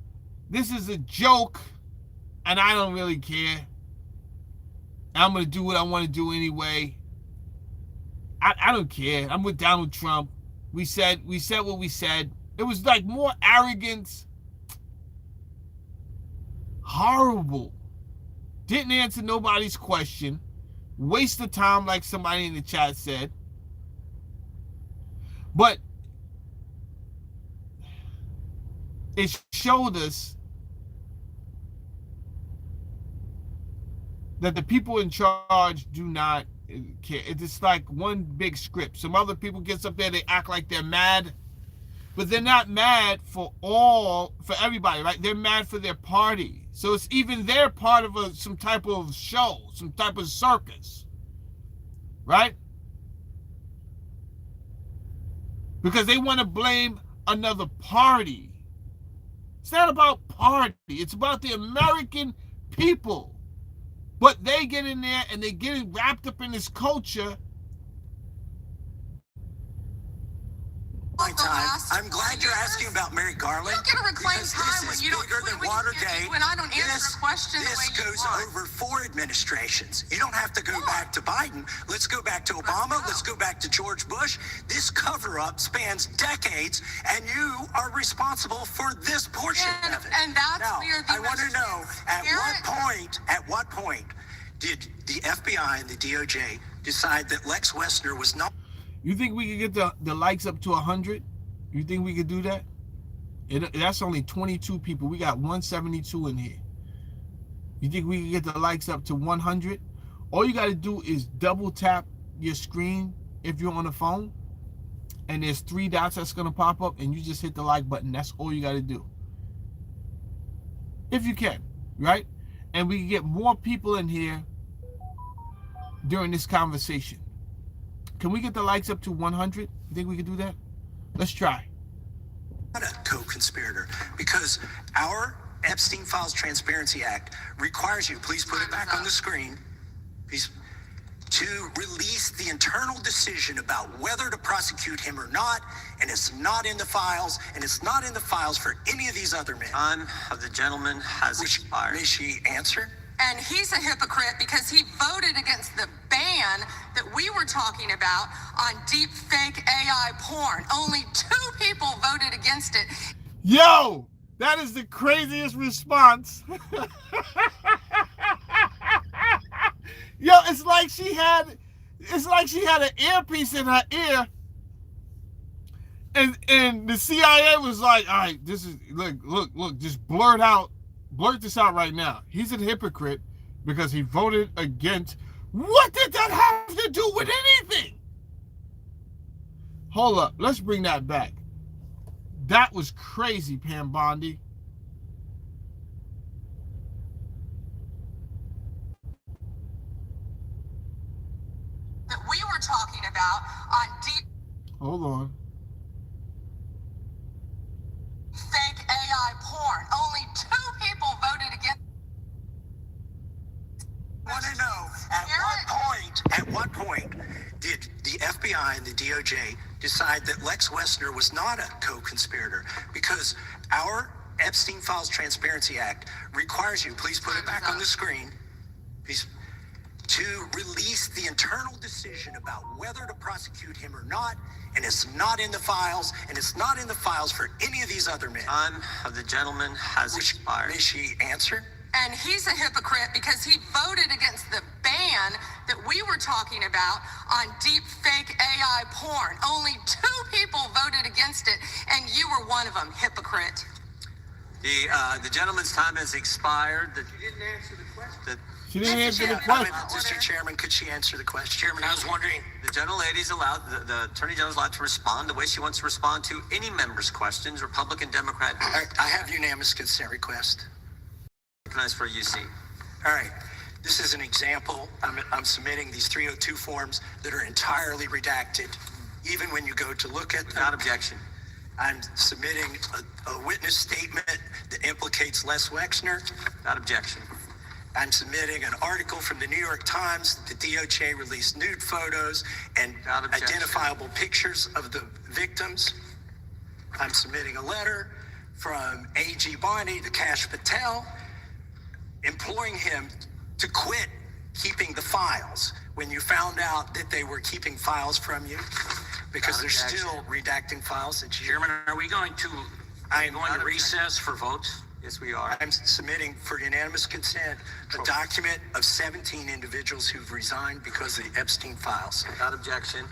this is a joke, and I don't really care. I'm going to do what I want to do anyway. I don't care. I'm with Donald Trump. We said what we said. It was like more arrogance. Horrible. Didn't answer nobody's question. Waste of time, like somebody in the chat said. But it showed us that the people in charge do not care. It's like one big script. Some other people get up there, they act like they're mad, but they're not mad for everybody, right? They're mad for their party. So it's even they're part of some type of show, some type of circus, right? Because they want to blame another party. It's not about party. It's about the American people. But they get in there and they get wrapped up in this culture. I'm glad you're asking about Merrick Garland. You don't get to reclaim because time this when is you don't. bigger than Watergate. When I don't answer a question the way This you goes want. over 4 administrations. You don't have to go back to Biden. Let's go back to Obama. Let's go back to George Bush. This cover-up spans decades, and you are responsible for this portion of it. And that's now, where the I want to know at what point did the FBI and the DOJ decide that Lex Wexner was not? You think we could get the likes up to 100? You think we could do that? That's only 22 people. We got 172 in here. You think we can get the likes up to 100? All you got to do is double tap your screen if you're on a phone, and there's 3 dots that's going to pop up, and you just hit the like button. That's all you got to do. If you can, right? And we can get more people in here during this conversation. Can we get the likes up to 100? You think we can do that? Let's try. Not a co-conspirator, because our Epstein Files Transparency Act requires you, please put it back on the screen, please, to release the internal decision about whether to prosecute him or not, and it's not in the files, and it's not in the files for any of these other men. Time of the gentleman has expired. May she answer? And he's a hypocrite because he voted against the ban that we were talking about on deep fake AI porn. Only 2 people voted against it. Yo, that is the craziest response. Yo, it's like she had an earpiece in her ear, and the CIA was like, all right, this is look, just blurt this out right now. He's a hypocrite because he voted against. What did that have to do with anything? Hold up, let's bring that back. That was crazy, Pam Bondi. That we were talking about on deep Hold on. fake AI porn. Only 2 people voted against. I want to know, at what point did the FBI and the DOJ decide that Lex Wexner was not a co-conspirator? Because our Epstein Files Transparency Act requires you, please put it back on the screen, please, to release the internal decision about whether to prosecute him or not, and it's not in the files, and it's not in the files for any of these other men. Time of the gentleman has expired. May she answer? And he's a hypocrite because he voted against the ban that we were talking about on deep fake AI porn. Only 2 people voted against it, and you were one of them, hypocrite. The gentleman's time has expired. You didn't answer the question. She didn't answer the question. Mr. Chairman, could she answer the question? Chairman, I was wondering, the gentlelady's allowed, the Attorney General's allowed to respond the way she wants to respond to any member's questions, Republican, Democrat. I have unanimous consent request. Recognized for UC. All right. This is an example. I'm submitting these 302 forms that are entirely redacted. Even when you go to look at them. Without objection. I'm submitting a witness statement that implicates Les Wexner. Without objection. I'm submitting an article from the New York Times. The DOJ released nude photos and identifiable pictures of the victims. I'm submitting a letter from A.G. Bondi to Kash Patel, imploring him to quit keeping the files when you found out that they were keeping files from you, because they're still redacting files that you... Chairman, are we going to recess for votes? Yes, we are. I'm submitting for unanimous consent a document of 17 individuals who've resigned because of the Epstein files. Without objection.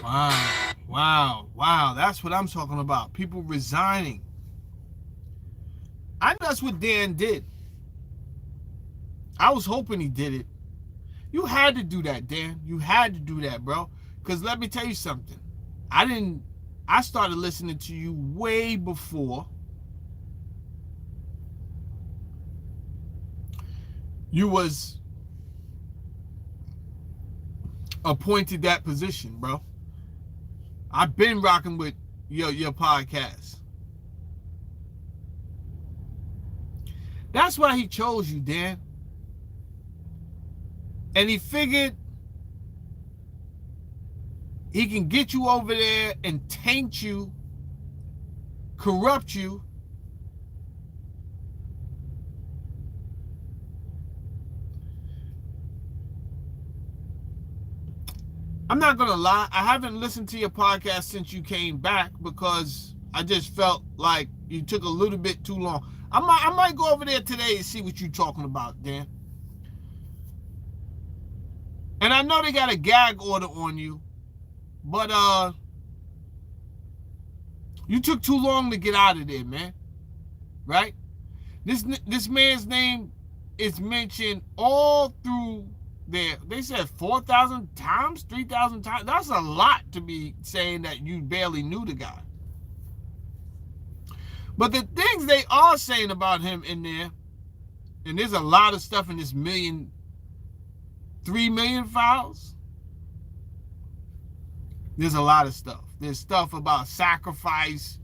Wow. That's what I'm talking about. People resigning. I know that's what Dan did. I was hoping he did it. You had to do that, Dan. You had to do that, bro. Because let me tell you something. I started listening to you way before you was appointed that position, bro. I've been rocking with your podcast. That's why he chose you, Dan. And he figured he can get you over there and taint you, corrupt you. I'm not going to lie. I haven't listened to your podcast since you came back because I just felt like you took a little bit too long. I might go over there today and see what you're talking about, Dan. And I know they got a gag order on you, but you took too long to get out of there, man. Right? This man's name is mentioned all through there. They said 4,000 times, 3,000 times. That's a lot to be saying that you barely knew the guy. But the things they are saying about him in there, and there's a lot of stuff in this 3 million files. There's a lot of stuff. There's stuff about sacrifice.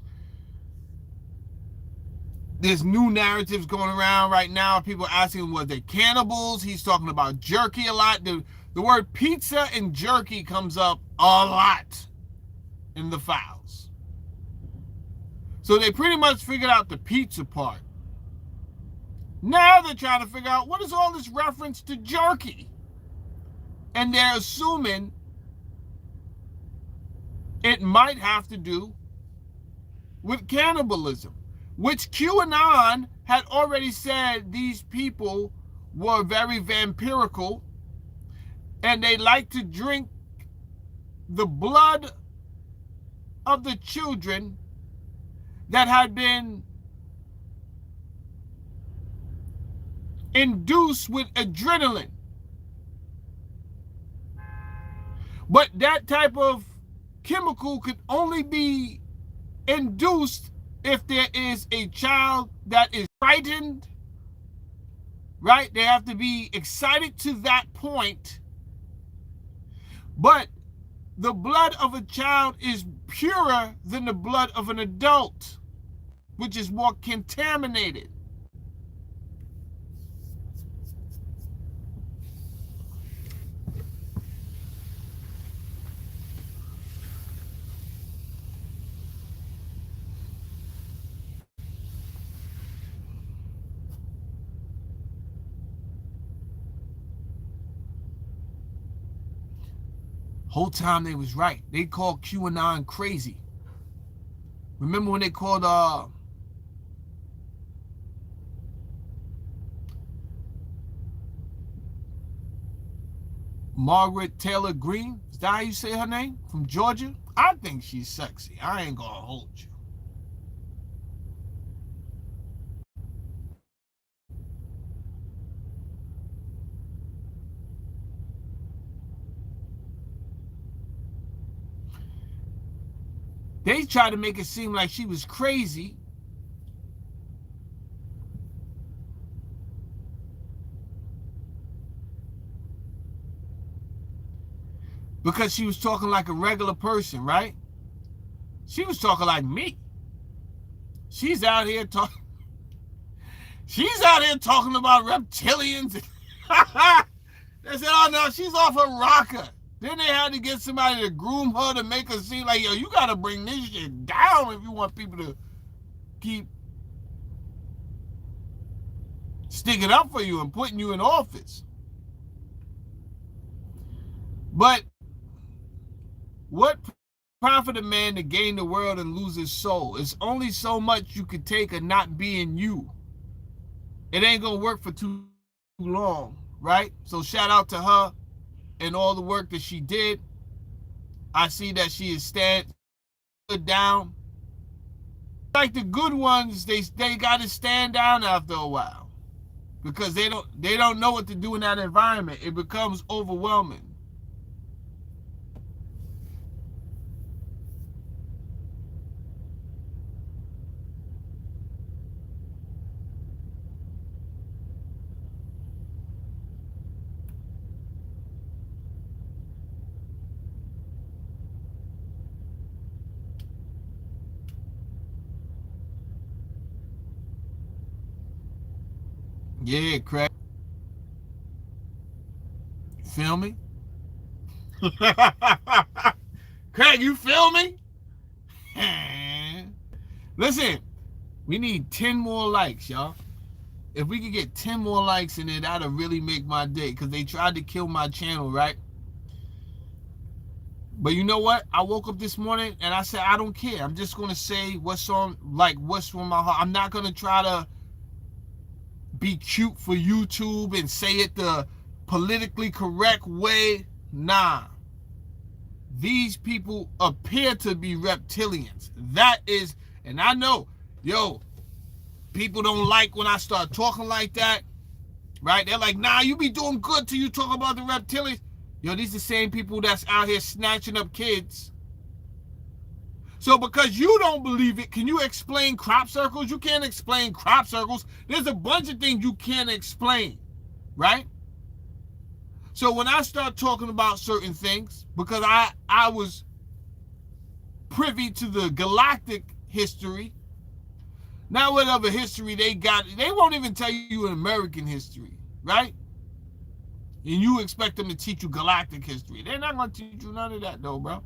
There's new narratives going around right now. People asking, was they cannibals? He's talking about jerky a lot. The word pizza and jerky comes up a lot in the files. So they pretty much figured out the pizza part. Now they're trying to figure out, what is all this reference to jerky? And they're assuming it might have to do with cannibalism, which QAnon had already said these people were very vampirical and they like to drink the blood of the children that had been induced with adrenaline. But that type of chemical could only be induced if there is a child that is frightened, right? They have to be excited to that point. But the blood of a child is purer than the blood of an adult, which is more contaminated. Whole time they was right. They called QAnon crazy. Remember when they called Margaret Taylor Greene? Is that how you say her name? From Georgia? I think she's sexy. I ain't gonna hold you. They tried to make it seem like she was crazy. because she was talking like a regular person, right? She was talking like me. She's out here talking. She's out here talking about reptilians. They said, oh no, she's off her rocker. Then they had to get somebody to groom her to make her seem like, yo, you gotta bring this shit down if you want people to keep sticking up for you and putting you in office. But what profit a man to gain the world and lose his soul? It's only so much you could take of not being you. It ain't gonna work for too long, right? So shout out to her and all the work that she did. I see that she is stood down. Like the good ones, they gotta stand down after a while because they don't know what to do in that environment. It becomes overwhelming. Yeah, Craig. Feel me? Craig, you feel me? Listen, we need 10 more likes, y'all. If we could get 10 more likes in it, that'll really make my day. Because they tried to kill my channel, right? But you know what? I woke up this morning and I said, I don't care. I'm just going to say what's on my heart. I'm not going to try to be cute for YouTube and say it the politically correct way. Nah. These people appear to be reptilians. That is, and I know, yo, people don't like when I start talking like that, right? They're like, nah, you be doing good till you talk about the reptilians. Yo, these are the same people that's out here snatching up kids. So because you don't believe it, can you explain crop circles? You can't explain crop circles. There's a bunch of things you can't explain, right? So when I start talking about certain things, because I was privy to the Galactic history, now whatever history they got, they won't even tell you an American history, right? And you expect them to teach you Galactic history. They're not going to teach you none of that though, bro.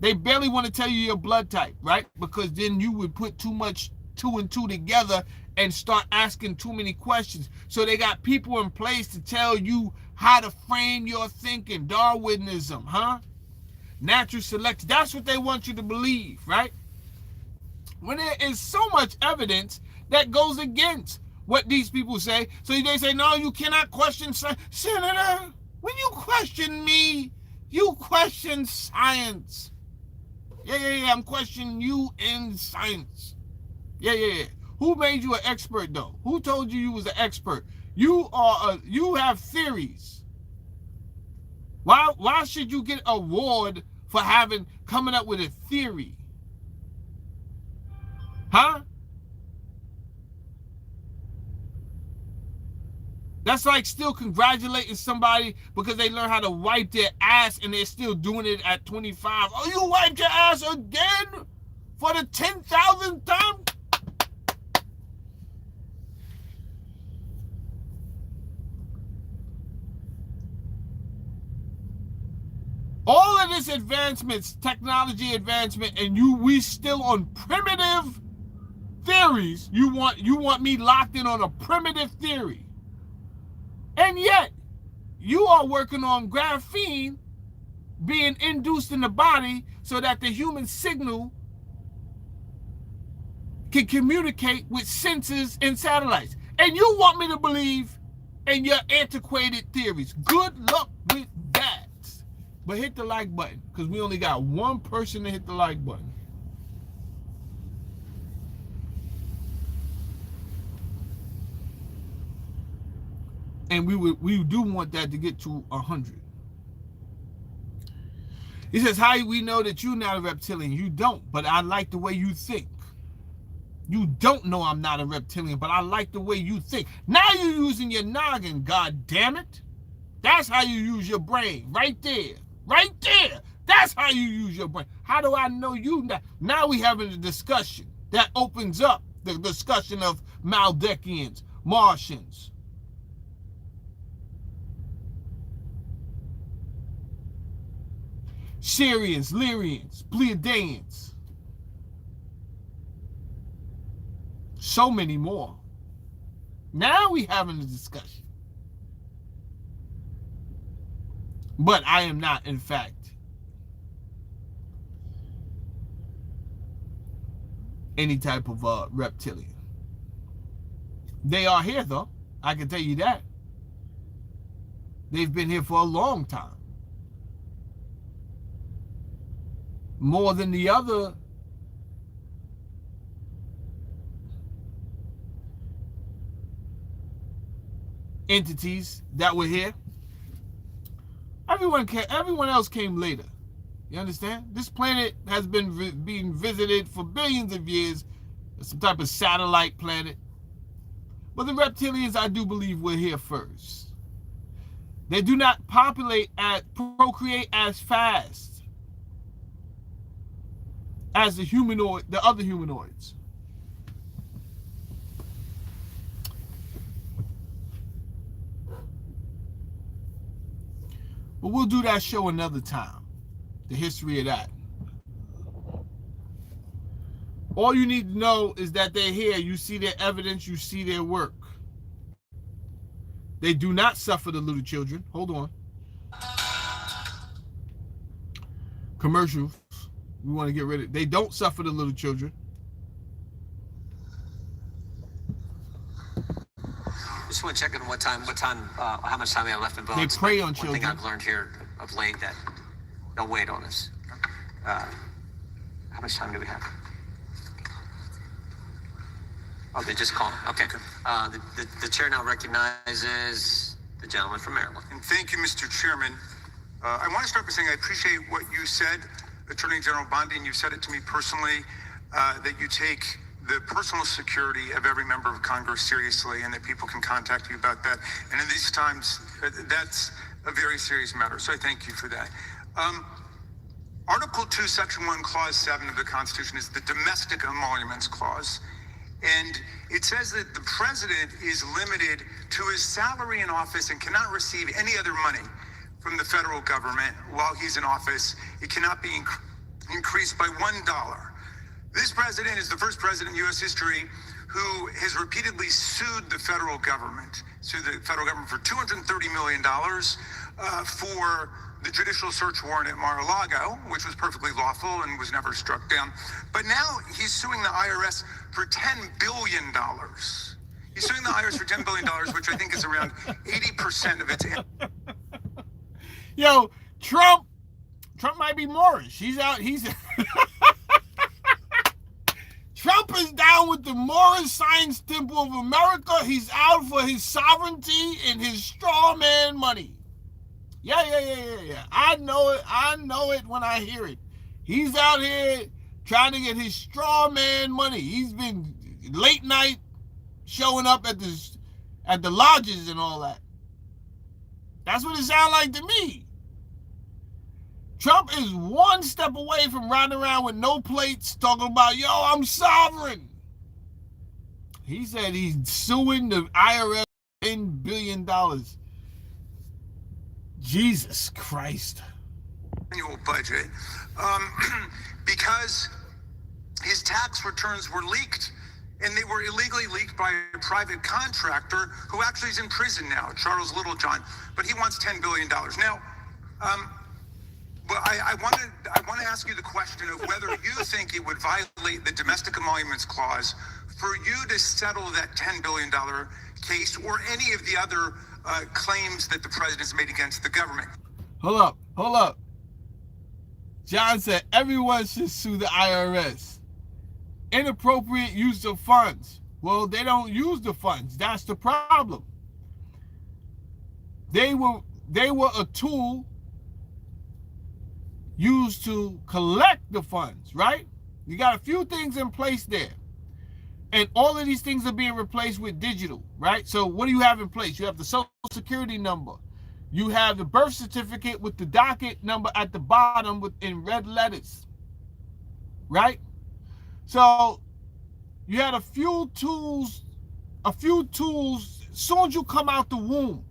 They barely want to tell you your blood type, right? Because then you would put too much 2 and 2 together and start asking too many questions. So they got people in place to tell you how to frame your thinking. Darwinism, huh? Natural selection. That's what they want you to believe, right? When there is so much evidence that goes against what these people say. So they say, no, you cannot question science. Senator, when you question me, you question science. Yeah, I'm questioning you in science. Yeah. Who made you an expert though? Who told you was an expert? You have theories. Why should you get an award for coming up with a theory? Huh? That's like still congratulating somebody because they learn how to wipe their ass and they're still doing it at 25. Oh, you wiped your ass again for the 10,000th time? All of this advancements, technology advancement, and we still on primitive theories. You want me locked in on a primitive theory. And yet, you are working on graphene being induced in the body so that the human signal can communicate with sensors and satellites. And you want me to believe in your antiquated theories. Good luck with that. But hit the like button, because we only got one person to hit the like button. And we do want that to get to 100. He says, how do we know that you're not a reptilian? You don't, but I like the way you think. You don't know I'm not a reptilian, but I like the way you think. Now you're using your noggin, god damn it. That's how you use your brain, right there. Right there. That's how you use your brain. How do I know you? Now we having a discussion that opens up the discussion of Maldekians, Martians. Syrians, Lyrians, Pleiadians. So many more. Now we having a discussion. But I am not, in fact, any type of reptilian. They are here, though. I can tell you that. They've been here for a long time. More than the other entities that were here. Everyone else came later. You understand? This planet has been being visited for billions of years. It's some type of satellite planet. But the reptilians, I do believe, were here first. They do not procreate as fast as the other humanoids. But we'll do that show another time. The history of that. All you need to know is that they're here. You see their evidence. You see their work. They do not suffer the little children. Hold on. Commercials. We want to get rid of it. They don't suffer the little children. Just want to check in how much time we have left in bones. They prey on children. One thing I've learned here of late that don't wait on us. How much time do we have? Oh, they just called. Okay. The chair now recognizes the gentleman from Maryland. And thank you, Mr. Chairman. I want to start by saying I appreciate what you said, Attorney General Bondi, and you said it to me personally, that you take the personal security of every member of Congress seriously and that people can contact you about that. And in these times, that's a very serious matter. So I thank you for that. Article 2, Section 1, Clause 7 of the Constitution is the Domestic Emoluments Clause. And it says that the president is limited to his salary in office and cannot receive any other money from the federal government while he's in office. It cannot be increased by $1. This president is the first president in U.S. history who has repeatedly sued the federal government for $230 million for the judicial search warrant at Mar-a-Lago, which was perfectly lawful and was never struck down. But now he's suing the IRS for $10 billion. He's suing the IRS for $10 billion, which I think is around 80% of its... Yo, Trump might be Moorish. Trump is down with the Moorish Science Temple of America. He's out for his sovereignty and his straw man money. Yeah. I know it when I hear it. He's out here trying to get his straw man money. He's been late night showing up at the lodges and all that. That's what it sounds like to me. Trump is one step away from riding around with no plates talking about, yo, I'm sovereign. He said he's suing the IRS $10 billion. Jesus Christ. Annual budget, because his tax returns were leaked, and they were illegally leaked by a private contractor who actually is in prison now, Charles Littlejohn, but he wants $10 billion. Now, I want to ask you the question of whether you think it would violate the Domestic Emoluments Clause for you to settle that $10 billion case or any of the other claims that the president has made against the government. Hold up. John said everyone should sue the IRS. Inappropriate use of funds. Well, they don't use the funds. That's the problem. They were a tool used to collect the funds, right? You got a few things in place there. And all of these things are being replaced with digital, right? So what do you have in place? You have the social security number. You have the birth certificate with the docket number at the bottom in red letters, right? So you had a few tools. As soon as you come out the womb.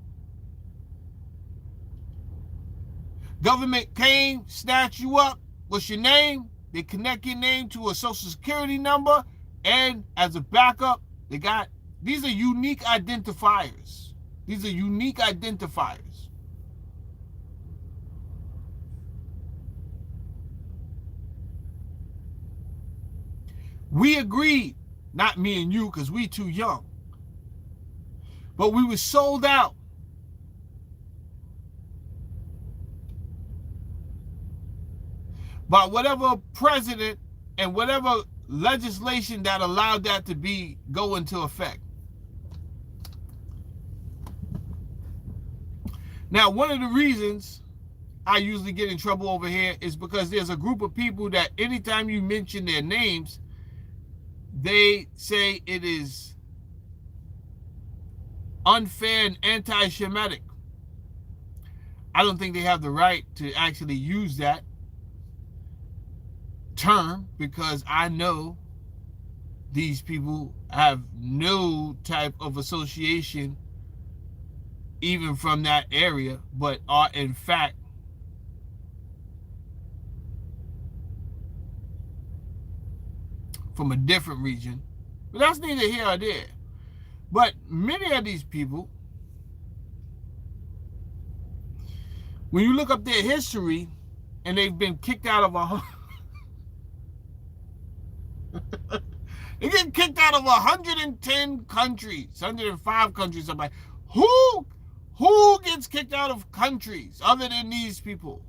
Government came, snatched you up. What's your name? They connect your name to a social security number, and as a backup, they got, these are unique identifiers. These are unique identifiers. We agreed, not me and you, because we too young, but we were sold out. By whatever president and whatever legislation that allowed that to go into effect. Now, one of the reasons I usually get in trouble over here is because there's a group of people that anytime you mention their names, they say it is unfair and anti-Semitic. I don't think they have the right to actually use that term, because I know these people have no type of association even from that area, but are in fact from a different region. But that's neither here or there. But many of these people, when you look up their history, and they've been kicked out of they get kicked out of 110 countries, 105 countries. I'm like, who gets kicked out of countries other than these people?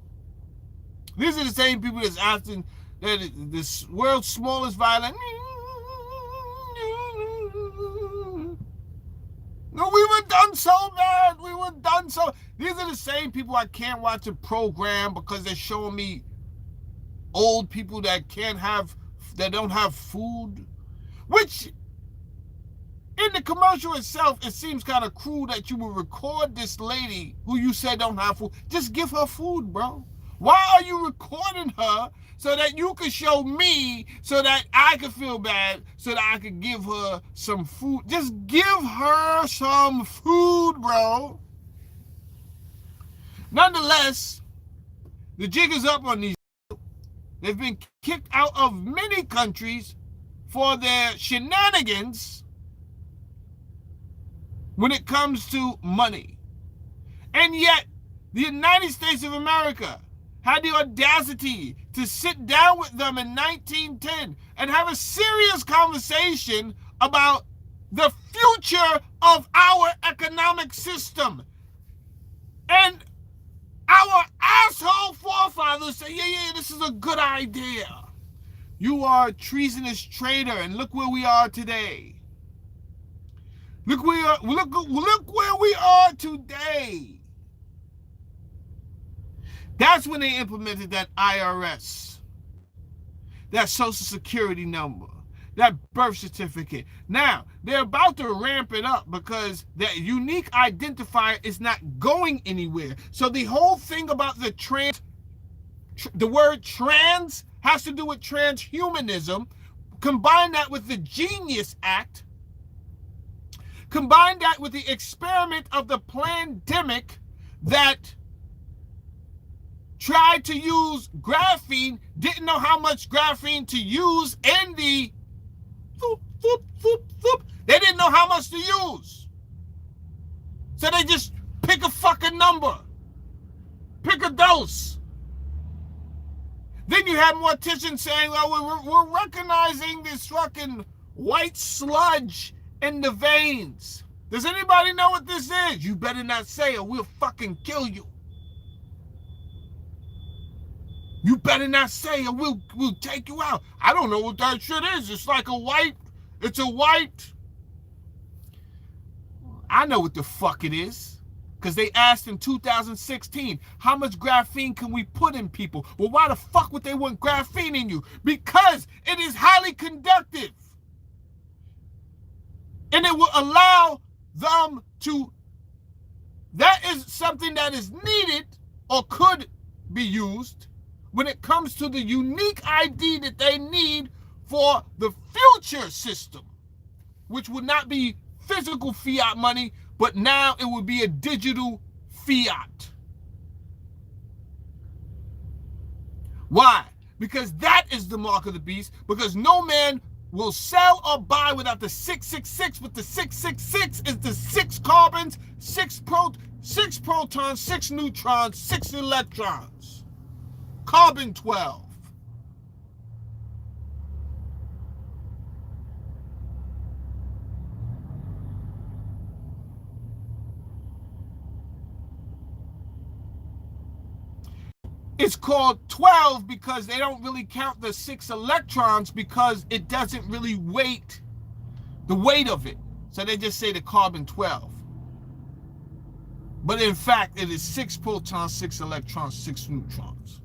These are the same people that's asking that the world's smallest violin. No, we were done so bad. We were done so. These are the same people I can't watch a program because they're showing me old people that don't have food. Which, in the commercial itself, it seems kind of cruel that you would record this lady who you said don't have food. Just give her food, bro. Why are you recording her so that you can show me, so that I can feel bad, so that I can give her some food? Just give her some food, bro. Nonetheless, the jig is up on these. They've been kicked out of many countries for their shenanigans when it comes to money. And yet, the United States of America had the audacity to sit down with them in 1910 and have a serious conversation about the future of our economic system. And our asshole forefathers say, yeah, this is a good idea. You are a treasonous traitor, and look where we are today. Look where we are today. That's when they implemented that IRS, that social security number, that birth certificate. Now, they're about to ramp it up because that unique identifier is not going anywhere. So the whole thing about the word trans has to do with transhumanism. Combine that with the Genius Act. Combine that with the experiment of the pandemic that tried to use graphene, didn't know how much graphene to use, and they didn't know how much to use. So they just pick a fucking number. Pick a dose. Then you have morticians saying, oh, we're recognizing this fucking white sludge in the veins. Does anybody know what this is? You better not say or we'll fucking kill you. You better not say or we'll take you out. I don't know what that shit is. It's like it's a white. I know what the fuck it is. Because they asked in 2016, how much graphene can we put in people? Well, why the fuck would they want graphene in you? Because it is highly conductive. And it will allow them to that is something that is needed or could be used when it comes to the unique ID that they need for the future system, which would not be physical fiat money, but now it would be a digital fiat. Why? Because that is the mark of the beast, because no man will sell or buy without the 666, but the 666 is the 6 carbons, 6 protons, 6 neutrons, 6 electrons. Carbon 12. It's called 12 because they don't really count the 6 electrons because it doesn't really weight the weight of it. So they just say the carbon 12. But in fact, it is 6 protons, 6 electrons, 6 neutrons.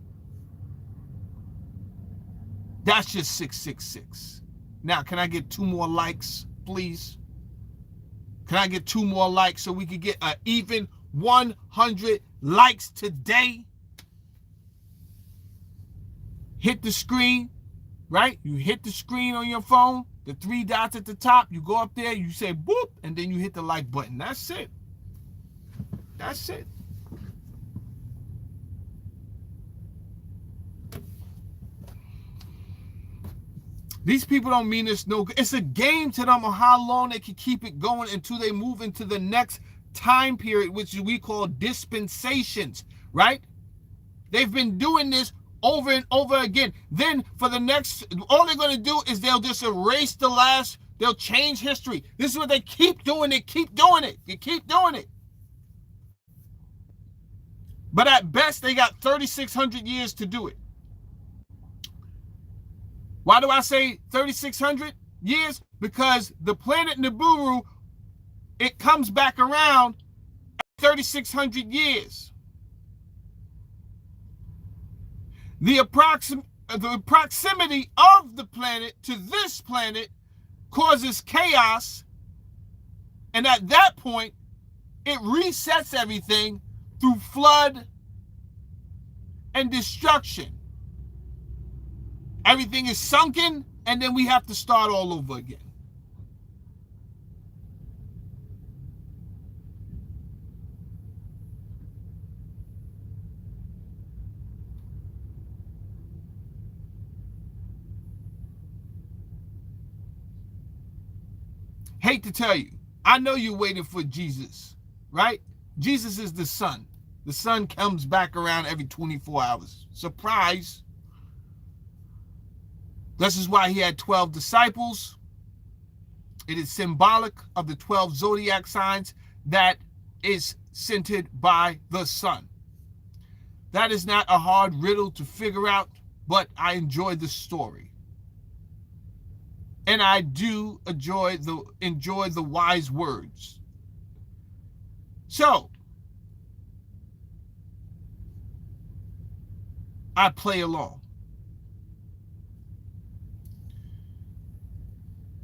That's just 666. Now, can I get 2 more likes, please? Can I get 2 more likes so we can get an even 100 likes today? Hit the screen, right? You hit the screen on your phone, the 3 dots at the top, you go up there, you say boop, and then you hit the like button. That's it. That's it. These people don't mean this no good. It's a game to them on how long they can keep it going until they move into the next time period, which we call dispensations, right? They've been doing this over and over again. Then for the next, all they're going to do is they'll just erase the last, they'll change history. This is what they keep doing. They keep doing it. They keep doing it. But at best, they got 3,600 years to do it. Why do I say 3,600 years? Because the planet Nibiru, it comes back around at 3,600 years. The proximity of the planet to this planet causes chaos, and at that point, it resets everything through flood and destruction. Everything is sunken, and then we have to start all over again. Hate to tell you, I know you're waiting for Jesus, right? Jesus is the sun. The sun comes back around every 24 hours. Surprise. This is why he had 12 disciples. It is symbolic of the 12 zodiac signs that is centered by the sun. That is not a hard riddle to figure out, but I enjoy the story. And I do enjoy the wise words. So, I play along.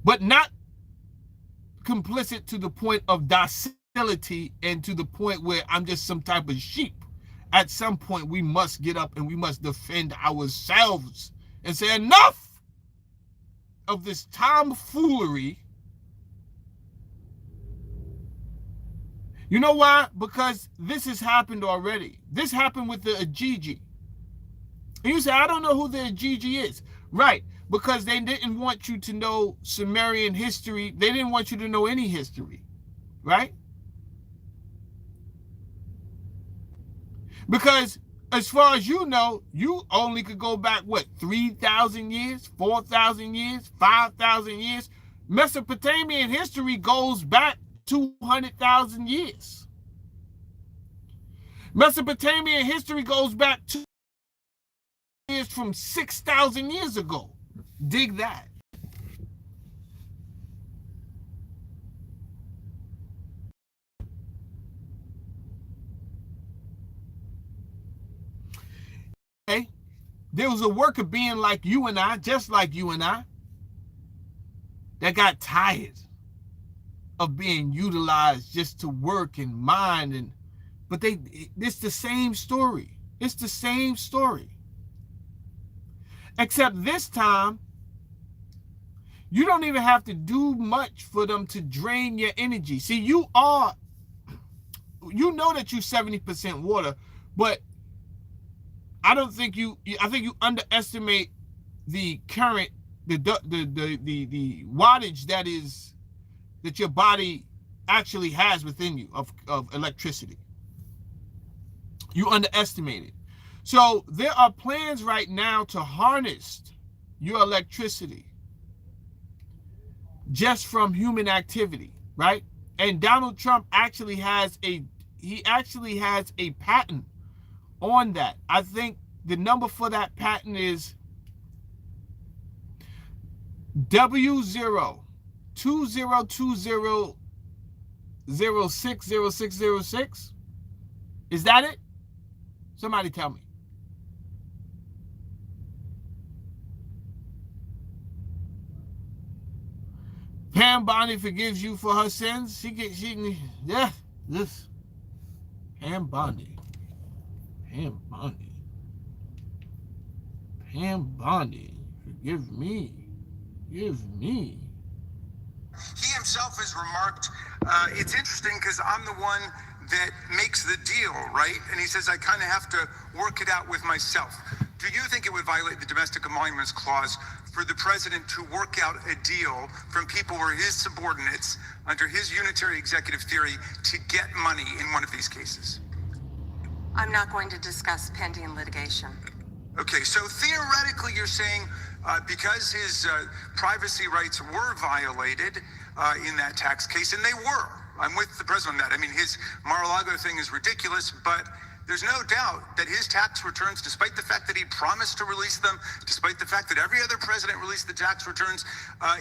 But not complicit to the point of docility and to the point where I'm just some type of sheep. At some point, we must get up and we must defend ourselves and say enough of this tomfoolery. You know why? Because this has happened already. This happened with the Ajiji. And you say, I don't know who the Ajiji is. Right, because they didn't want you to know Sumerian history. They didn't want you to know any history, right? Because as far as you know, you only could go back, what, 3,000 years, 4,000 years, 5,000 years? Mesopotamian history goes back 200,000 years. Mesopotamian history goes back 2 years from 6,000 years ago. Dig that. Okay. There was a worker being like you and I, just like you and I, that got tired of being utilized just to work and mine But it's the same story. It's the same story. Except this time, you don't even have to do much for them to drain your energy. See, you know that you're 70% water, but I think you underestimate the current, the wattage that your body actually has within you of electricity. You underestimate it. So there are plans right now to harness your electricity just from human activity, right? And Donald Trump actually has a patent on that. I think the number for that patent is W02020060606. Is that it? Somebody tell me. Pam Bondi forgives you for her sins. This. Pam Bondi. Forgive me. He himself has remarked, it's interesting because I'm the one that makes the deal, right? And he says, I kind of have to work it out with myself. Do you think it would violate the Domestic Emoluments Clause for the president to work out a deal from people who are his subordinates under his unitary executive theory to get money in one of these cases? I'm not going to discuss pending litigation. Okay, so theoretically you're saying because his privacy rights were violated in that tax case, and they were. I'm with the president on that. I mean, his Mar-a-Lago thing is ridiculous, but there's no doubt that his tax returns, despite the fact that he promised to release them, despite the fact that every other president released the tax returns,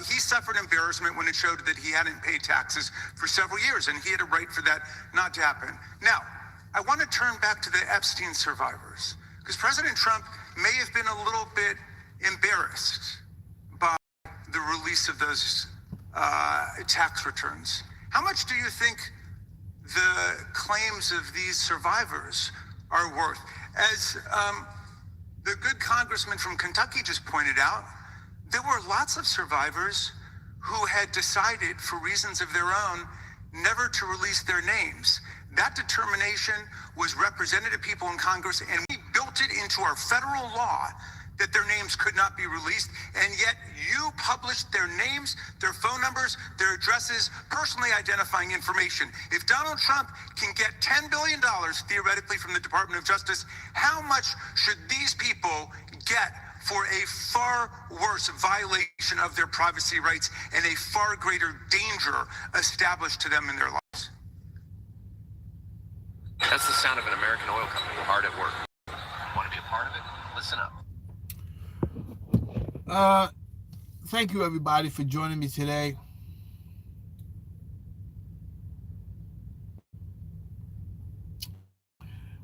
he suffered embarrassment when it showed that he hadn't paid taxes for several years, and he had a right for that not to happen. Now, I want to turn back to the Epstein survivors, because President Trump may have been a little bit embarrassed by the release of those tax returns. How much do you think the claims of these survivors are worth? As the good congressman from Kentucky just pointed out, there were lots of survivors who had decided, for reasons of their own, never to release their names. That determination was represented to people in Congress, and we built it into our federal law that their names could not be released, and yet you published their names, their phone numbers, their addresses, personally identifying information. If Donald Trump can get $10 billion theoretically from the Department of Justice, how much should these people get for a far worse violation of their privacy rights and a far greater danger established to them in their lives? That's the sound of an American oil company hard at work. Want to be a part of it? Listen up. Thank you everybody for joining me today.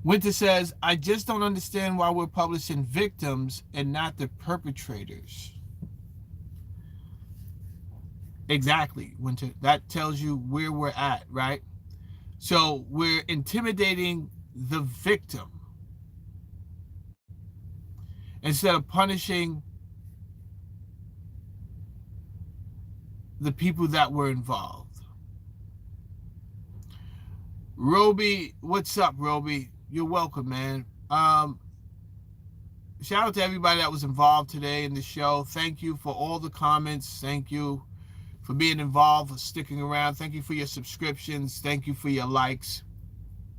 Winter says, I just don't understand why we're publishing victims and not the perpetrators. Exactly, Winter. That tells you where we're at, right? So we're intimidating the victim instead of punishing the people that were involved. Roby, what's up, Roby? You're welcome, man. Shout out to everybody that was involved today in the show. Thank you for all the comments. Thank you for being involved, for sticking around. Thank you for your subscriptions. Thank you for your likes.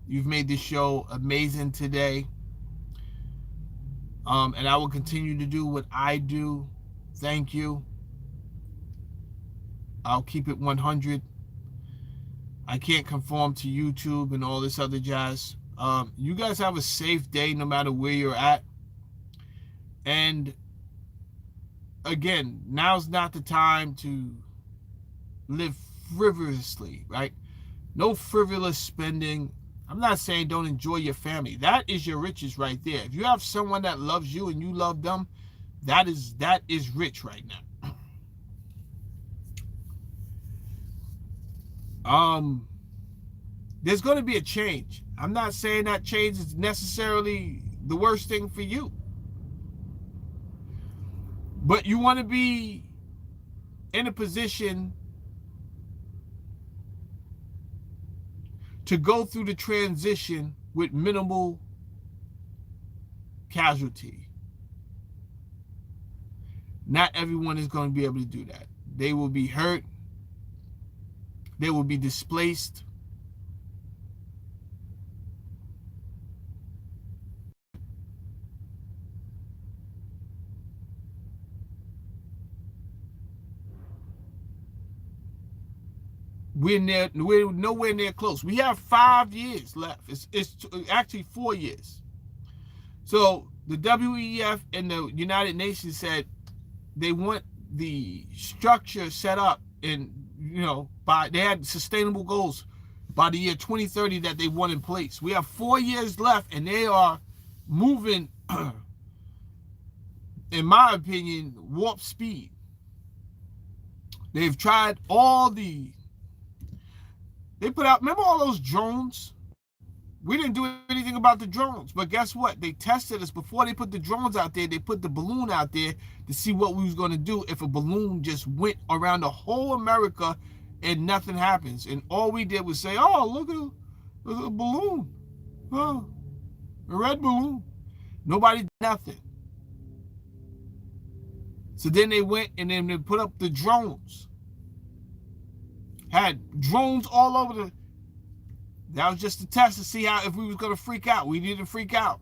You've made this show amazing today. And I will continue to do what I do. Thank you. I'll keep it 100. I can't conform to YouTube and all this other jazz. You guys have a safe day no matter where you're at. And again, now's not the time to live frivolously, right? No frivolous spending. I'm not saying don't enjoy your family. That is your riches right there. If you have someone that loves you and you love them, that is rich right now. there's going to be a change. I'm not saying that change is necessarily the worst thing for you. But you want to be in a position to go through the transition with minimal casualty. Not everyone is going to be able to do that. They will be hurt. They will be displaced. We're nowhere near close. We have 5 years left. It's actually 4 years. So the WEF and the United Nations said they want the structure set up, and they had sustainable goals by the year 2030 that they want in place. We have 4 years left, and they are moving, in my opinion, warp speed. They've tried they put out, remember all those drones? We didn't do anything about the drones, but guess what? They tested us before they put the drones out there. They put the balloon out there to see what we was going to do if a balloon just went around the whole America and nothing happens. And all we did was say, oh, look at a balloon. Oh, a red balloon. Nobody did nothing. So then they went and then they put up the drones. Had drones all over that was just a test to see if we was going to freak out. We didn't freak out.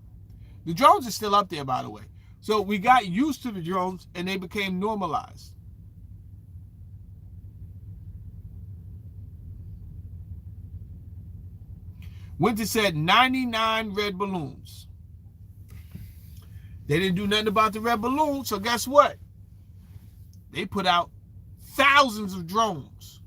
The drones are still up there, by the way. So we got used to the drones and they became normalized. Winter said 99 red balloons. They didn't do nothing about the red balloons, so guess what? They put out thousands of drones.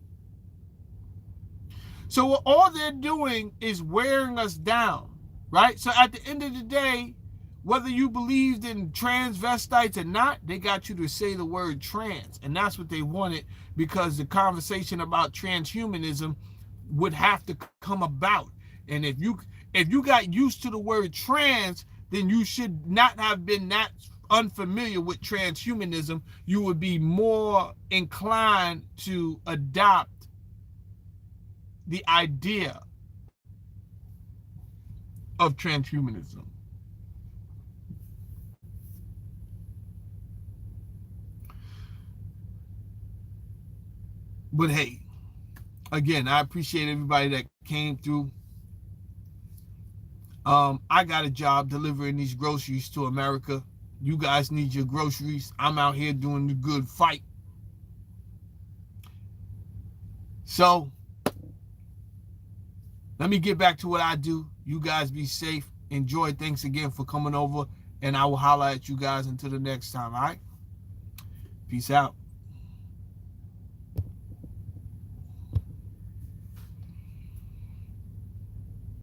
So all they're doing is wearing us down, right? So at the end of the day, whether you believed in transvestites or not, they got you to say the word trans. And that's what they wanted, because the conversation about transhumanism would have to come about. And if you got used to the word trans, then you should not have been that unfamiliar with transhumanism. You would be more inclined to adopt the idea of transhumanism. But hey, again, I appreciate everybody that came through. I got a job delivering these groceries to America. You guys need your groceries. I'm out here doing the good fight. So let me get back to what I do. You guys be safe. Enjoy. Thanks again for coming over. And I will holler at you guys until the next time. All right? Peace out.